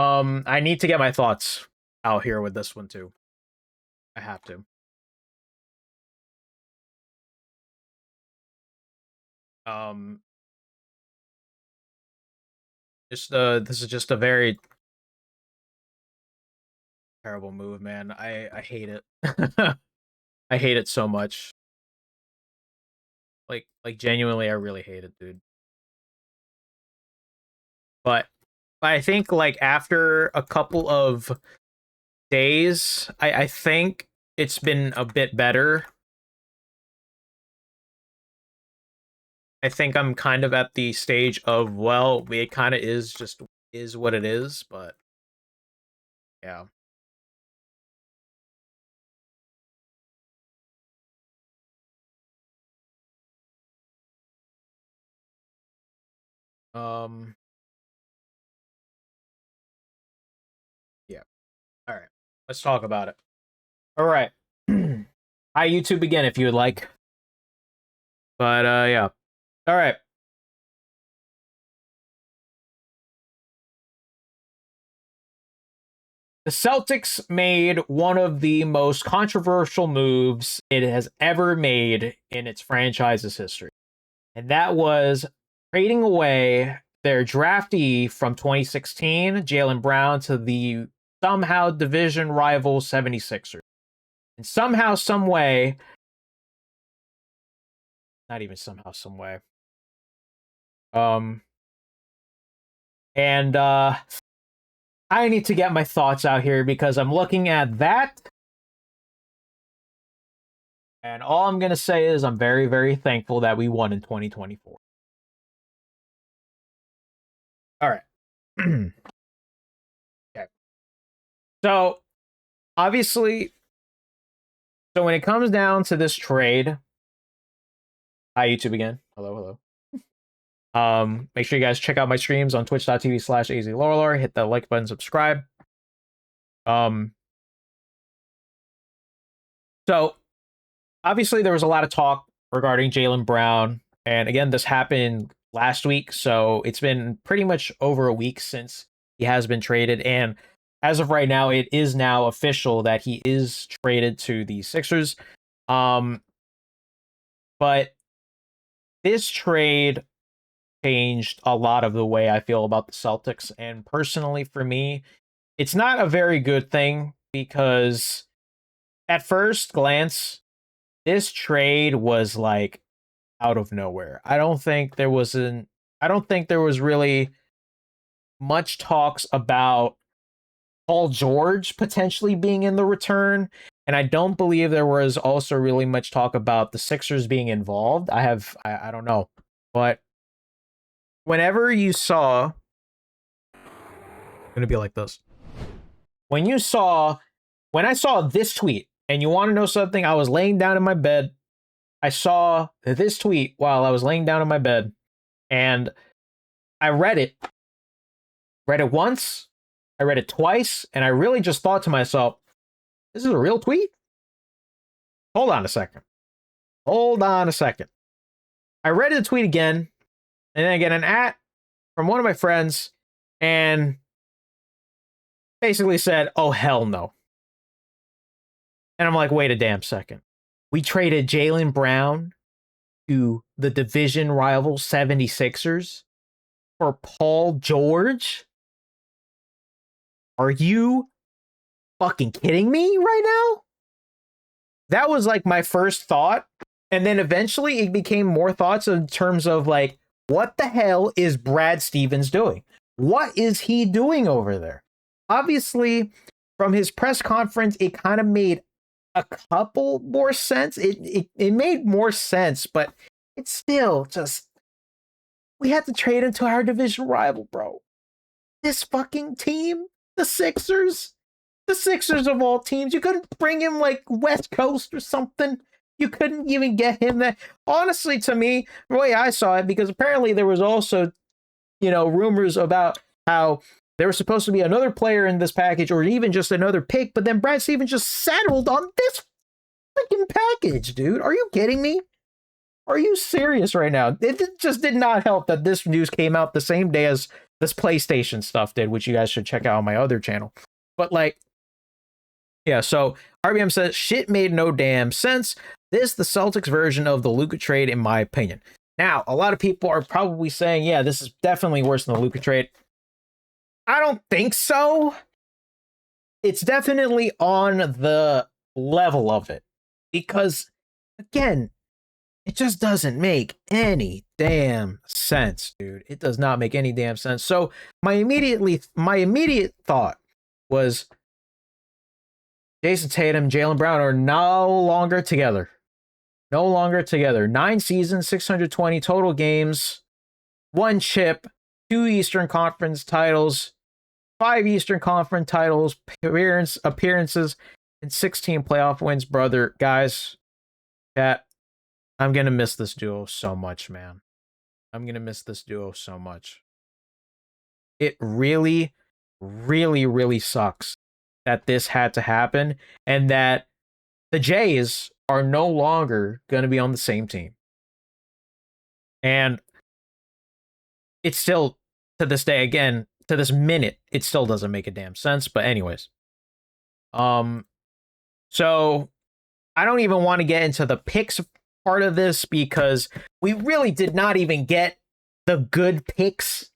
B: I need to get my thoughts out here with this one too. I have to. Um this is just a very terrible move, man. I hate it. I hate it so much. Like genuinely I really hate it, dude. But I think like after a couple of days, I think it's been a bit better. I think I'm kind of at the stage of, well, it kind of is what it is, but yeah. Um yeah. All right. Let's talk about it. All right. Hi YouTube again if you would like. But yeah. All right. The Celtics made one of the most controversial moves it has ever made in its franchise's history. And that was trading away their draftee from 2016, Jaylen Brown, to the somehow division rival 76ers. And somehow, some way, not even somehow, some way. And I need to get my thoughts out here because I'm looking at that. And all I'm going to say is I'm very, very thankful that we won in 2024. All right. Okay. So, obviously, so when it comes down to this trade, hi YouTube again. Hello, hello. Make sure you guys check out my streams on twitch.tv/azlorelor. Hit the like button, subscribe. So obviously there was a lot of talk regarding Jaylen Brown, and again, this happened last week, so it's been pretty much over a week since he has been traded, and as of right now, it is now official that he is traded to the Sixers. But this trade changed a lot of the way I feel about the Celtics, and personally for me, it's not a very good thing because at first glance, this trade was like out of nowhere. I don't think there was really much talks about Paul George potentially being in the return, and I don't believe there was also really much talk about the Sixers being involved. I don't know. But whenever you saw going to be like this. When I saw this tweet, and you want to know something, I was laying down in my bed. I saw this tweet while I was laying down in my bed, and I read it. Read it once, I read it twice, and I really just thought to myself, this is a real tweet? Hold on a second. I read the tweet again, and then I get an at from one of my friends, and basically said, oh, hell no. And I'm like, wait a damn second. We traded Jaylen Brown to the division rival 76ers for Paul George? Are you fucking kidding me right now? That was like my first thought. And then eventually it became more thoughts in terms of like, what the hell is Brad Stevens doing? What is he doing over there? Obviously, from his press conference, it kind of made a couple more sense. It made more sense, but it's still just, we had to trade into our division rival, bro. This fucking team, the Sixers of all teams, you couldn't bring him like West Coast or something. You couldn't even get him that. Honestly, to me, the way I saw it, because apparently there was also, rumors about how There was supposed to be another player in this package or even just another pick, but then Brad Stevens just settled on this freaking package, dude. Are you kidding me? Are you serious right now? It just did not help that this news came out the same day as this PlayStation stuff did, which you guys should check out on my other channel. But like, yeah, so RBM says, shit made no damn sense. This the Celtics version of the Luka trade, in my opinion. Now, a lot of people are probably saying, yeah, this is definitely worse than the Luka trade. I don't think so. It's definitely on the level of it. Because, again, it just doesn't make any damn sense, dude. It does not make any damn sense. So my immediate thought was Jason Tatum, Jaylen Brown are no longer together. No longer together. 9 seasons, 620 total games, 1 chip, 2 Eastern Conference titles, 5 Eastern Conference titles, appearances, and 16 playoff wins, brother. Guys, chat. I'm going to miss this duo so much, man. I'm going to miss this duo so much. It really, really, really sucks that this had to happen and that the Jays are no longer going to be on the same team. And it's still, to this day, again, to this minute, it still doesn't make a damn sense. But anyways. So I don't even want to get into the picks part of this because we really did not even get the good picks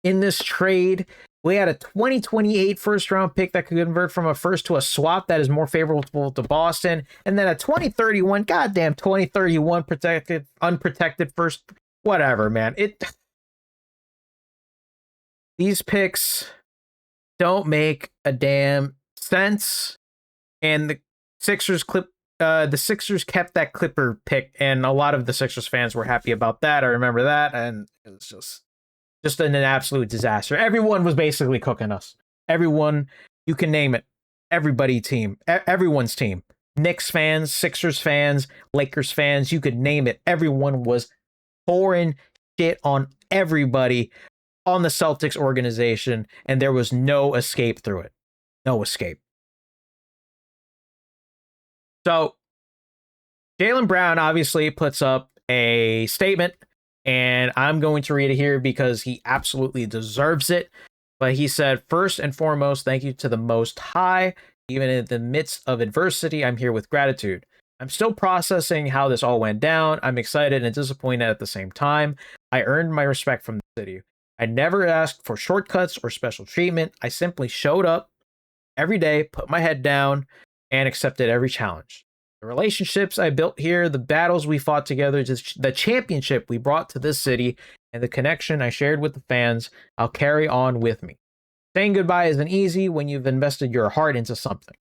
B: in this trade. We had a 2028 first round pick that could convert from a first to a swap that is more favorable to Boston, and then a 2031 goddamn 2031 unprotected first, whatever, man. These picks don't make a damn sense, and the Sixers kept that Clipper pick, and a lot of the Sixers fans were happy about that. I remember that, and it was just an absolute disaster. Everyone was basically cooking us. Everyone, you can name it. Everyone's team. Knicks fans, Sixers fans, Lakers fans, you could name it. Everyone was pouring shit on everybody on the Celtics organization, and there was no escape through it. No escape. So, Jaylen Brown obviously puts up a statement, and I'm going to read it here because he absolutely deserves it. But he said, first and foremost, thank you to the Most High. Even in the midst of adversity, I'm here with gratitude. I'm still processing how this all went down. I'm excited and disappointed at the same time. I earned my respect from the city. I never asked for shortcuts or special treatment. I simply showed up every day, put my head down, and accepted every challenge. The relationships I built here, the battles we fought together, just the championship we brought to this city, and the connection I shared with the fans, I'll carry on with me. Saying goodbye isn't easy when you've invested your heart into something.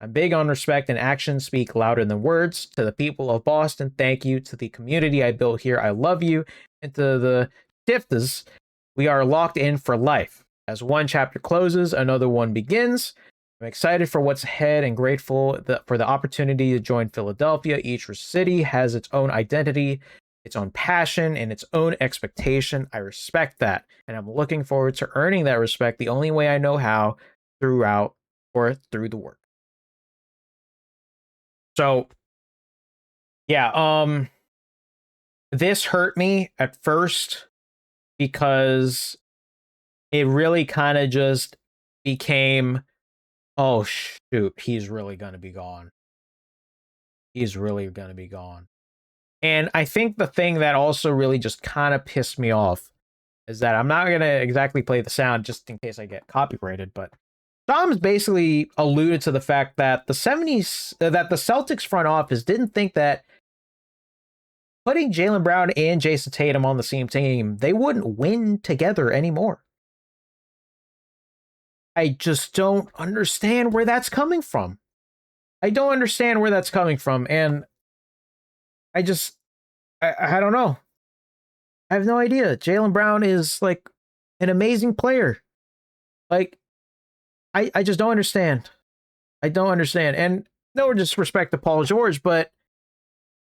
B: I'm big on respect, and actions speak louder than words. To the people of Boston, thank you. To the community I built here, I love you. And to the Tiftas, we are locked in for life. As one chapter closes, another one begins. I'm excited for what's ahead and grateful for the opportunity to join Philadelphia. Each city has its own identity, its own passion, and its own expectation. I respect that, and I'm looking forward to earning that respect the only way I know how, through the work. So, yeah, this hurt me at first because it really kind of just became, oh shoot, he's really going to be gone. He's really going to be gone. And I think the thing that also really just kind of pissed me off is that I'm not going to exactly play the sound just in case I get copyrighted, but Dom's basically alluded to the fact that the Celtics front office didn't think that putting Jaylen Brown and Jason Tatum on the same team, they wouldn't win together anymore. I just don't understand where that's coming from. I don't understand where that's coming from, and I don't know. I have no idea. Jaylen Brown is like an amazing player. Like, I just don't understand. I don't understand. And no disrespect to Paul George, but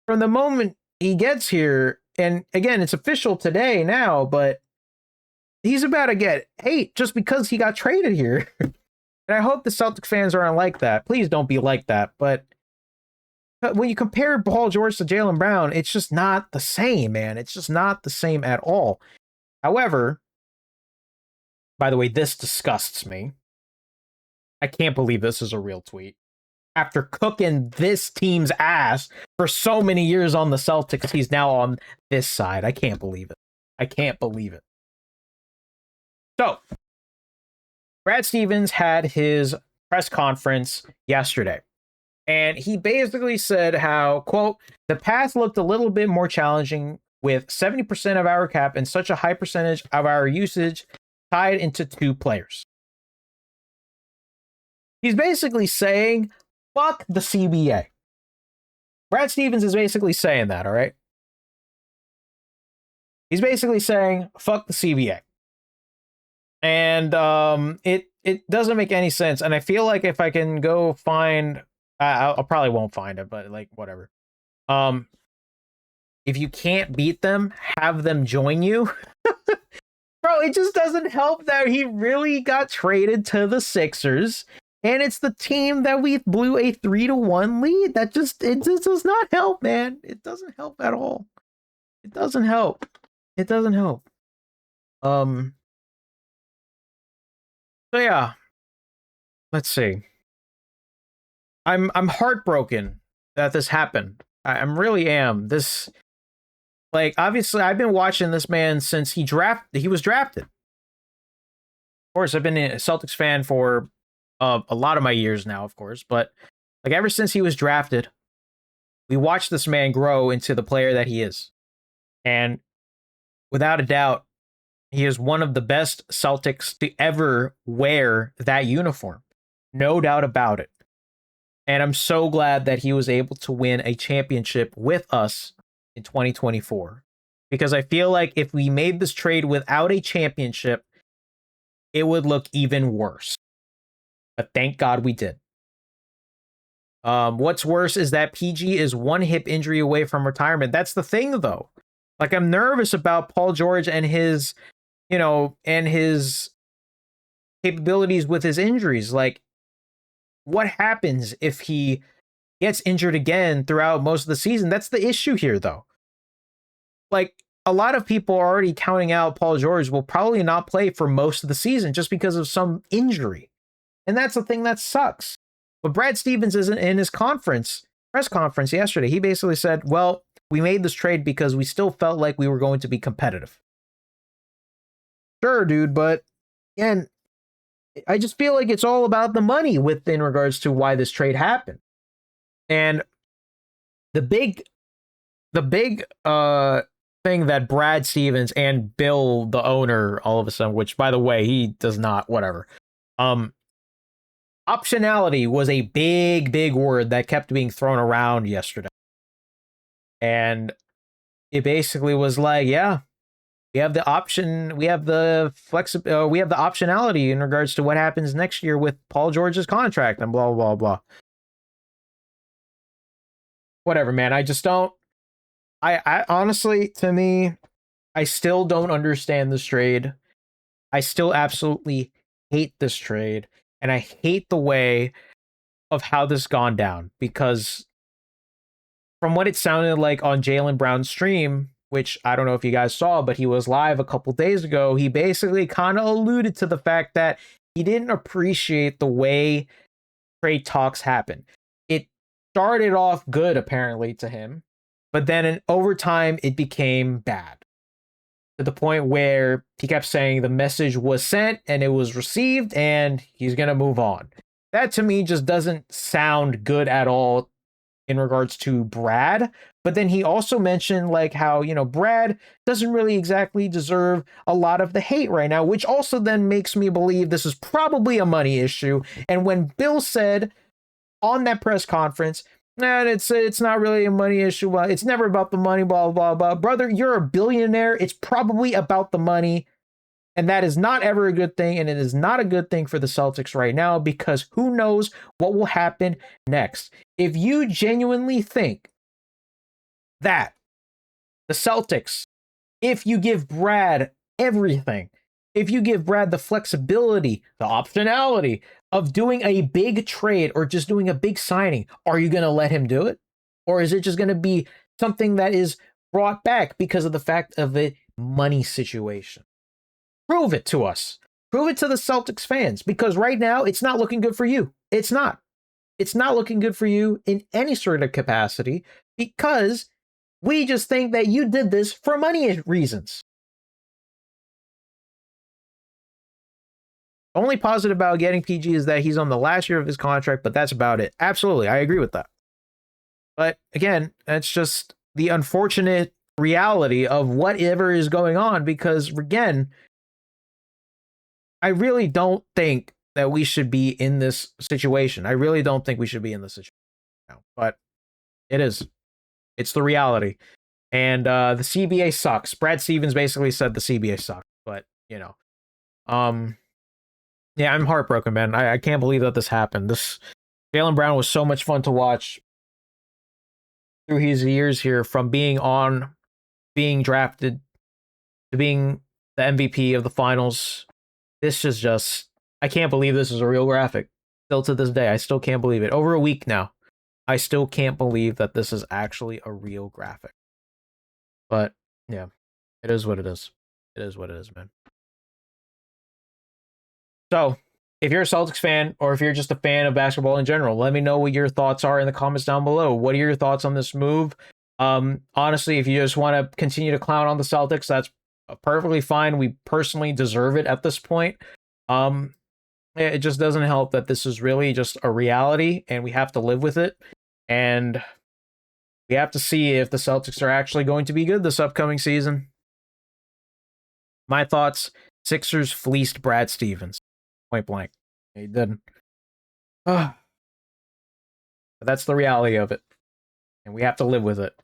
B: from the moment he gets here, and again, it's official today now, but he's about to get hate just because he got traded here. And I hope the Celtics fans aren't like that. Please don't be like that. But when you compare Paul George to Jaylen Brown, it's just not the same, man. It's just not the same at all. However, by the way, this disgusts me. I can't believe this is a real tweet. After cooking this team's ass for so many years on the Celtics, he's now on this side. I can't believe it. I can't believe it. So, Brad Stevens had his press conference yesterday. And he basically said how, quote, the path looked a little bit more challenging with 70% of our cap and such a high percentage of our usage tied into 2 players. He's basically saying, fuck the CBA. Brad Stevens is basically saying that, all right? He's basically saying, fuck the CBA. And it doesn't make any sense. And I feel like if I can go find... I probably won't find it, but like whatever. If you can't beat them, have them join you. Bro, it just doesn't help that he really got traded to the Sixers, and it's the team that we blew a 3-1 lead. It just does not help, man. It doesn't help at all. It doesn't help. It doesn't help. So yeah. Let's see. I'm heartbroken that this happened. I'm really am. This, like, obviously I've been watching this man since he was drafted. Of course, I've been a Celtics fan for a lot of my years now, of course, but like ever since he was drafted, we watched this man grow into the player that he is. And without a doubt, he is one of the best Celtics to ever wear that uniform. No doubt about it. And I'm so glad that he was able to win a championship with us in 2024. Because I feel like if we made this trade without a championship, it would look even worse. But thank God we did. What's worse is that PG is 1 hip injury away from retirement. That's the thing, though. Like, I'm nervous about Paul George and his, and his capabilities with his injuries. Like, what happens if he gets injured again throughout most of the season? That's the issue here, though. Like, a lot of people are already counting out Paul George will probably not play for most of the season just because of some injury. And that's the thing that sucks. But Brad Stevens isn't in his press conference yesterday. He basically said, well, we made this trade because we still felt like we were going to be competitive. Sure, dude, but again, I just feel like it's all about the money in regards to why this trade happened. And the big thing that Brad Stevens and Bill, the owner, all of a sudden, which by the way, he does not, whatever. Optionality was a big word that kept being thrown around yesterday. And it basically was like, yeah, we have the option, we have the optionality in regards to what happens next year with Paul George's contract and blah, blah, blah. Whatever, man. I just don't, I honestly, to me, I still don't understand this trade. I still absolutely hate this trade. And I hate the way of how this gone down, because from what it sounded like on Jaylen Brown's stream, which I don't know if you guys saw, but he was live a couple days ago, he basically kind of alluded to the fact that he didn't appreciate the way trade talks happen. It started off good, apparently, to him, but then in overtime, it became bad. To the point where he kept saying the message was sent and it was received and he's going to move on. That to me just doesn't sound good at all in regards to Brad. But then he also mentioned like how, Brad doesn't really exactly deserve a lot of the hate right now, which also then makes me believe this is probably a money issue. And when Bill said on that press conference, and it's not really a money issue. It's never about the money, blah, blah, blah. Brother, you're a billionaire. It's probably about the money. And that is not ever a good thing. And it is not a good thing for the Celtics right now, because who knows what will happen next. If you genuinely think that the Celtics, if you give Brad everything, if you give Brad the flexibility, the optionality of doing a big trade or just doing a big signing, are you going to let him do it? Or is it just going to be something that is brought back because of the fact of a money situation? Prove it to us. Prove it to the Celtics fans, because right now it's not looking good for you. It's not. It's not looking good for you in any sort of capacity, because we just think that you did this for money reasons. Only positive about getting PG is that he's on the last year of his contract, but that's about it. Absolutely, I agree with that. But again, that's just the unfortunate reality of whatever is going on, because again, I really don't think that we should be in this situation. I really don't think we should be in this situation now, but it is. It's the reality. And the CBA sucks. Brad Stevens basically said the CBA sucks, but you know, yeah, I'm heartbroken, man. I can't believe that this happened. This Jaylen Brown was so much fun to watch through his years here, from being drafted to being the MVP of the finals. This is just, I can't believe this is a real graphic. Still to this day, I still can't believe it. Over a week now, I still can't believe that this is actually a real graphic. But yeah, it is what it is. It is what it is, man. So, if you're a Celtics fan, or if you're just a fan of basketball in general, let me know what your thoughts are in the comments down below. What are your thoughts on this move? Honestly, if you just want to continue to clown on the Celtics, that's perfectly fine. We personally deserve it at this point. It just doesn't help that this is really just a reality, and we have to live with it. And we have to see if the Celtics are actually going to be good this upcoming season. My thoughts: Sixers fleeced Brad Stevens. Point blank. He didn't. But that's the reality of it. And we have to live with it.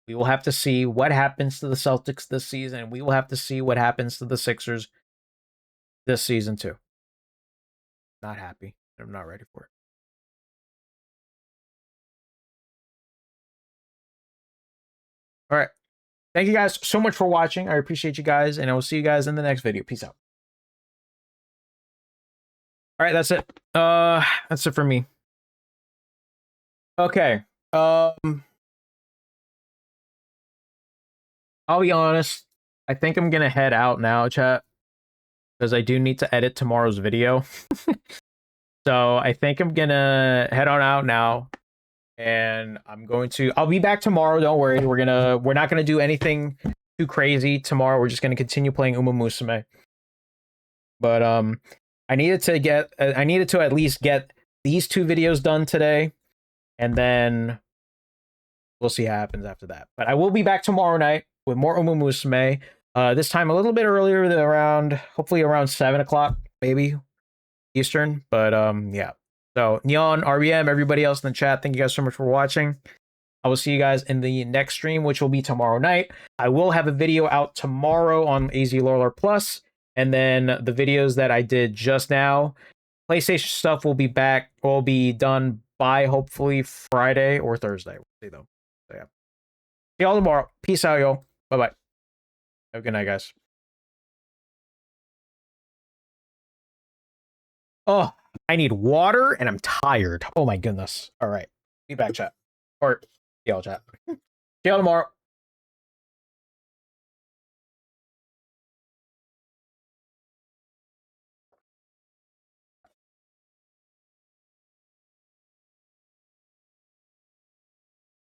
B: We will have to see what happens to the Celtics this season. And we will have to see what happens to the Sixers this season too. Not happy. I'm not ready for it. All right. Thank you guys so much for watching. I appreciate you guys, and I will see you guys in the next video. Peace out. All right, that's it. That's it for me. Okay. I'll be honest. I think I'm gonna head out now, chat, because I do need to edit tomorrow's video. So I think I'm gonna head on out now, and I'll be back tomorrow. Don't worry. We're not gonna do anything too crazy tomorrow. We're just gonna continue playing Umamusume. But I needed to at least get these 2 videos done today, and then we'll see what happens after that. But I will be back tomorrow night with more Umamusume. This time a little bit earlier, than hopefully around 7 o'clock, maybe Eastern. But yeah. So Neon, RBM, everybody else in the chat, thank you guys so much for watching. I will see you guys in the next stream, which will be tomorrow night. I will have a video out tomorrow on AZ Lawler Plus, and then the videos that I did just now, PlayStation stuff will be done by hopefully Friday or Thursday. We'll see though. So yeah. See y'all tomorrow. Peace out, y'all. Bye-bye. Have a good night, guys. Oh, I need water and I'm tired. Oh my goodness. All right. Be back, chat. Or see y'all, chat. See y'all tomorrow.